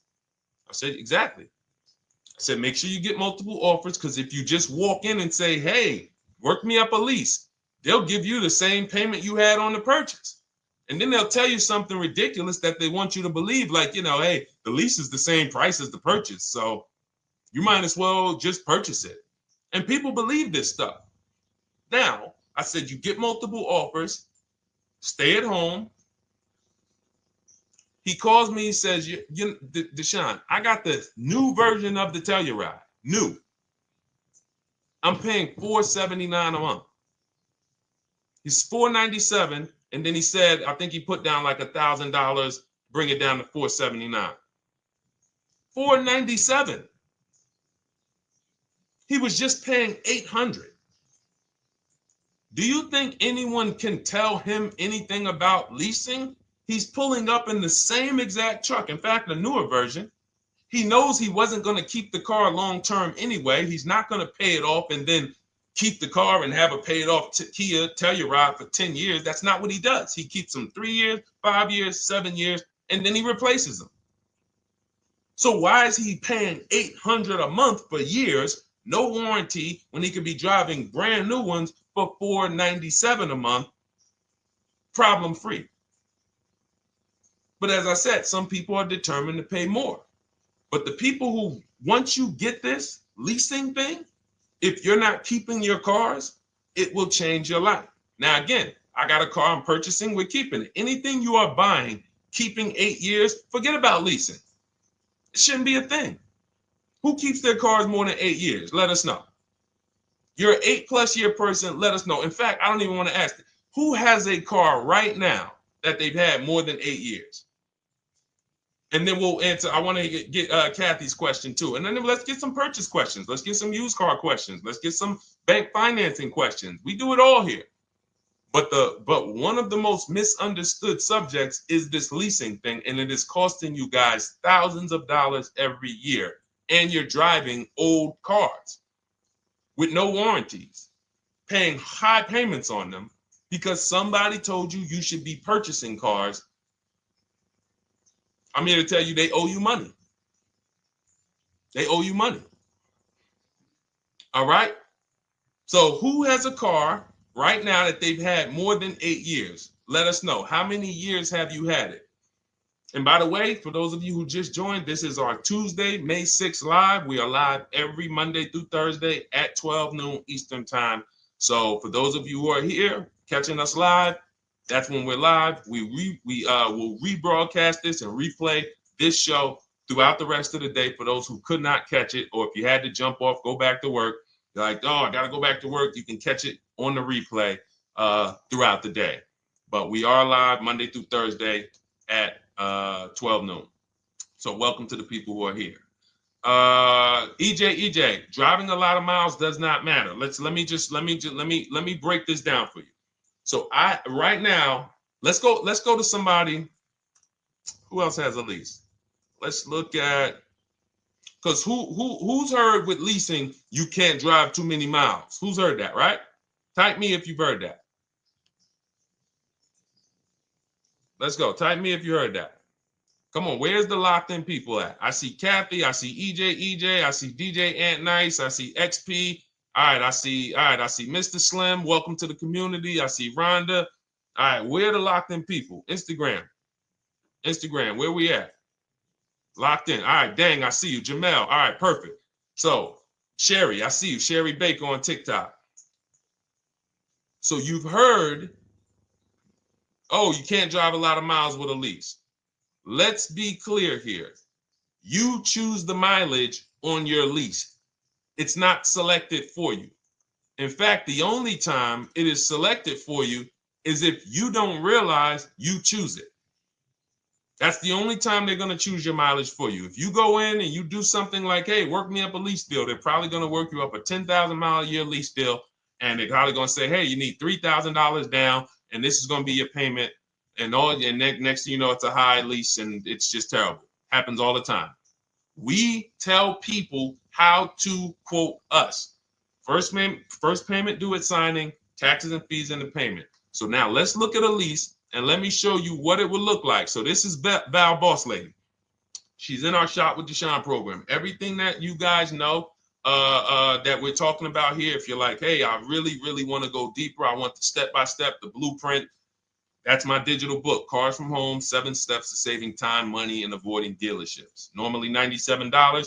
I said, exactly. I said, make sure you get multiple offers, because if you just walk in and say, hey, work me up a lease, they'll give you the same payment you had on the purchase. And then they'll tell you something ridiculous that they want you to believe, like, hey, the lease is the same price as the purchase, so you might as well just purchase it. And people believe this stuff. Now, I said, you get multiple offers, stay at home. He calls me, he says, Deshone, I got the new version of the Telluride, new. I'm paying $479 a month. He's $497, and then he said, I think he put down like $1,000, bring it down to $479. $497. He was just paying $800. Do you think anyone can tell him anything about leasing? He's pulling up in the same exact truck. In fact, the newer version. He knows he wasn't going to keep the car long term anyway. He's not going to pay it off and then keep the car and have a paid off Kia Telluride for 10 years. That's not what he does. He keeps them 3 years, 5 years, 7 years, and then he replaces them. So why is he paying $800 a month for years, no warranty, when he could be driving brand new ones for $497 a month, problem free? But as I said, some people are determined to pay more. But the people who, once you get this leasing thing, if you're not keeping your cars, it will change your life. Now, again, I got a car I'm purchasing, we're keeping it. Anything you are buying, keeping 8 years, forget about leasing. It shouldn't be a thing. Who keeps their cars more than 8 years? Let us know. You're an 8+ year person, let us know. In fact, I don't even want to ask, who has a car right now that they've had more than 8 years? And then we'll answer. I want to get Kathy's question too. And then let's get some purchase questions. Let's get some used car questions. Let's get some bank financing questions. We do it all here. But one of the most misunderstood subjects is this leasing thing, and it is costing you guys thousands of dollars every year. And you're driving old cars with no warranties, paying high payments on them because somebody told you you should be purchasing cars. I'm here to tell you they owe you money. They owe you money. All right? So who has a car right now that they've had more than 8 years? Let us know. How many years have you had it? And by the way, for those of you who just joined, this is our Tuesday, May 6th live. We are live every Monday through Thursday at 12 noon Eastern time. So for those of you who are here catching us live, that's when we're live. We will rebroadcast this and replay this show throughout the rest of the day for those who could not catch it, or if you had to jump off, go back to work. You're like, oh, I got to go back to work. You can catch it on the replay throughout the day. But we are live Monday through Thursday at 12 noon. So welcome to the people who are here. EJ, driving a lot of miles does not matter. Let me break this down for you. So right now, let's go to somebody who else has a lease. Let's look at, because who's heard with leasing you can't drive too many miles? Who's heard that, right? Type me if you've heard that. Let's go. Type me if you heard that. Come on, where's the locked in people at? I see Kathy, I see EJ, I see DJ Ant Nice, I see XP. All right, I see Mr. Slim. Welcome to the community. I see Rhonda. All right, where are the locked in people? Instagram, where we at? Locked in. All right, dang, I see you. Jamel. All right, perfect. So, Sherry, I see you. Sherry Baker on TikTok. So you've heard, oh, you can't drive a lot of miles with a lease. Let's be clear here. You choose the mileage on your lease. It's not selected for you. In fact, the only time it is selected for you is if you don't realize you choose it. That's the only time they're going to choose your mileage for you. If you go in and you do something like, hey, work me up a lease deal, they're probably going to work you up a 10,000 mile a year lease deal. And they're probably going to say, hey, you need $3,000 down, and this is going to be your payment. And next thing you know, it's a high lease, and it's just terrible. Happens all the time. We tell people how to quote us. First payment due at signing, taxes and fees in the payment. So now let's look at a lease, and let me show you what it would look like. So this is Val Boss Lady. She's in our Shop with Deshone program. Everything that you guys know that we're talking about here, if you're like, hey, I really, really want to go deeper, I want the step-by-step, the blueprint, that's my digital book, Cars from Home, 7 Steps to Saving Time, Money, and Avoiding Dealerships. Normally $97.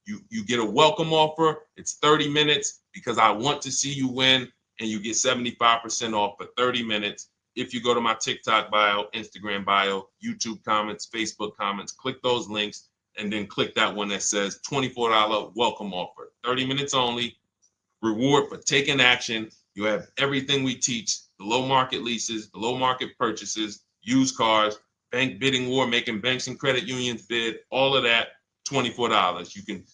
You get a welcome offer. It's 30 minutes because I want to see you win, and you get 75% off for 30 minutes. If you go to my TikTok bio, Instagram bio, YouTube comments, Facebook comments, click those links, and then click that one that says $24 welcome offer. 30 minutes only, reward for taking action. You have everything we teach, the low market leases, the low market purchases, used cars, bank bidding war, making banks and credit unions bid, all of that, $24. You can,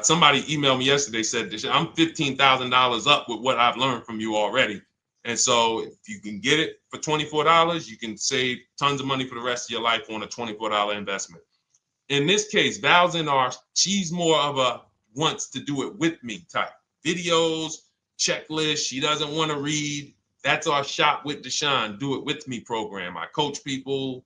somebody emailed me yesterday, said, I'm $15,000 up with what I've learned from you already. And so if you can get it for $24, you can save tons of money for the rest of your life on a $24 investment. In this case, Val's in our, she's more of a wants to do it with me type. Videos, checklist, she doesn't want to read. That's our Shop with Deshone, do it with me program. I coach people.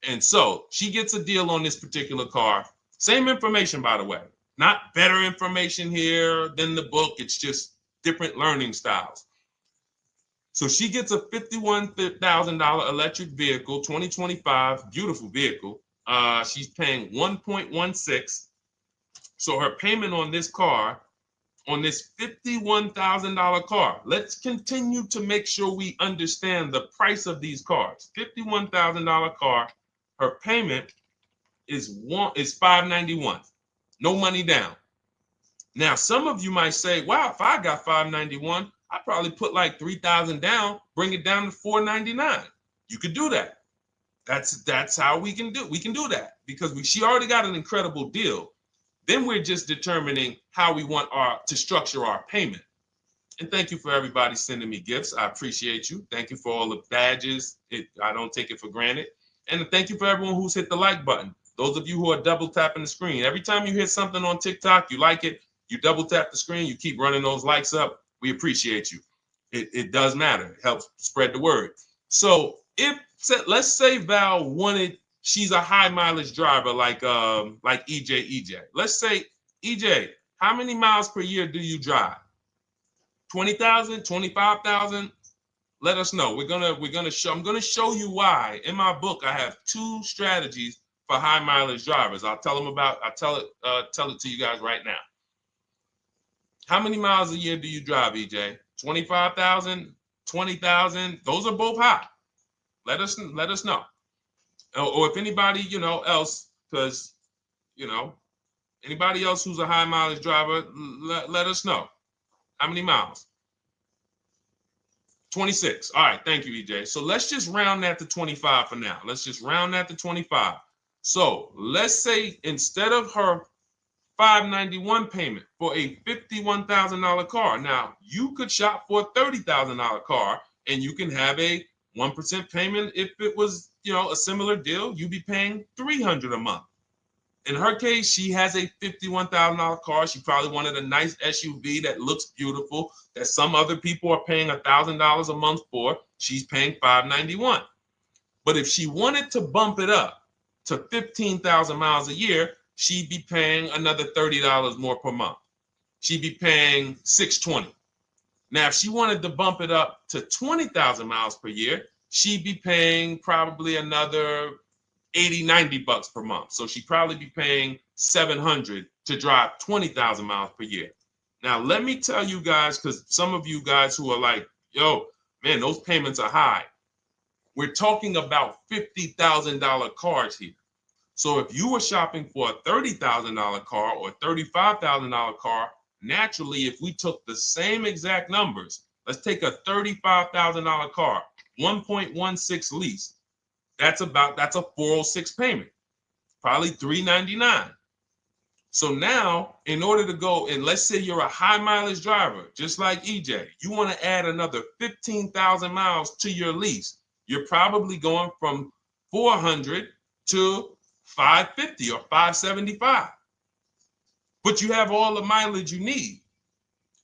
And so she gets a deal on this particular car. Same information, by the way. Not better information here than the book. It's just different learning styles. So she gets a $51,000 electric vehicle, 2025, beautiful vehicle. She's paying 1.16. So her payment on this car, on this $51,000 car, let's continue to make sure we understand the price of these cars. $51,000 car, her payment is $591. No money down. Now, some of you might say, wow, if I got $591, I'd probably put like $3,000 down, bring it down to $499. You could do that. That's how we can do. We can do that because she already got an incredible deal. Then we're just determining how we want to structure our payment. And thank you for everybody sending me gifts. I appreciate you. Thank you for all the badges. I don't take it for granted. And thank you for everyone who's hit the like button. Those of you who are double tapping the screen. Every time you hit something on TikTok, you like it, you double tap the screen, you keep running those likes up. We appreciate you. It does matter. It helps spread the word. So let's say Val wanted, she's a high mileage driver like EJ. Let's say, EJ, how many miles per year do you drive? 20,000, 25,000? Let us know. I'm gonna show you why. In my book, I have 2 strategies for high mileage drivers. I'll tell it to you guys right now. How many miles a year do you drive, EJ? 25,000, 20,000? Those are both high. Let us know. Or if anybody, else, because, anybody else who's a high mileage driver, let us know. How many miles? 26. All right. Thank you, EJ. So let's just round that to 25 for now. Let's just round that to 25. So let's say instead of her $591 payment for a $51,000 car, now you could shop for a $30,000 car and you can have a 1% payment. If it was, a similar deal, you'd be paying $300 a month. In her case, she has a $51,000 car. She probably wanted a nice SUV that looks beautiful, that some other people are paying $1,000 a month for. She's paying $591. But if she wanted to bump it up to 15,000 miles a year, she'd be paying another $30 more per month. She'd be paying $620. Now, if she wanted to bump it up to 20,000 miles per year, she'd be paying probably another $80-90 per month. So she'd probably be paying $700 to drive 20,000 miles per year. Now, let me tell you guys, because some of you guys who are like, yo, man, those payments are high. We're talking about $50,000 cars here. So if you were shopping for a $30,000 car or $35,000 car, naturally, if we took the same exact numbers, let's take a $35,000 car, 1.16 lease. That's a 406 payment, probably $399. So now, in order to go, and let's say you're a high mileage driver, just like EJ, you want to add another 15,000 miles to your lease. You're probably going from 400 to 550 or 575. But you have all the mileage you need.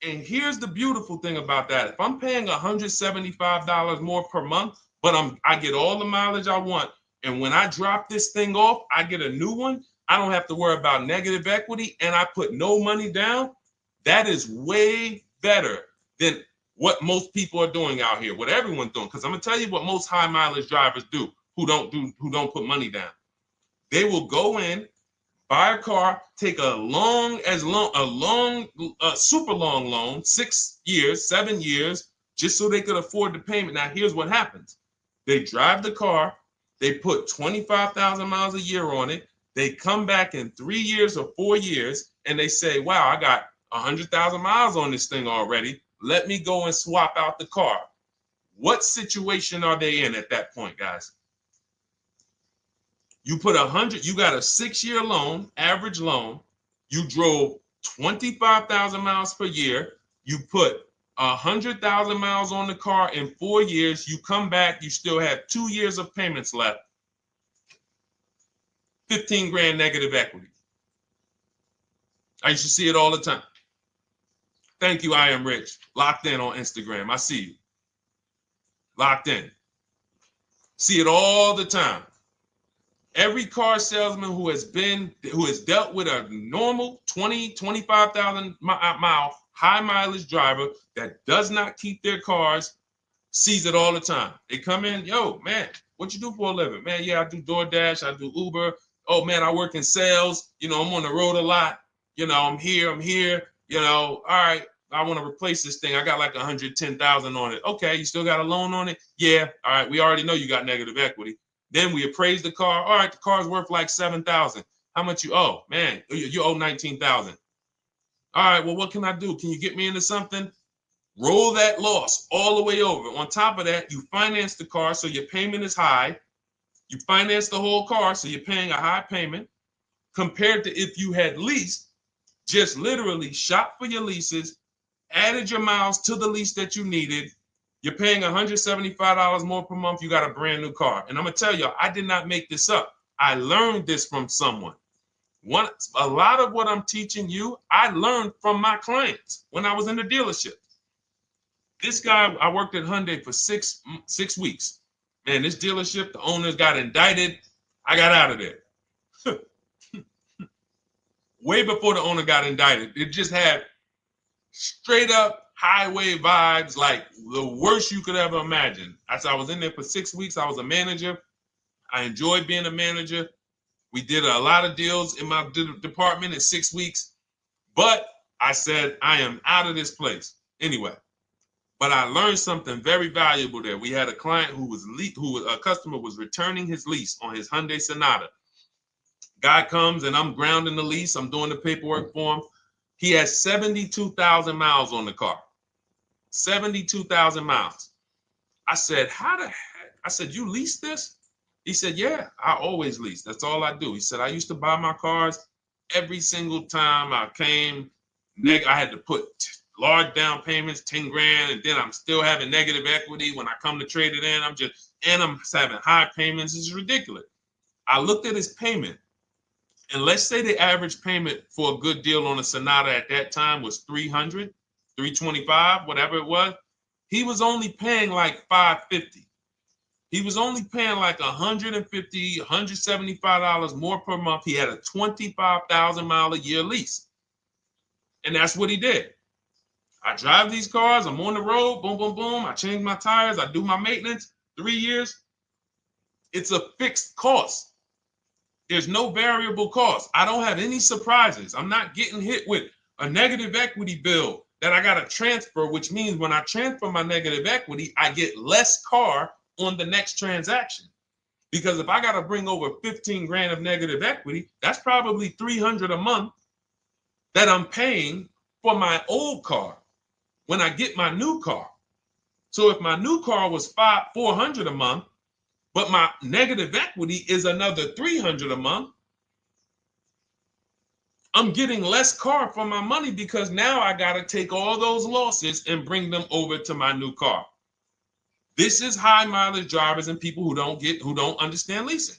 And here's the beautiful thing about that. If I'm paying $175 more per month, but I get all the mileage I want, and when I drop this thing off, I get a new one, I don't have to worry about negative equity, and I put no money down. That is way better than what most people are doing out here, what everyone's doing. Because I'm gonna tell you what most high mileage drivers do who don't put money down. They will go in, buy a car, take a super long loan, 6 years, 7 years, just so they could afford the payment. Now, here's what happens. They drive the car, they put 25,000 miles a year on it. They come back in 3 years or 4 years, and they say, wow, I got 100,000 miles on this thing already. Let me go and swap out the car. What situation are they in at that point, guys? You put 100, you got a 6-year loan, average loan. You drove 25,000 miles per year. You put 100,000 miles on the car in 4 years. You come back, you still have 2 years of payments left. 15 grand negative equity. I used to see it all the time. Thank you, I am rich. Locked in on Instagram. I see you. Locked in. See it all the time. Every car salesman who has dealt with a normal 25,000 mile high mileage driver that does not keep their cars sees it all the time. They come in, yo, man, what you do for a living? Man, yeah, I do DoorDash, I do Uber. Oh man, I work in sales. You know, I'm on the road a lot. You know, I'm here. You know, all right, I want to replace this thing. I got like 110,000 on it. Okay, you still got a loan on it? Yeah. All right, we already know you got negative equity. Then we appraise the car. All right, the car's worth like 7,000. How much you owe? Man, you owe 19,000. All right, well, what can I do? Can you get me into something? Roll that loss all the way over. On top of that, you finance the car, so your payment is high. You finance the whole car, so you're paying a high payment compared to if you had leased, just literally shop for your leases, added your miles to the lease that you needed. You're paying $175 more per month. You got a brand new car. And I'm going to tell you, I did not make this up. I learned this from someone. A lot of what I'm teaching you, I learned from my clients when I was in the dealership. This guy, I worked at Hyundai for six weeks. Man, this dealership, the owners got indicted. I got out of there. Way before the owner got indicted. It just had straight up highway vibes, like the worst you could ever imagine. As I was in there for 6 weeks, I was a manager. I enjoyed being a manager. We did a lot of deals in my department in 6 weeks. But I said, I am out of this place. Anyway. But I learned something very valuable there. We had a client a customer was returning his lease on his Hyundai Sonata. Guy comes and I'm grounding the lease. I'm doing the paperwork for him. He has 72,000 miles on the car. 72,000 miles. I said, how the heck? I said, you lease this? He said, yeah, I always lease. That's all I do. He said, I used to buy my cars every single time I came. I had to put large down payments, 10 grand, and then I'm still having negative equity when I come to trade it in. I'm having high payments. It's ridiculous. I looked at his payment, and let's say the average payment for a good deal on a Sonata at that time was $300, $325, whatever it was. He was only paying like $550. He was only paying like $150, $175 more per month. He had a 25,000 mile a year lease. And that's what he did. I drive these cars. I'm on the road. Boom, boom, boom. I change my tires. I do my maintenance. 3 years. It's a fixed cost. There's no variable cost. I don't have any surprises. I'm not getting hit with a negative equity bill that I got to transfer, which means when I transfer my negative equity, I get less car on the next transaction. Because if I got to bring over 15 grand of negative equity, that's probably 300 a month that I'm paying for my old car when I get my new car. So if my new car was 400 a month, but my negative equity is another 300 a month, I'm getting less car for my money because now I got to take all those losses and bring them over to my new car. This is high mileage drivers and people who don't understand leasing.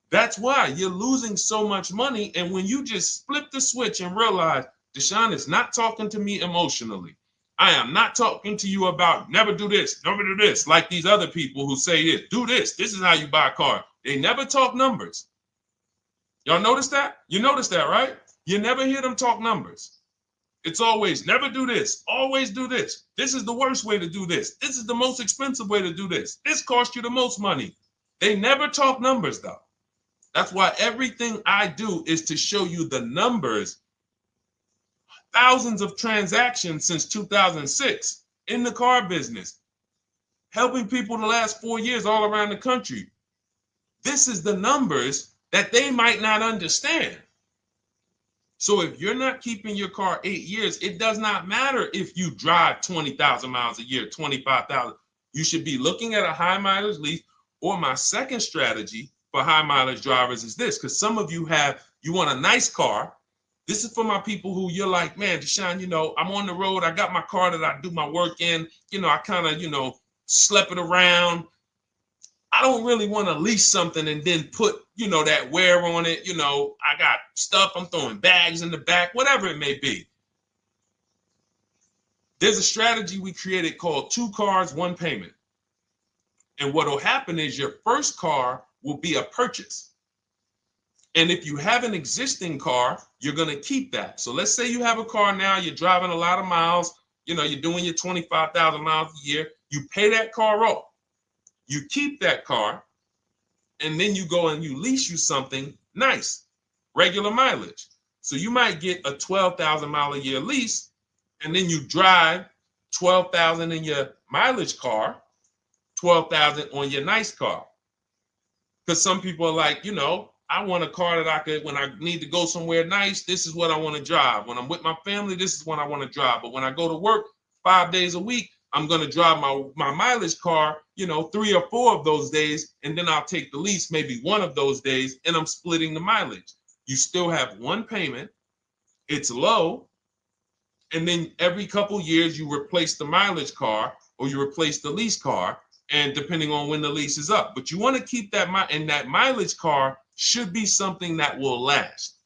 That's why you're losing so much money. And when you just flip the switch and realize Deshone is not talking to me emotionally, I am not talking to you about never do this, never do this, like these other people who say this, do this. This is how you buy a car. They never talk numbers. Y'all notice that? You notice that, right? You never hear them talk numbers. It's always never do this, always do this. This is the worst way to do this. This is the most expensive way to do this. This costs you the most money. They never talk numbers, though. That's why everything I do is to show you the numbers. Thousands of transactions since 2006 in the car business, helping people the last 4 years all around the country. This is the numbers that they might not understand. So if you're not keeping your car 8 years, it does not matter if you drive 20,000 miles a year, 25,000. You should be looking at a high mileage lease. Or my second strategy for high mileage drivers is this, because some of you want a nice car. This is for my people who you're like, man, Deshone, I'm on the road. I got my car that I do my work in. I kind of, slep it around. I don't really want to lease something and then put, that wear on it. I got stuff. I'm throwing bags in the back, whatever it may be. There's a strategy we created called 2 cars, 1 payment. And what will happen is your first car will be a purchase. And if you have an existing car, you're going to keep that. So let's say you have a car now, you're driving a lot of miles, you're doing your 25,000 miles a year. You pay that car off. You keep that car, and then you go and you lease you something nice, regular mileage. So you might get a 12,000 mile a year lease, and then you drive 12,000 in your mileage car, 12,000 on your nice car. Because some people are like, I want a car that I could, when I need to go somewhere nice, this is what I want to drive. When I'm with my family, this is what I want to drive. But when I go to work 5 days a week, I'm going to drive my mileage car, 3 or 4 of those days, and then I'll take the lease maybe 1 of those days, and I'm splitting the mileage. You still have 1 payment. It's low. And then every couple years, you replace the mileage car or you replace the lease car, and depending on when the lease is up. But you want to keep that, and that mileage car should be something that will last.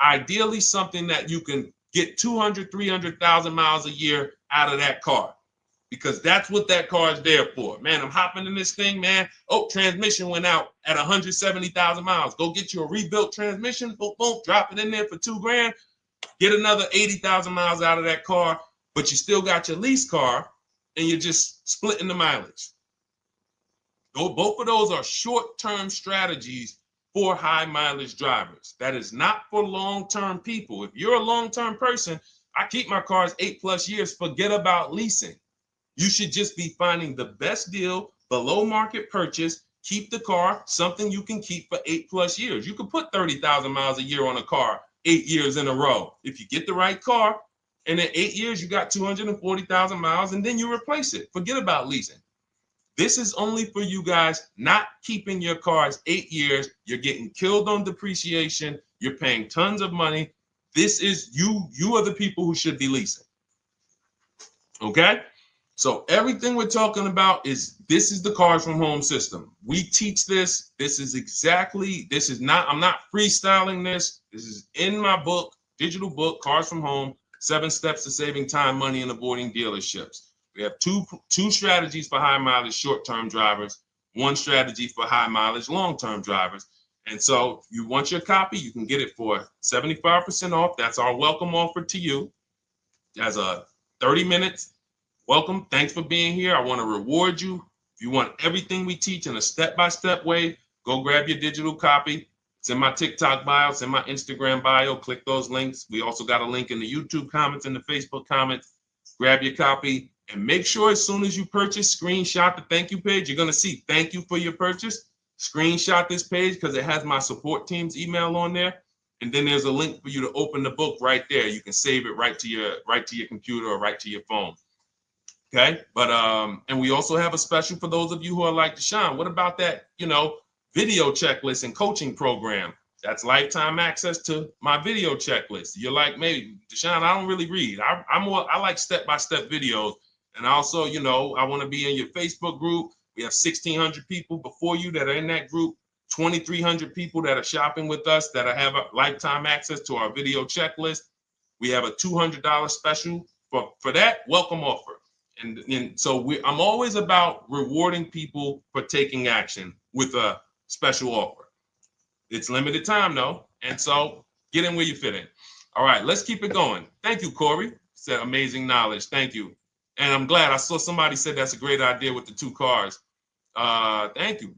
Ideally, something that you can get 200, 300,000 miles a year out of that car, because that's what that car is there for. Man, I'm hopping in this thing, man. Oh, transmission went out at 170,000 miles. Go get you a rebuilt transmission, boom, boom, drop it in there for $2 grand, get another 80,000 miles out of that car, but you still got your lease car and you're just splitting the mileage. Both of those are short-term strategies for high mileage drivers. That is not for long-term people. If you're a long-term person, I keep my cars 8+ years, forget about leasing. You should just be finding the best deal, below market purchase, keep the car, something you can keep for 8+ years. You can put 30,000 miles a year on a car 8 years in a row. If you get the right car, and in 8 years, you got 240,000 miles, and then you replace it. Forget about leasing. This is only for you guys not keeping your cars 8 years. You're getting killed on depreciation. You're paying tons of money. This is you are the people who should be leasing. Okay? So everything we're talking about this is the Cars from Home system. We teach this. I'm not freestyling this. This is in my book, digital book, Cars from Home, 7 Steps to Saving Time, Money, and Avoiding Dealerships. We have two strategies for high mileage short-term drivers, 1 strategy for high mileage long-term drivers. And so if you want your copy, you can get it for 75% off. That's our welcome offer to you. As a 30 minutes welcome. Thanks for being here. I want to reward you. If you want everything we teach in a step-by-step way, go grab your digital copy. It's in my TikTok bio. It's in my Instagram bio. Click those links. We also got a link in the YouTube comments and the Facebook comments. Grab your copy. And make sure as soon as you purchase, screenshot the thank you page. You're going to see thank you for your purchase. screenshot this page because it has my support team's email on there. And then there's a link for you to open the book right there. You can save it right to your computer or right to your phone. Okay. But and we also have a special for those of you who are like Deshone. What about that, video checklist and coaching program? That's lifetime access to my video checklist. You're like, maybe Deshone, I don't really read. I like step-by-step videos. And also, I want to be in your Facebook group. We have 1,600 people before you that are in that group. 2,300 people that are shopping with us that have a lifetime access to our video checklist. We have a $200 special for that welcome offer. And so I'm always about rewarding people for taking action with a special offer. It's limited time though. And so get in where you fit in. All right, let's keep it going. Thank you, Corey. Said amazing knowledge. Thank you. And I'm glad I saw somebody said that's a great idea with the 2 cars. Thank you.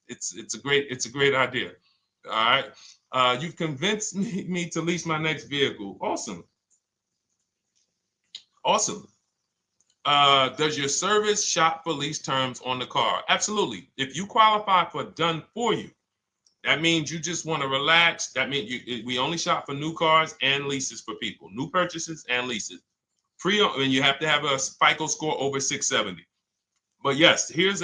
It's a great idea. All right. You've convinced me to lease my next vehicle. Awesome. Awesome. Does your service shop for lease terms on the car? Absolutely. If you qualify for done for you, that means you just want to relax. That means we only shop for new cars and leases for people, new purchases and leases. And you have to have a FICO score over 670. But yes, here is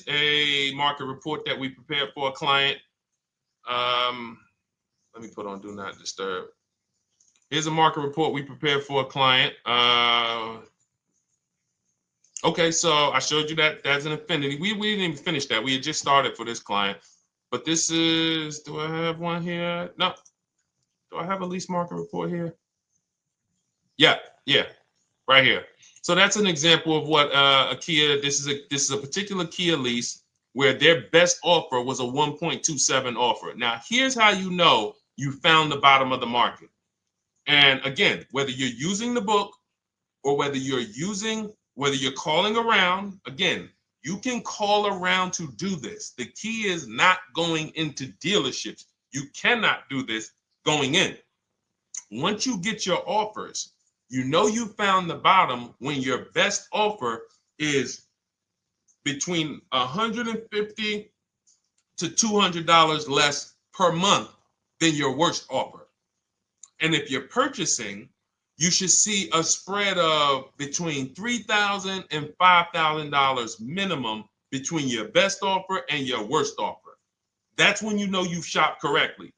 a market report that we prepared for a client. Let me put on Do Not Disturb. Here's a market report we prepared for a client. Okay, so I showed you that that's an affinity. We didn't even finish that. We had just started for this client. But this is, do I have one here? No. Do I have a lease market report here? Yeah, right here. So that's an example of what a Kia, this is a particular Kia lease where their best offer was a 1.27 offer. Now, here's how you know you found the bottom of the market. And again, whether you're using the book or whether you're calling around, again, you can call around to do this. The key is not going into dealerships. You cannot do this going in. Once you get your offers, you know you found the bottom when your best offer is between $150 to $200 less per month than your worst offer. And if you're purchasing, you should see a spread of between $3,000 and $5,000 minimum between your best offer and your worst offer. That's when you know you've shopped correctly.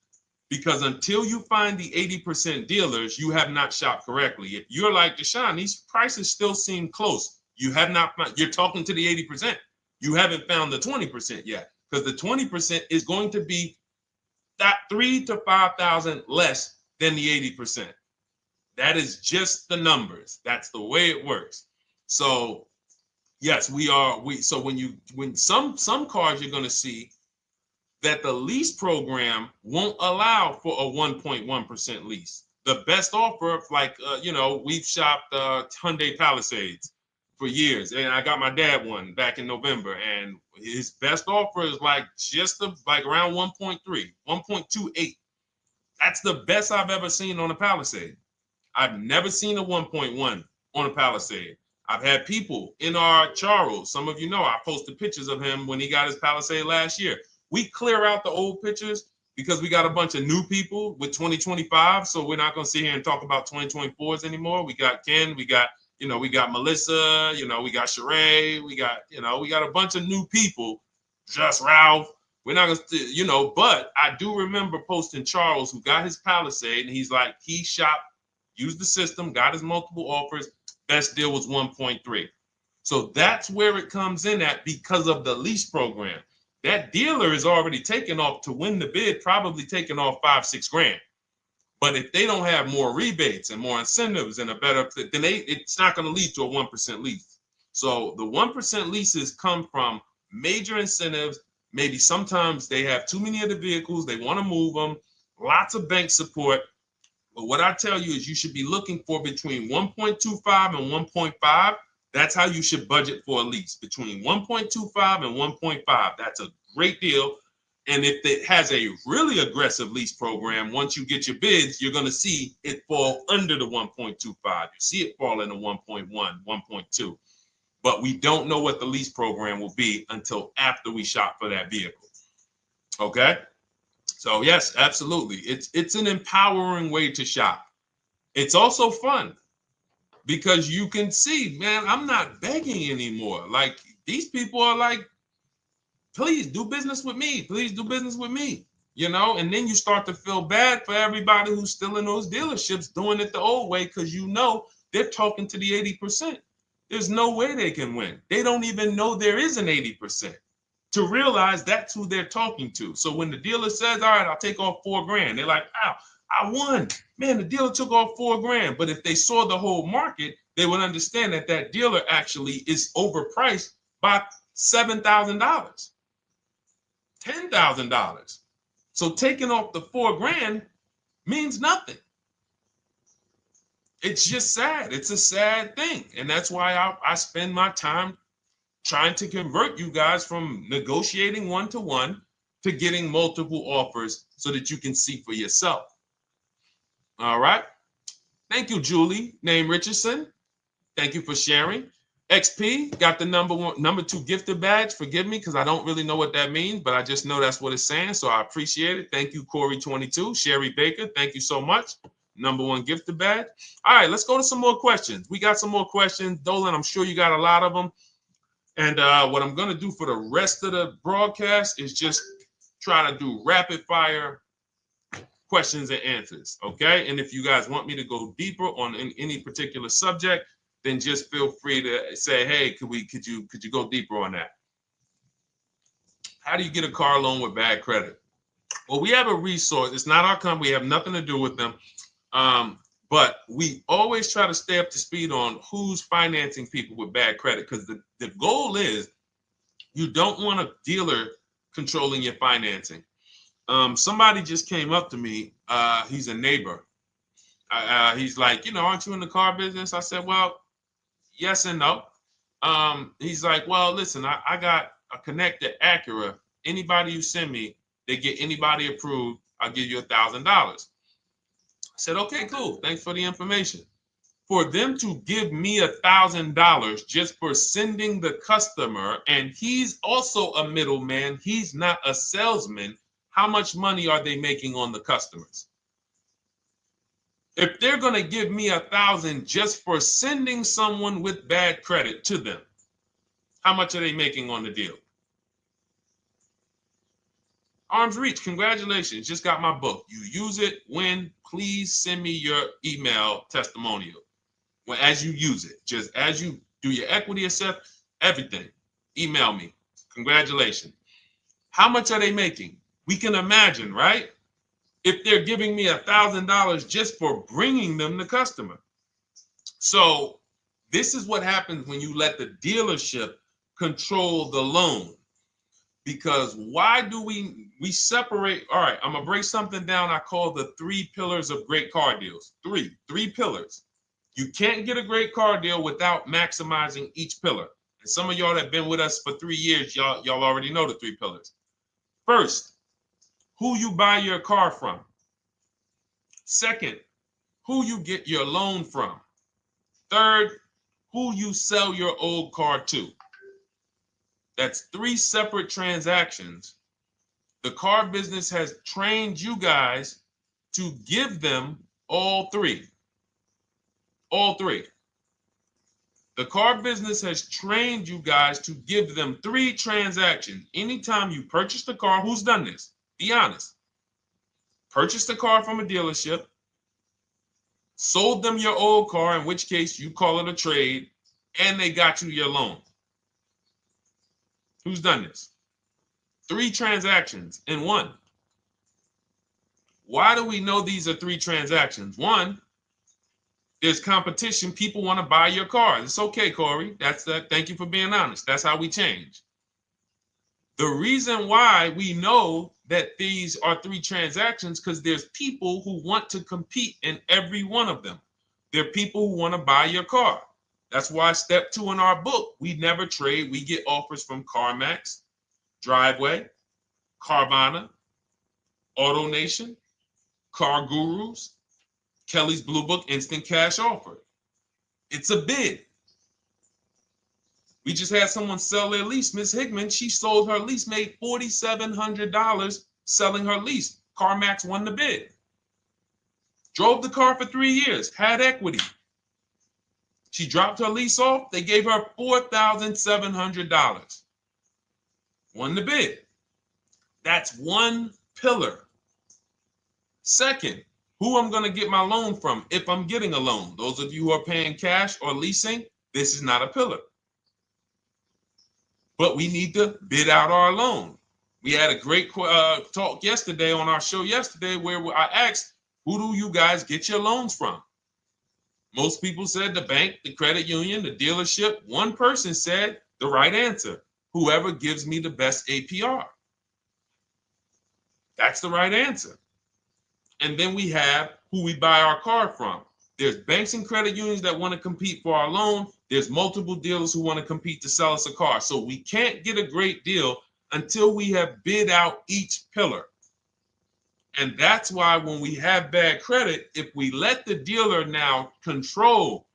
Because until you find the 80% dealers, you have not shopped correctly. If you're like Deshone, these prices still seem close. You have not found, you're talking to the 80%. You haven't found the 20% yet. Because the 20% is going to be that $3,000 to $5,000 less than the 80%. That is just the numbers. That's the way it works. So yes, so when some cars you're going to see that the lease program won't allow for a 1.1% lease. The best offer, like, we've shopped Hyundai Palisades for years. And I got my dad one back in November. And his best offer is like around 1.3, 1.28. That's the best I've ever seen on a Palisade. I've never seen a 1.1 on a Palisade. I've had people in our Charles. Some of you know I posted pictures of him when he got his Palisade last year. We clear out the old pictures because we got a bunch of new people with 2025. So we're not going to sit here and talk about 2024s anymore. We got Ken, we got Melissa, we got Sheree, we got a bunch of new people, just Ralph. We're not going to, but I do remember posting Charles who got his Palisade and he's like, he shopped, used the system, got his multiple offers. Best deal was 1.3. So that's where it comes in at because of the lease program. That dealer is already taken off to win the bid, probably taking off $5-6 grand. But if they don't have more rebates and more incentives and a better, then it's not going to lead to a 1% lease. So the 1% leases come from major incentives. Maybe sometimes they have too many of the vehicles. They want to move them. Lots of bank support. But what I tell you is you should be looking for between 1.25 and 1.5. That's how you should budget for a lease, between 1.25 and 1.5. That's a great deal. And if it has a really aggressive lease program, once you get your bids, you're going to see it fall under the 1.25. You see it fall into 1.1, 1.2. but we don't know what the lease program will be until after we shop for that vehicle. Okay? So yes, absolutely. It's an empowering way to shop. It's also fun because you can see, man, I'm not begging anymore. Like these people are like, please do business with me. Please do business with me. You know, and then you start to feel bad for everybody who's still in those dealerships doing it the old way because you know they're talking to the 80%. There's no way they can win. They don't even know there is an 80% to realize that's who they're talking to. So when the dealer says, all right, I'll take off $4,000, they're like, ow, I won. Man, the dealer took off $4,000. But if they saw the whole market, they would understand that that dealer actually is overpriced by $7,000, $10,000. So taking off the $4,000 means nothing. It's just sad. It's a sad thing. And that's why I spend my time trying to convert you guys from negotiating one-to-one to getting multiple offers so that you can see for yourself. All right. Thank you, Julie, name Richardson. Thank you for sharing. XP got the number 2 gifted badge. Forgive me because I don't really know what that means, but I just know that's what it's saying. So I appreciate it. Thank you, Corey22. Sherry Baker, thank you so much. Number 1 gifted badge. All right, let's go to some more questions. We got some more questions. Dolan, I'm sure you got a lot of them. And what I'm going to do for the rest of the broadcast is just try to do rapid fire questions and answers. Okay. And if you guys want me to go deeper on any particular subject, then just feel free to say, hey, could you go deeper on that? How do you get a car loan with bad credit? Well, we have a resource. It's not our company. We have nothing to do with them. But we always try to stay up to speed on who's financing people with bad credit, because the goal is you don't want a dealer controlling your financing. Somebody just came up to me. He's a neighbor. He's like, aren't you in the car business? I said, well, yes and no. He's like, well, listen, I got a connected Acura. Anybody you send me, they get anybody approved, I'll give you $1,000. I said, okay, cool. Thanks for the information. For them to give me $1,000 just for sending the customer, and he's also a middleman, he's not a salesman, how much money are they making on the customers? If they're going to give me $1,000 just for sending someone with bad credit to them, how much are they making on the deal? Arms Reach, congratulations. Just got my book. You use it when, please send me your email testimonial. Well, as you use it, just as you do your equity assessment, everything, email me. Congratulations. How much are they making? We can imagine, right? If they're giving me $1,000 just for bringing them the customer. So this is what happens when you let the dealership control the loan. Because why do we separate? All right, I'm going to break something down I call the 3 pillars of great car deals. Three pillars. You can't get a great car deal without maximizing each pillar. And some of y'all that have been with us for 3 years, y'all already know the 3 pillars. First, who you buy your car from. Second, who you get your loan from. Third, who you sell your old car to. That's 3 separate transactions. The car business has trained you guys to give them all 3. All 3. The car business has trained you guys to give them 3 transactions. Anytime you purchase the car, who's done this? Be honest. Purchased the car from a dealership, sold them your old car, in which case you call it a trade, and they got you your loan. Who's done this? 3 transactions in one. Why do we know these are 3 transactions? One, there's competition. People want to buy your car. It's okay, Corey. That's that. Thank you for being honest. That's how we change. The reason why we know that these are 3 transactions, because there's people who want to compete in every one of them. There are people who want to buy your car. That's why step 2 in our book, we never trade. We get offers from CarMax, Driveway, Carvana, AutoNation, Car Gurus, Kelly's Blue Book Instant Cash Offer. It's a bid. We just had someone sell their lease. Miss Hickman, she sold her lease, made $4,700 selling her lease. CarMax won the bid. Drove the car for 3 years, had equity. She dropped her lease off. They gave her $4,700. Won the bid. That's one pillar. Second, who I'm going to get my loan from if I'm getting a loan. Those of you who are paying cash or leasing, this is not a pillar. But we need to bid out our loan. We had a great talk yesterday on our show yesterday where I asked, who do you guys get your loans from? Most people said the bank, the credit union, the dealership. One person said the right answer, whoever gives me the best APR. That's the right answer. And then we have who we buy our car from. There's banks and credit unions that want to compete for our loan. There's multiple dealers who want to compete to sell us a car. So we can't get a great deal until we have bid out each pillar. And that's why when we have bad credit, if we let the dealer now control,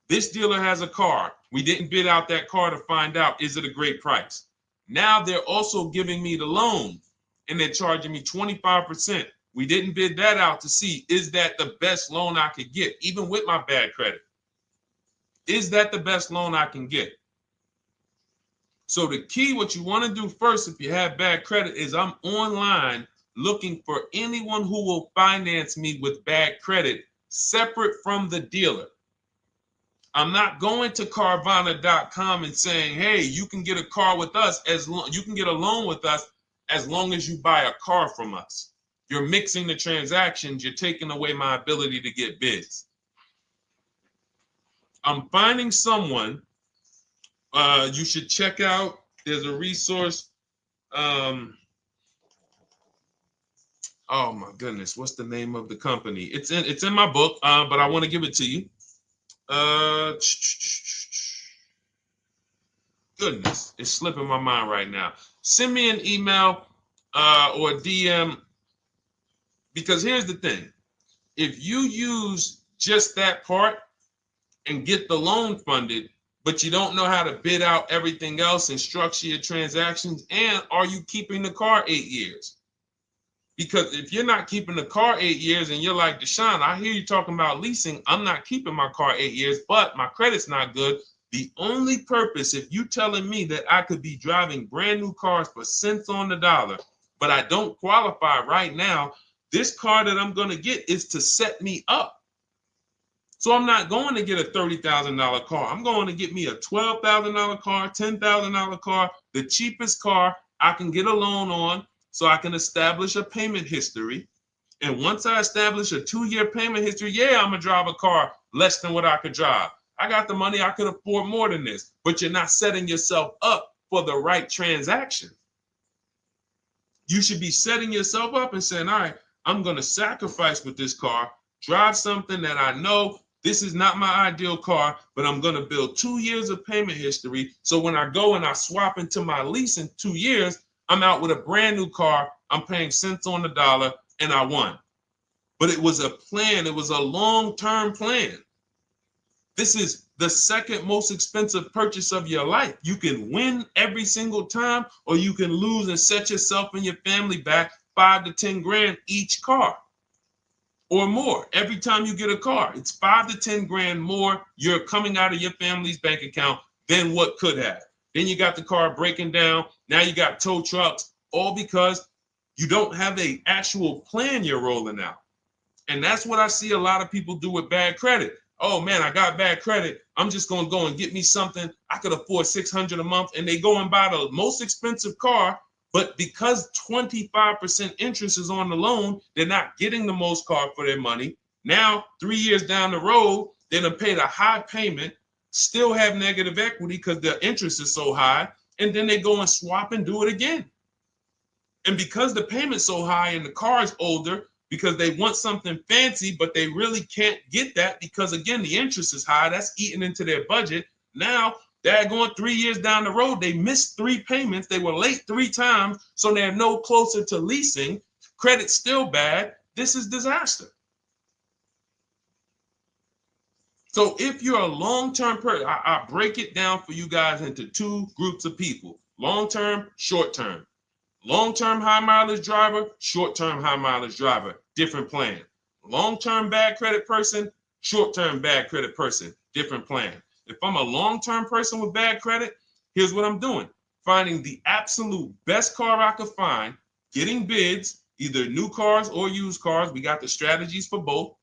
this dealer has a car. We didn't bid out that car to find out, is it a great price? Now they're also giving me the loan and they're charging me 25%. We didn't bid that out to see, is that the best loan I could get, even with my bad credit? Is that the best loan I can get? So the key, what you want to do first if you have bad credit is I'm online looking for anyone who will finance me with bad credit separate from the dealer. I'm not going to Carvana.com and saying, hey, you can get a car with us you can get a loan with us as long as you buy a car from us. You're mixing the transactions. You're taking away my ability to get bids. I'm finding someone you should check out. There's a resource. Oh my goodness, what's the name of the company? It's in my book, but I want to give it to you. Goodness, it's slipping my mind right now. Send me an email or a DM. Because here's the thing, if you use just that part and get the loan funded, but you don't know how to bid out everything else and structure your transactions, and are you keeping the car 8 years? Because if you're not keeping the car 8 years and you're like, Deshone, I hear you talking about leasing, I'm not keeping my car 8 years, but my credit's not good. The only purpose, if you telling me that I could be driving brand new cars for cents on the dollar, but I don't qualify right now, this car that I'm going to get is to set me up. So I'm not going to get a $30,000 car. I'm going to get me a $12,000 car, $10,000 car, the cheapest car I can get a loan on so I can establish a payment history. And once I establish a 2-year payment history, yeah, I'm going to drive a car less than what I could drive. I got the money. I could afford more than this. But you're not setting yourself up for the right transaction. You should be setting yourself up and saying, all right, I'm going to sacrifice with this car, drive something that I know this is not my ideal car, but I'm going to build 2 years of payment history. So when I go and I swap into my lease in 2 years, I'm out with a brand new car. I'm paying cents on the dollar and I won. But it was a plan. It was a long-term plan. This is the second most expensive purchase of your life. You can win every single time, or you can lose and set yourself and your family back 5 to 10 grand each car or more. Every time you get a car, it's 5 to 10 grand more you're coming out of your family's bank account than what could have. Then you got the car breaking down. Now you got tow trucks, all because you don't have an actual plan you're rolling out. And that's what I see a lot of people do with bad credit. Oh man, I got bad credit. I'm just going to go and get me something. I could afford $600 a month. And they go and buy the most expensive car. But because 25% interest is on the loan, they're not getting the most car for their money. Now, 3 years down the road, they're going to pay the high payment, still have negative equity because the interest is so high. And then they go and swap and do it again. And because the payment's so high and the car is older, because they want something fancy, but they really can't get that because, again, the interest is high. That's eating into their budget. Now, they're going 3 years down the road. They missed 3 payments. They were late 3 times, so they're no closer to leasing. Credit's still bad. This is disaster. So if you're a long-term person, I break it down for you guys into two groups of people: long-term, short-term. Long-term high mileage driver, short-term high mileage driver, different plan. Long-term bad credit person, short-term bad credit person, different plan. If I'm a long-term person with bad credit, here's what I'm doing: finding the absolute best car I could find, getting bids, either new cars or used cars. We got the strategies for both.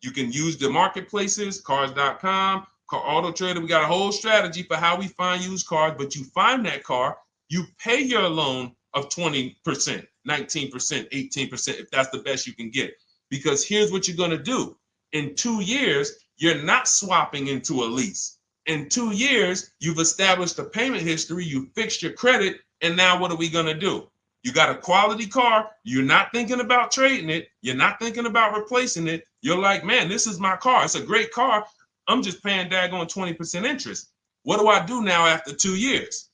You can use the marketplaces, cars.com, Car Auto Trader. We got a whole strategy for how we find used cars, but you find that car, you pay your loan of 20%, 19%, 18%, if that's the best you can get. Because here's what you're going to do. In 2 years, you're not swapping into a lease. In 2 years, you've established a payment history, you fixed your credit, and now what are we going to do? You got a quality car. You're not thinking about trading it. You're not thinking about replacing it. You're like, man, this is my car. It's a great car. I'm just paying daggone 20% interest. What do I do now after 2 years?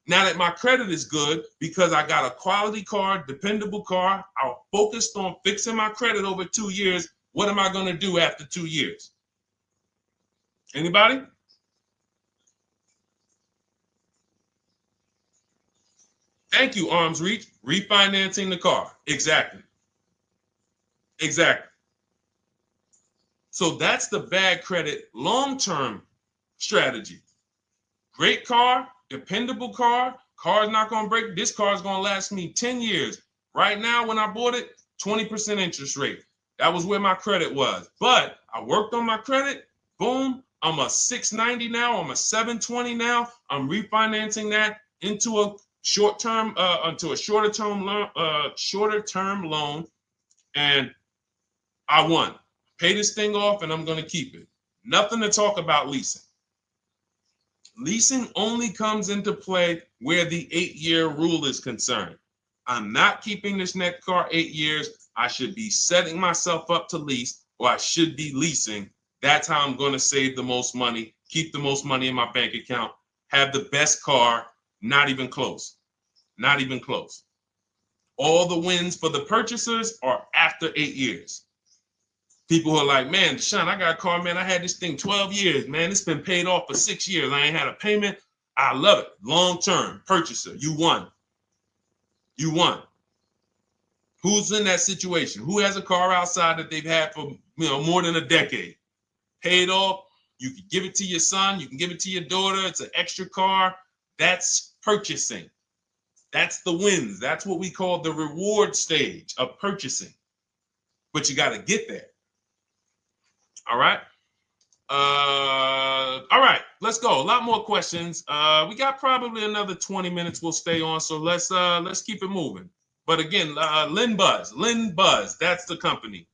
Now that my credit is good because I got a quality car, dependable car, I focused on fixing my credit over 2 years. What am I going to do after 2 years? Anybody? Thank you, Arms Reach. Refinancing the car. Exactly. Exactly. So that's the bad credit long-term strategy. Great car, dependable car, car's not going to break. This car is going to last me 10 years. Right now, when I bought it, 20% interest rate. That was where my credit was. But I worked on my credit. Boom. I'm a 690 now. I'm a 720 now. I'm refinancing that into a short-term, into a shorter-term loan, and I won. Pay this thing off, and I'm going to keep it. Nothing to talk about leasing. Leasing only comes into play where the 8-year rule is concerned. I'm not keeping this next car 8 years. I should be setting myself up to lease, or I should be leasing. That's how I'm going to save the most money, keep the most money in my bank account, have the best car. Not even close. Not even close. All the wins for the purchasers are after 8 years. People who are like, man, Deshone, I got a car, man. I had this thing 12 years, man. It's been paid off for 6 years. I ain't had a payment. I love it. Long-term purchaser. You won. You won. Who's in that situation? Who has a car outside that they've had for more than a decade? Paid off. You can give it to your son. You can give it to your daughter. It's an extra car. That's purchasing. That's the wins. That's what we call the reward stage of purchasing. But you got to get there. All right. All right, let's go. A lot more questions. We got probably another 20 minutes we'll stay on, so let's keep it moving. But again, Lend Buzz, that's the company.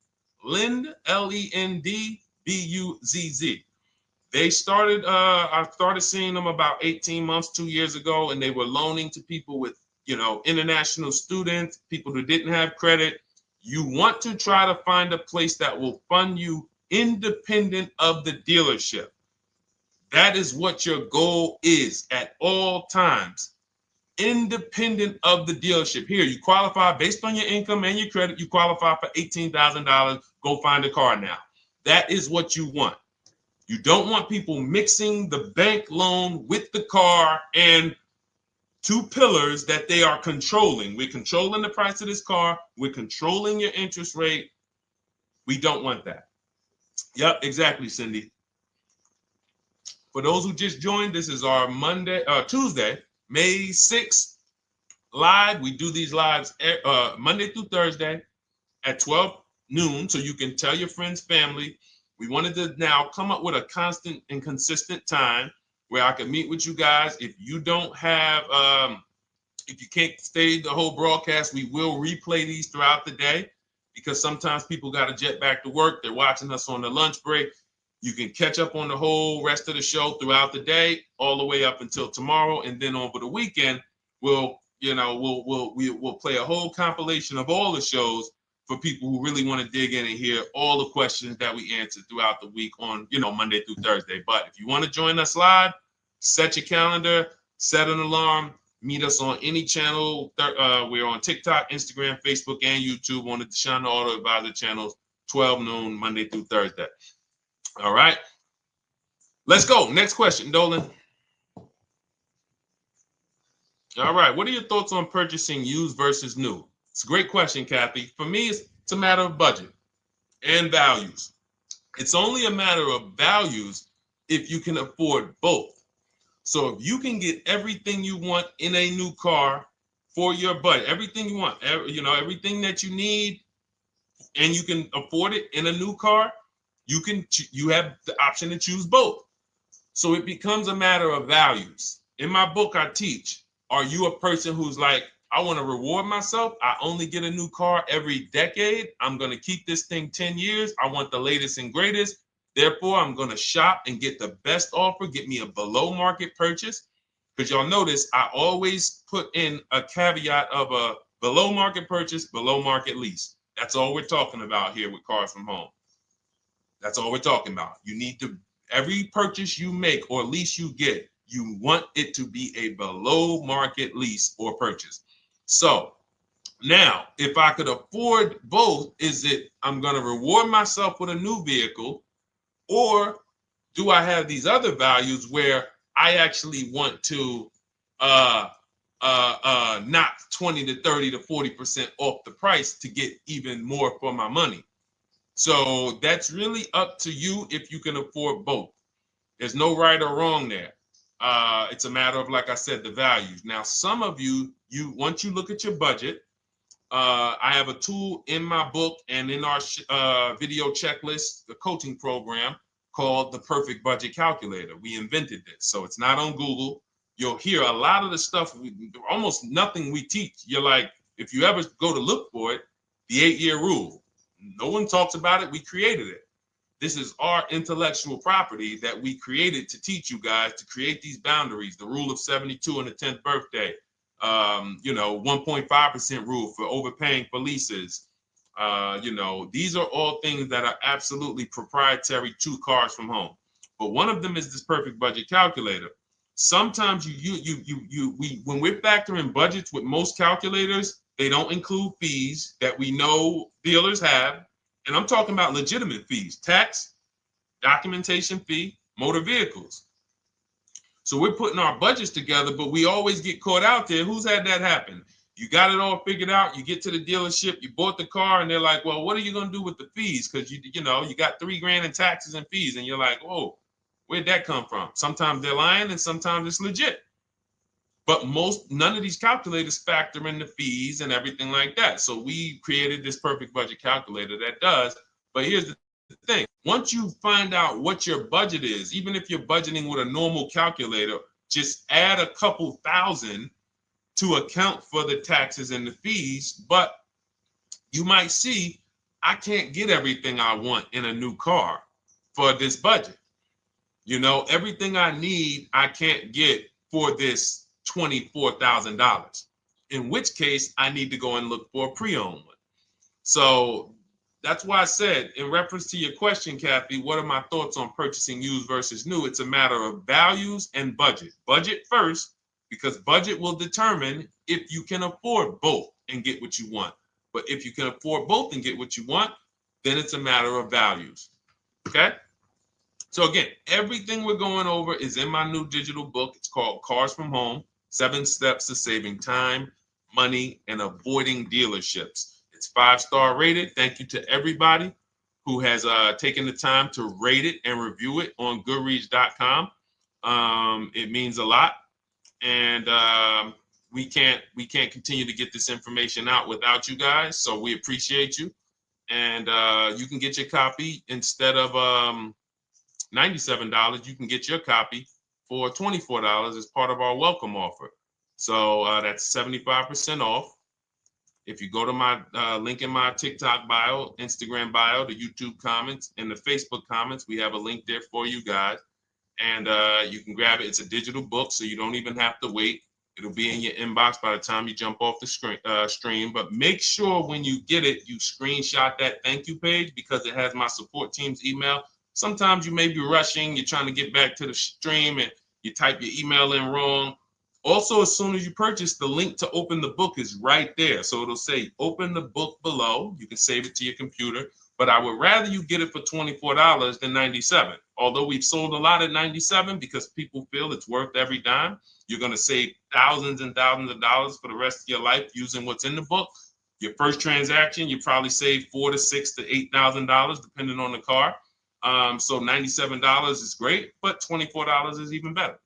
Lend, Lendbuzz. They started, I started seeing them about 18 months, 2 years ago, and they were loaning to people with, international students, people who didn't have credit. You want to try to find a place that will fund you independent of the dealership. That is what your goal is at all times. Independent of the dealership. Here, you qualify based on your income and your credit. You qualify for $18,000. Go find a car now. That is what you want. You don't want people mixing the bank loan with the car and two pillars that they are controlling. We're controlling the price of this car. We're controlling your interest rate. We don't want that. Yep, exactly, Cindy. For those who just joined, this is our Tuesday, May 6th live. We do these lives Monday through Thursday at 12 noon, so you can tell your friends, family. We wanted to now come up with a constant and consistent time where I can meet with you guys. If you don't have, if you can't stay the whole broadcast, we will replay these throughout the day, because sometimes people got to jet back to work. They're watching us on the lunch break. You can catch up on the whole rest of the show throughout the day, all the way up until tomorrow, and then over the weekend, we'll play a whole compilation of all the shows for people who really want to dig in and hear all the questions that we answered throughout the week on, Monday through Thursday. But if you want to join us live, set your calendar, set an alarm. Meet us on any channel. We're on TikTok, Instagram, Facebook, and YouTube on the Deshone the Auto Advisor channels, 12 noon, Monday through Thursday. All right. Let's go. Next question, Dolan. All right. What are your thoughts on purchasing used versus new? It's a great question, Kathy. For me, it's a matter of budget and values. It's only a matter of values if you can afford both. So if you can get everything you want in a new car for your budget, everything you want, everything that you need, and you can afford it in a new car, you have the option to choose both. So it becomes a matter of values. In my book, I teach, are you a person who's like, I want to reward myself. I only get a new car every decade. I'm going to keep this thing 10 years. I want the latest and greatest. Therefore, I'm going to shop and get the best offer, get me a below market purchase. Because y'all notice I always put in a caveat of a below market purchase, below market lease. That's all we're talking about here with Cars from Home. That's all we're talking about. You need to, every purchase you make or lease you get, you want it to be a below market lease or purchase. So now, if I could afford both, is it I'm going to reward myself with a new vehicle, or do I have these other values where I actually want to knock 20 to 30 to 40% off the price to get even more for my money? So that's really up to you if you can afford both. There's no right or wrong there. It's a matter of, like I said, the values. Now, some of you once you look at your budget, I have a tool in my book and in our video checklist, the coaching program called the Perfect Budget Calculator. We invented this, so it's not on Google. You'll hear a lot of the stuff, almost nothing we teach. You're like, if you ever go to look for it, the 8-year rule. No one talks about it. We created it. This is our intellectual property that we created to teach you guys to create these boundaries, the rule of 72 and the 10th birthday, 1.5% rule for overpaying for leases. These are all things that are absolutely proprietary to Cars from Home. But one of them is this perfect budget calculator. Sometimes when we're factoring budgets with most calculators, they don't include fees that we know dealers have. And I'm talking about legitimate fees, tax, documentation fee, motor vehicles. So we're putting our budgets together, but we always get caught out there. Who's had that happen? You got it all figured out. You get to the dealership, you bought the car, and they're like, well, what are you going to do with the fees? Because you got $3,000 in taxes and fees. And you're like, oh, where'd that come from? Sometimes they're lying and sometimes it's legit. But none of these calculators factor in the fees and everything like that. So we created this perfect budget calculator that does. But here's the thing. Once you find out what your budget is, even if you're budgeting with a normal calculator, just add a couple thousand to account for the taxes and the fees. But you might see, I can't get everything I want in a new car for this budget. Everything I need, I can't get for this $24,000, in which case I need to go and look for a pre-owned one. So that's why I said, in reference to your question, Kathy, what are my thoughts on purchasing used versus new? It's a matter of values and budget. Budget first, because budget will determine if you can afford both and get what you want. But if you can afford both and get what you want, then it's a matter of values. Okay? So again, everything we're going over is in my new digital book. It's called Cars from Home, 7 Steps to Saving Time, Money, and Avoiding Dealerships. It's 5-star rated. Thank you to everybody who has taken the time to rate it and review it on Goodreads.com. It means a lot. And we can't continue to get this information out without you guys. So we appreciate you. And you can get your copy instead of $97, you can get your copy for $24 as part of our welcome offer. So that's 75% off. If you go to my link in my TikTok bio, Instagram bio, the YouTube comments, and the Facebook comments, we have a link there for you guys. And you can grab it. It's a digital book, so you don't even have to wait. It'll be in your inbox by the time you jump off the stream. But make sure when you get it, you screenshot that thank you page, because it has my support team's email. Sometimes you may be rushing, you're trying to get back to the stream and you type your email in wrong. Also, as soon as you purchase, the link to open the book is right there. So it'll say open the book below. You can save it to your computer. but I would rather you get it for $24 than $97. Although we've sold a lot at $97 because people feel it's worth every dime. You're going to save thousands and thousands of dollars for the rest of your life using what's in the book. Your first transaction, you probably save $4,000 to $6,000 to $8,000 depending on the car. So $97 is great, but $24 is even better.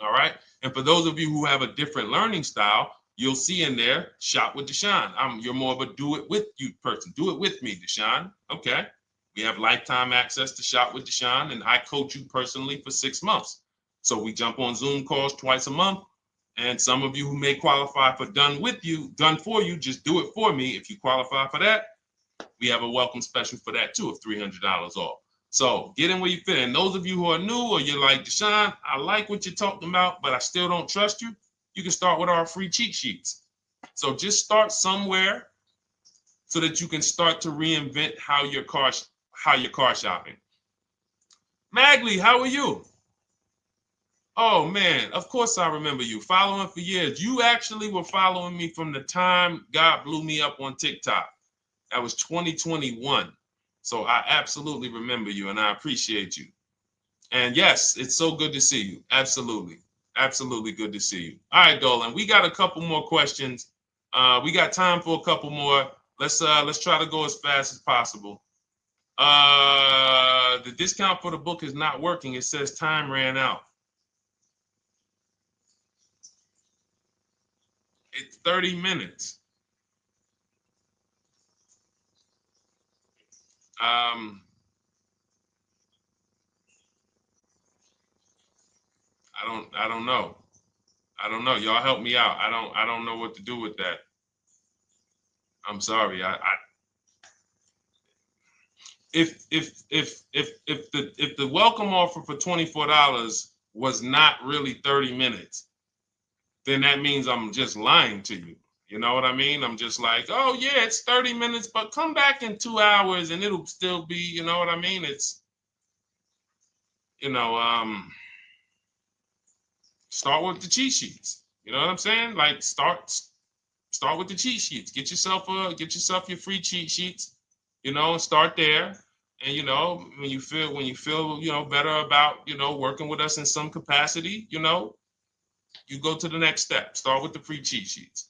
All right. And for those of you who have a different learning style, you'll see in there, shop with Deshone. You're more of a do it with you person. Do it with me, Deshone. Okay. We have lifetime access to shop with Deshone, and I coach you personally for 6 months. So we jump on Zoom calls twice a month. And some of you who may qualify for done for you, just do it for me. If you qualify for that, we have a welcome special for that too of $300 off. So get in where you fit. And those of you who are new or you're like, Deshone, I like what you're talking about, but I still don't trust you. You can start with our free cheat sheets. So just start somewhere so that you can start to reinvent how you're car shopping. Magley, how are you? Oh man, of course I remember you. Following for years. You actually were following me from the time God blew me up on TikTok. That was 2021. So I absolutely remember you and I appreciate you. And yes, it's so good to see you. Absolutely. Absolutely good to see you. All right, Dolan, we got a couple more questions. We got time for a couple more. Let's try to go as fast as possible. The discount for the book is not working. It says time ran out. It's 30 minutes. I don't know. I don't know. Y'all help me out. I don't know what to do with that. I'm sorry. If the welcome offer for $24 was not really 30 minutes, then that means I'm just lying to you. You know what I mean? I'm just like, oh yeah, it's 30 minutes, but come back in 2 hours and it'll still be, you know what I mean? It's, start with the cheat sheets. You know what I'm saying? Like start with the cheat sheets. Get yourself your free cheat sheets, and start there. And when you feel better about working with us in some capacity, you go to the next step. Start with the free cheat sheets.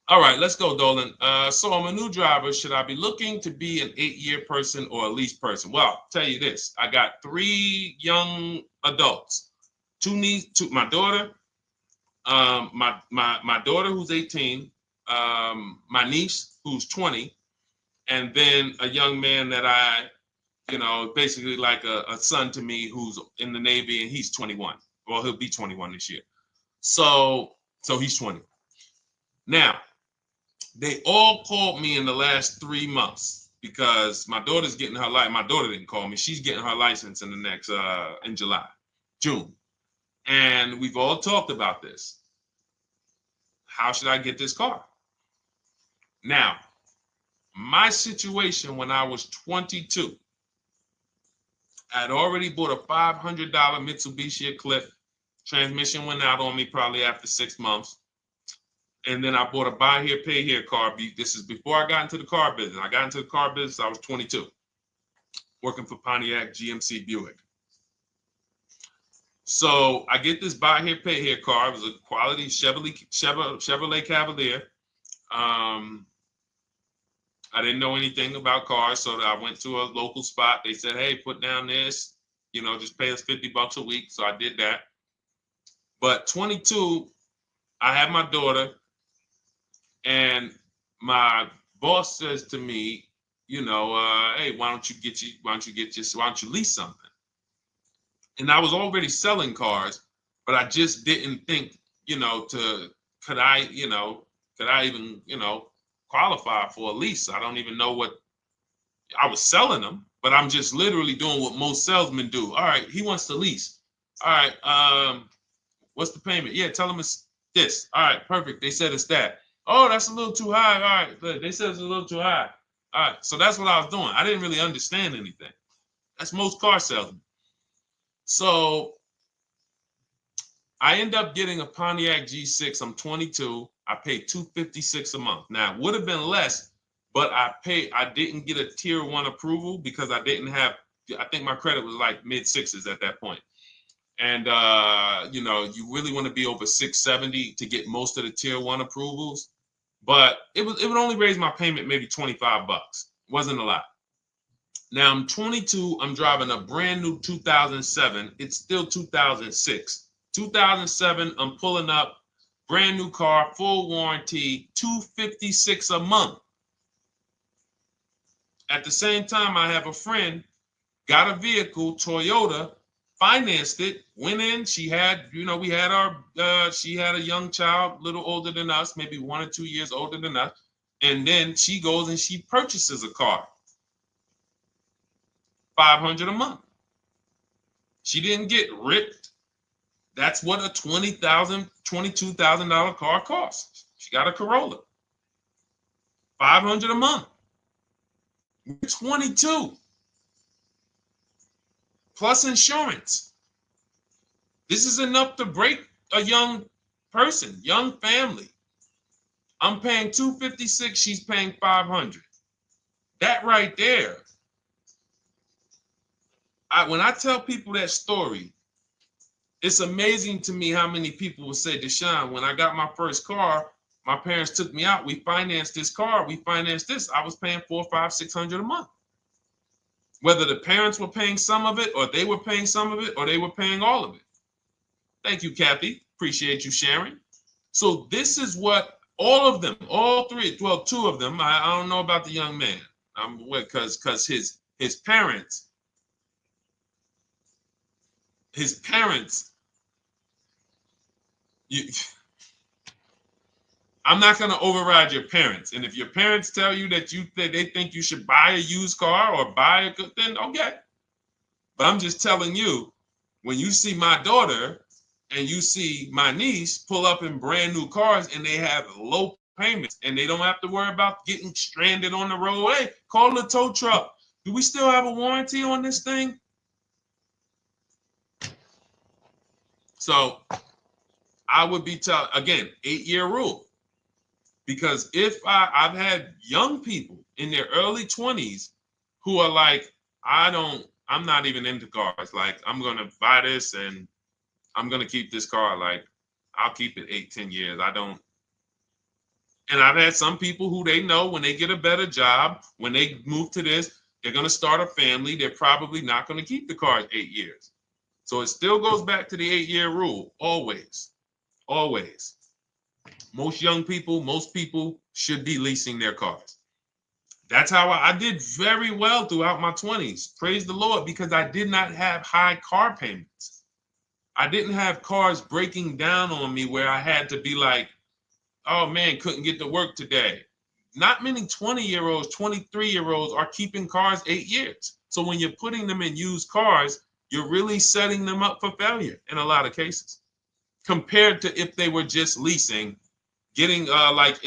All right, let's go, Dolan. So I'm a new driver. Should I be looking to be an 8-year person or a lease person? Well, I'll tell you this. I got 3 young adults. 2 my daughter, my daughter who's 18, my niece who's 20, and then a young man that I, basically like a son to me who's in the Navy and he's 21. Well, he'll be 21 this year. So he's 20. Now, they all called me in the last 3 months because my daughter's getting her license. My daughter didn't call me. She's getting her license in the next, in June. And we've all talked about this. How should I get this car? Now, my situation when I was 22, I'd already bought a $500 Mitsubishi Eclipse. Transmission went out on me probably after 6 months. And then I bought a buy here, pay here car. This is before I got into the car business. I got into the car business, I was 22, working for Pontiac GMC Buick. So I get this buy here, pay here car. It was a quality Chevrolet Cavalier. I didn't know anything about cars, so I went to a local spot. They said, hey, put down this, just pay us $50 a week. So I did that. But 22, I had my daughter, and my boss says to me, hey, why don't you lease something? And I was already selling cars, but I just didn't think, could I even, qualify for a lease? I don't even know what I was selling them, but I'm just literally doing what most salesmen do. All right, he wants to lease. All right, what's the payment? Yeah, tell him it's this. All right, perfect. They said it's that. Oh, that's a little too high. All right, they said it's a little too high. All right, so that's what I was doing. I didn't really understand anything. That's most car salesmen. So I end up getting a Pontiac G6. I'm 22. I paid $256 a month. Now, it would have been less, but I didn't get a tier 1 approval because I didn't have, I think my credit was like mid 6s at that point. And you know, you really want to be over 670 to get most of the tier 1 approvals. But it would only raise my payment maybe $25. Wasn't a lot. Now I'm 22. I'm driving a brand new 2007. It's still 2006. 2007. I'm pulling up, brand new car, full warranty, $256 a month. At the same time, I have a friend, got a vehicle, Toyota, financed it, went in. She had, you know, we had our, she had a young child, a little older than us, maybe 1 or 2 years older than us. And then she goes and she purchases a car, $500 a month. She didn't get ripped. That's what a $20,000, $22,000 car costs. She got a Corolla, $500 a month. We're 22. Plus insurance. This is enough to break a young person, young family. I'm paying $256, she's paying $500. That right there. When I tell people that story, it's amazing to me how many people will say, Deshone, when I got my first car, my parents took me out, we financed this car, we financed this, I was paying $400, $500, $600 a month. Whether the parents were paying some of it, or they were paying some of it, or they were paying all of it. Thank you, Kathy. Appreciate you sharing. So this is what all of them, all three, well, 2 of them, I don't know about the young man, because his parents, I'm not going to override your parents. And if your parents tell you that they think you should buy a used car or buy a good, then okay. But I'm just telling you, when you see my daughter and you see my niece pull up in brand new cars and they have low payments and they don't have to worry about getting stranded on the road, hey, call the tow truck. Do we still have a warranty on this thing? So I would be telling, again, 8-year rule. Because if I've had young people in their early 20s who are like, I'm not even into cars. Like, I'm going to buy this and I'm going to keep this car. Like, I'll keep it 8-10 years. I don't. And I've had some people who they know when they get a better job, when they move to this, they're going to start a family. They're probably not going to keep the car 8 years. So it still goes back to the 8-year rule. Always. Always. Most people should be leasing their cars. That's how I did very well throughout my 20s. Praise the Lord, because I did not have high car payments. I didn't have cars breaking down on me where I had to be like, oh man, couldn't get to work today. Not many 20-year-olds, 23-year-olds are keeping cars 8 years. So when you're putting them in used cars, you're really setting them up for failure in a lot of cases, compared to if they were just leasing, getting look,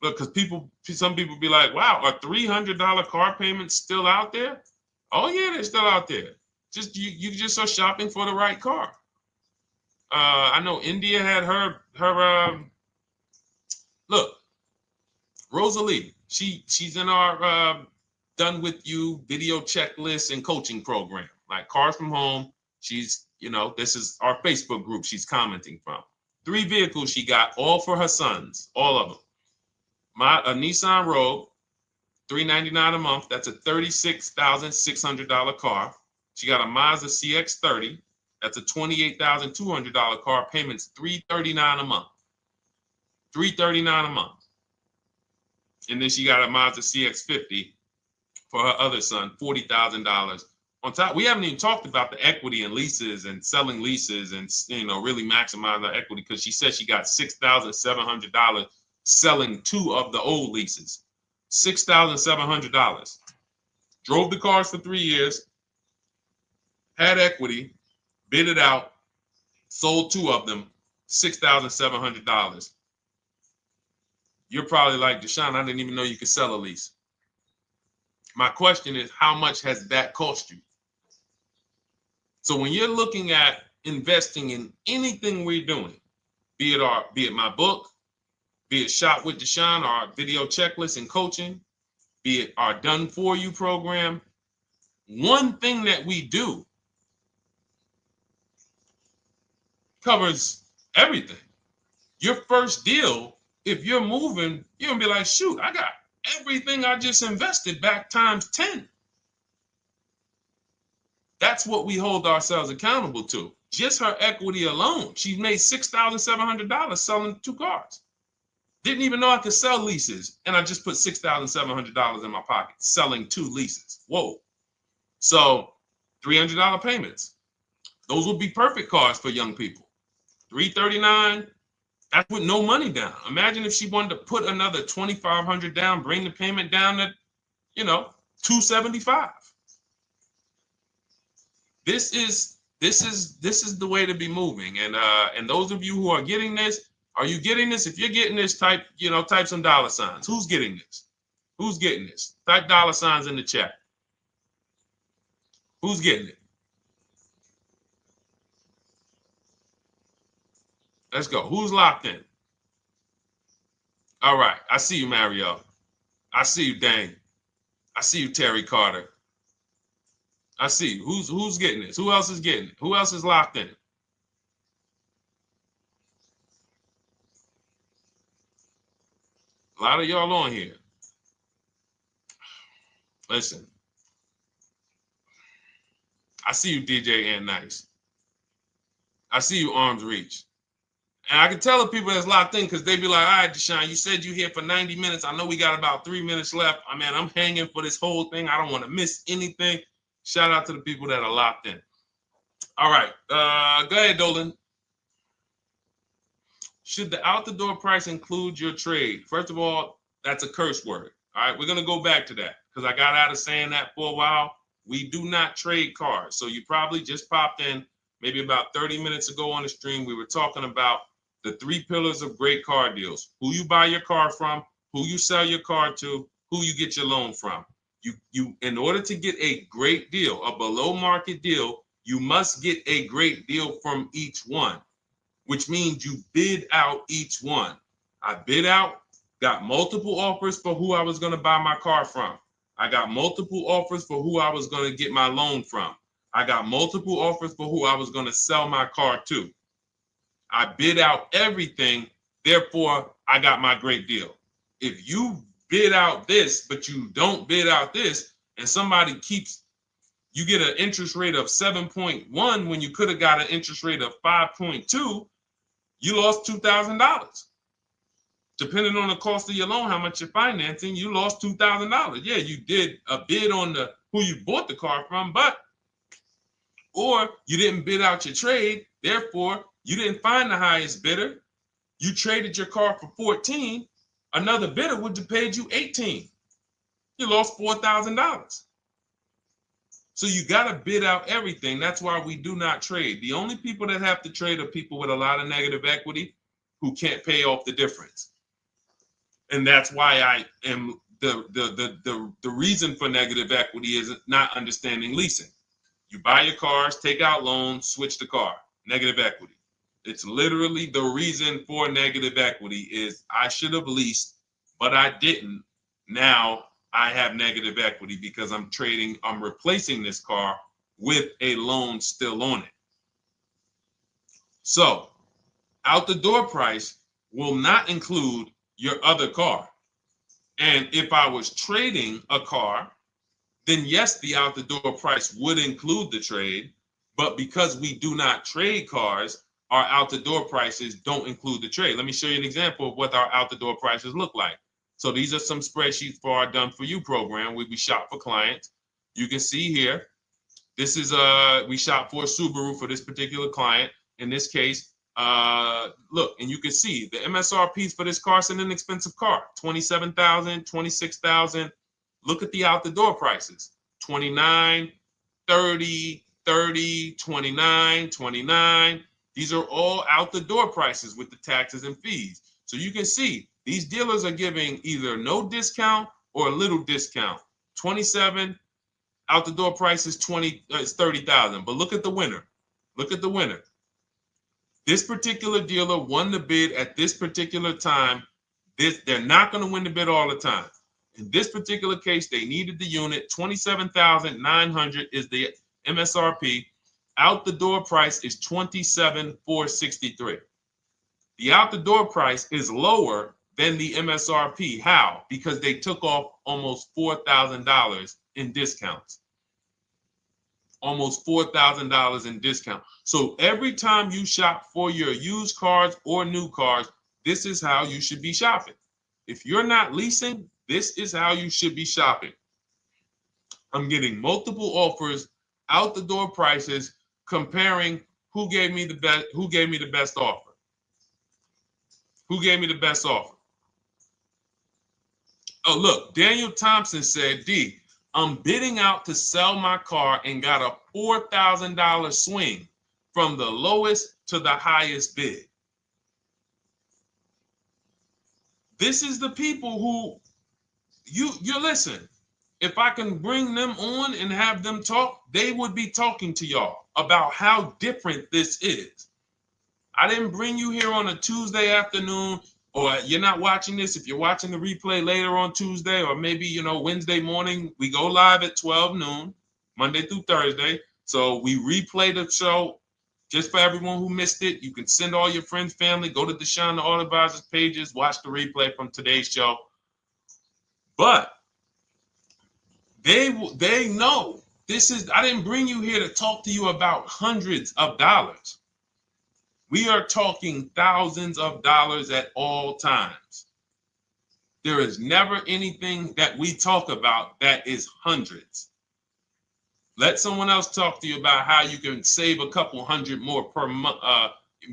because some people be like, wow, are $300 car payments still out there? Oh yeah, they're still out there. Just you just are shopping for the right car. I know India had her look, Rosalie, she's in our Done With You video checklist and coaching program, like Cars from Home. She's, you know, this is our Facebook group she's commenting from. 3 vehicles she got, all for her sons, all of them. A Nissan Rogue, $399 a month. That's a $36,600 car. She got a Mazda CX-30. That's a $28,200 car. Payments $339 a month. $339 a month. And then she got a Mazda CX-50 for her other son, $40,000. On top, we haven't even talked about the equity and leases and selling leases and, you know, really maximizing her equity, because she said she got $6,700 selling 2 of the old leases. $6,700. Drove the cars for 3 years, had equity, bid it out, sold 2 of them, $6,700. You're probably like, Deshone, I didn't even know you could sell a lease. My question is, how much has that cost you? So when you're looking at investing in anything we're doing, be it my book, be it Shop with Deshone, our video checklist and coaching, be it our Done For You program. One thing that we do covers everything. Your first deal, if you're moving, you're gonna be like, shoot, I got everything I just invested back times 10. That's what we hold ourselves accountable to. Just her equity alone, she's made $6,700 selling 2 cars. Didn't even know I could sell leases, and I just put $6,700 in my pocket selling 2 leases. Whoa. So $300 payments. Those would be perfect cars for young people. $339, that's with no money down. Imagine if she wanted to put another $2,500 down, bring the payment down to, $275. This is the way to be moving. And those of you who are getting this, are you getting this? If you're getting this, type some dollar signs. Who's getting this? Who's getting this? Type dollar signs in the chat. Who's getting it? Let's go. Who's locked in? All right. I see you, Mario. I see you, Dane. I see you, Terry Carter. I see you. Who's getting this? Who else is getting it? Who else is locked in? A lot of y'all on here. Listen. I see you, DJ and Nice. I see you, Arms Reach. And I can tell the people that's locked in because they be like, all right, Deshone, you said you're here for 90 minutes. I know we got about 3 minutes left. I'm hanging for this whole thing. I don't want to miss anything. Shout out to the people that are locked in. All right. Go ahead, Dolan. Should the out-the-door price include your trade? First of all, that's a curse word. All right. We're going to go back to that because I got out of saying that for a while. We do not trade cars. So you probably just popped in maybe about 30 minutes ago on the stream. We were talking about the 3 pillars of great car deals: who you buy your car from, who you sell your car to, who you get your loan from. You in order to get a great deal, a below market deal, you must get a great deal from each one, which means you bid out each one. I bid out, got multiple offers for who I was going to buy my car from. I got multiple offers for who I was going to get my loan from. I got multiple offers for who I was going to sell my car to. I bid out everything, therefore I got my great deal. If you bid out this, but you don't bid out this, and somebody you get an interest rate of 7.1 when you could have got an interest rate of 5.2, you lost $2,000. Depending on the cost of your loan, how much you're financing, you lost $2,000. Yeah, you did a bid on who you bought the car from, or you didn't bid out your trade, therefore you didn't find the highest bidder. You traded your car for 14. Another bidder would have paid you 18. You lost $4,000. So you got to bid out everything. That's why we do not trade. The only people that have to trade are people with a lot of negative equity who can't pay off the difference. And that's why I am the reason for negative equity is not understanding leasing. You buy your cars, take out loans, switch the car. Negative equity. It's literally the reason for negative equity is I should have leased, but I didn't. Now I have negative equity because I'm replacing this car with a loan still on it. So out the door price will not include your other car. And if I was trading a car, then yes, the out the door price would include the trade. But because we do not trade cars, our out the door prices don't include the trade. Let me show you an example of what our out the door prices look like. So these are some spreadsheets for our Done For You program where we shop for clients. You can see here, this is we shop for a Subaru for this particular client. In this case, look, and you can see the MSRPs for this car. It's an inexpensive car, $27,000, $26,000. Look at the out the door prices, 29, 30, 30, 29, 29. These are all out the door prices with the taxes and fees. So you can see these dealers are giving either no discount or a little discount. 27 out the door price is 30,000. But look at the winner. Look at the winner. This particular dealer won the bid at this particular time They're not going to win the bid all the time. In this particular case, they needed the unit. $27,900 is the MSRP. Out the door price is $27,463. The out the door price is lower than the MSRP. How? Because they took off almost $4,000 in discounts. Almost $4,000 in discount. So every time you shop for your used cars or new cars, this is how you should be shopping. If you're not leasing, this is how you should be shopping. I'm getting multiple offers, out the door prices, comparing who gave me the best offer. Who gave me the best offer? Oh, look, Daniel Thompson said, D, I'm bidding out to sell my car and got a $4,000 swing from the lowest to the highest bid. This is the people who you listen. If I can bring them on and have them talk, they would be talking to y'all about how different this is. I didn't bring you here on a Tuesday afternoon, or you're not watching this. If you're watching the replay later on Tuesday, or maybe, Wednesday morning, we go live at 12 noon, Monday through Thursday. So we replay the show just for everyone who missed it. You can send all your friends, family, go to Deshone the Auto Advisor's pages, watch the replay from today's show. But they know this is, I didn't bring you here to talk to you about hundreds of dollars. We are talking thousands of dollars at all times. There is never anything that we talk about that is hundreds. Let someone else talk to you about how you can save a couple hundred more per month.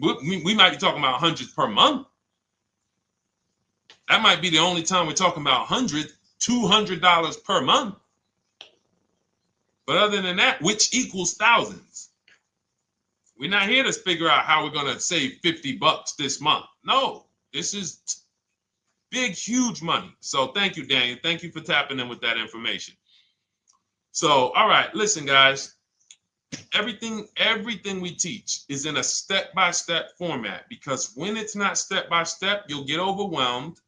We might be talking about hundreds per month. That might be the only time we're talking about hundreds, $200 per month. But other than that, which equals thousands. We're not here to figure out how we're going to save $50 this month. No, this is big, huge money. So thank you, Daniel. Thank you for tapping in with that information. So, all right, listen, guys. Everything we teach is in a step-by-step format, because when it's not step-by-step, you'll get overwhelmed.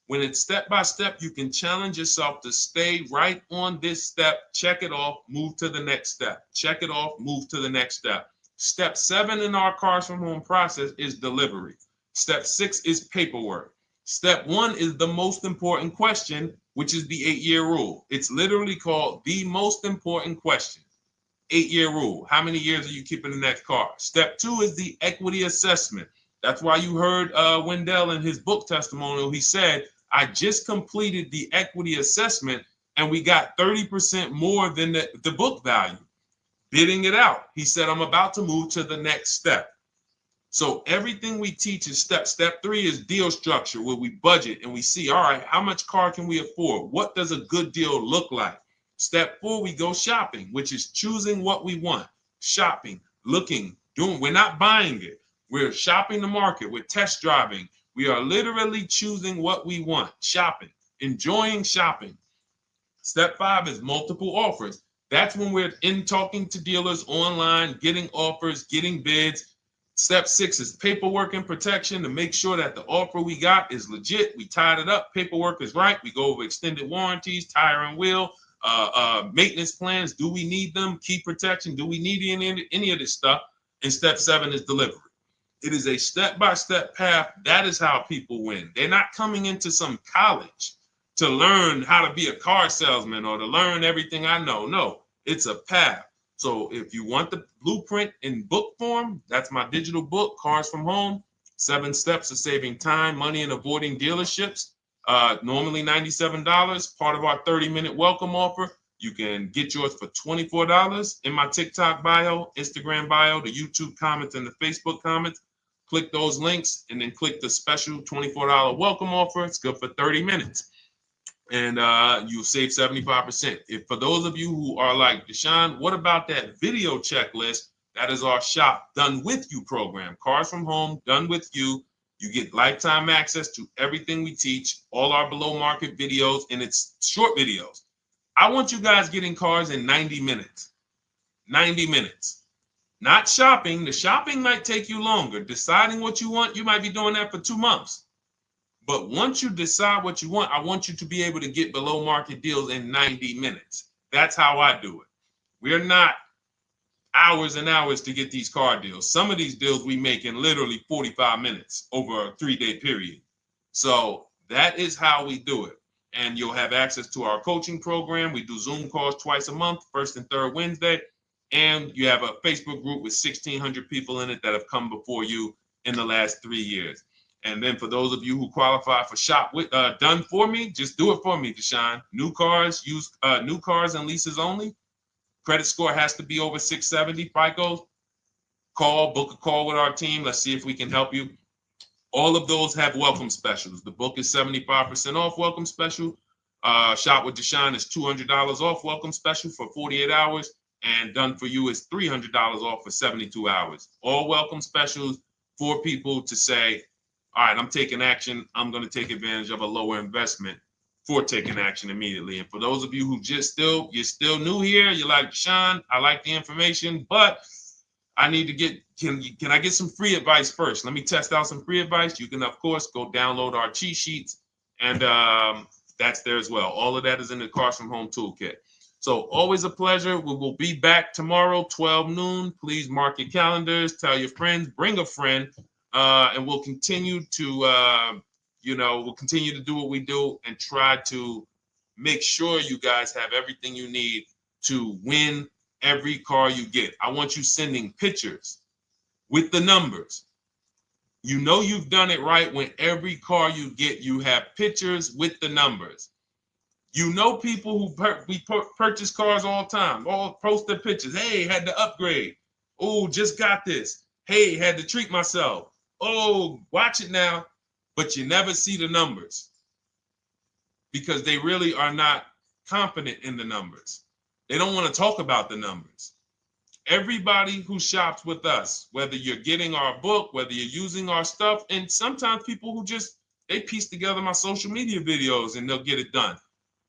When it's step-by-step, you can challenge yourself to stay right on this step, check it off, move to the next step. Check it off, move to the next step. Step 7 in our Cars from Home process is delivery. Step 6 is paperwork. Step 1 is the most important question, which is the 8-year rule. It's literally called the most important question. 8-year rule. How many years are you keeping the next car? Step 2 is the equity assessment. That's why you heard Wendell in his book testimonial. He said, I just completed the equity assessment and we got 30% more than the book value. Bidding it out. He said, I'm about to move to the next step. So everything we teach is step. Step 3 is deal structure, where we budget and we see, all right, how much car can we afford? What does a good deal look like? Step 4, we go shopping, which is choosing what we want. Shopping, looking, doing. We're not buying it. We're shopping the market. We're test driving. We are literally choosing what we want. Shopping, enjoying shopping. Step 5 is multiple offers. That's when we're in talking to dealers online, getting offers, getting bids. Step 6 is paperwork and protection, to make sure that the offer we got is legit. We tied it up. Paperwork is right. We go over extended warranties, tire and wheel, maintenance plans. Do we need them? Key protection. Do we need any of this stuff? And step 7 is delivery. It is a step-by-step path. That is how people win. They're not coming into some college to learn how to be a car salesman or to learn everything I know. No, it's a path. So if you want the blueprint in book form, that's my digital book, Cars from Home, 7 Steps of Saving Time, Money, and Avoiding Dealerships. Normally $97, part of our 30-minute welcome offer. You can get yours for $24 in my TikTok bio, Instagram bio, the YouTube comments, and the Facebook comments. Click those links and then click the special $24 welcome offer. It's good for 30 minutes. And you'll save 75%. If for those of you who are like, Deshone, what about that video checklist? That is our Shop Done With You program. Cars from Home, done with you. You get lifetime access to everything we teach, all our below market videos, and it's short videos. I want you guys getting cars in 90 minutes. 90 minutes. Not shopping. The shopping might take you longer. Deciding what you want, you might be doing that for 2 months. But once you decide what you want, I want you to be able to get below market deals in 90 minutes. That's how I do it. We're not hours and hours to get these car deals. Some of these deals we make in literally 45 minutes over a 3-day period. So that is how we do it. And you'll have access to our coaching program. We do Zoom calls twice a month, first and third Wednesday. And you have a Facebook group with 1,600 people in it that have come before you in the last 3 years. And then for those of you who qualify for shop with done for me, just do it for me, Deshone. New cars and leases only. Credit score has to be over 670 FICO. Book a call with our team. Let's see if we can help you. All of those have welcome specials. The book is 75% off welcome special. Shop with Deshone is $200 off welcome special for 48 hours. And done for you is $300 off for 72 hours. All welcome specials for people to say, all right, I'm taking action. I'm going to take advantage of a lower investment for taking action immediately. And for those of you who you're still new here, you're like, Deshone, I like the information, but I need to get, can I get some free advice first? Let me test out some free advice. You can, of course, go download our cheat sheets, and that's there as well. All of that is in the Cars from Home Toolkit. So always a pleasure. We will be back tomorrow, 12 noon. Please mark your calendars, tell your friends, bring a friend, and we'll continue to, we'll continue to do what we do and try to make sure you guys have everything you need to win every car you get. I want you sending pictures with the numbers. You know you've done it right when every car you get, you have pictures with the numbers. You know people who purchase cars all the time, all post their pictures. Hey, had to upgrade. Oh, just got this. Hey, had to treat myself. Oh, watch it now. But you never see the numbers because they really are not confident in the numbers. They don't want to talk about the numbers. Everybody who shops with us, whether you're getting our book, whether you're using our stuff, and sometimes people who they piece together my social media videos and they'll get it done.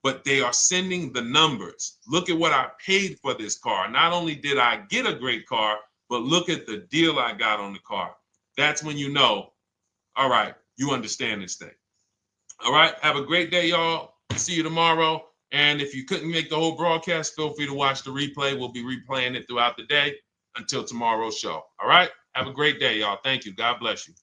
But they are sending the numbers. Look at what I paid for this car. Not only did I get a great car, but look at the deal I got on the car. That's when you know, all right, you understand this thing. All right, have a great day, y'all. See you tomorrow. And if you couldn't make the whole broadcast, feel free to watch the replay. We'll be replaying it throughout the day until tomorrow's show. All right, have a great day, y'all. Thank you. God bless you.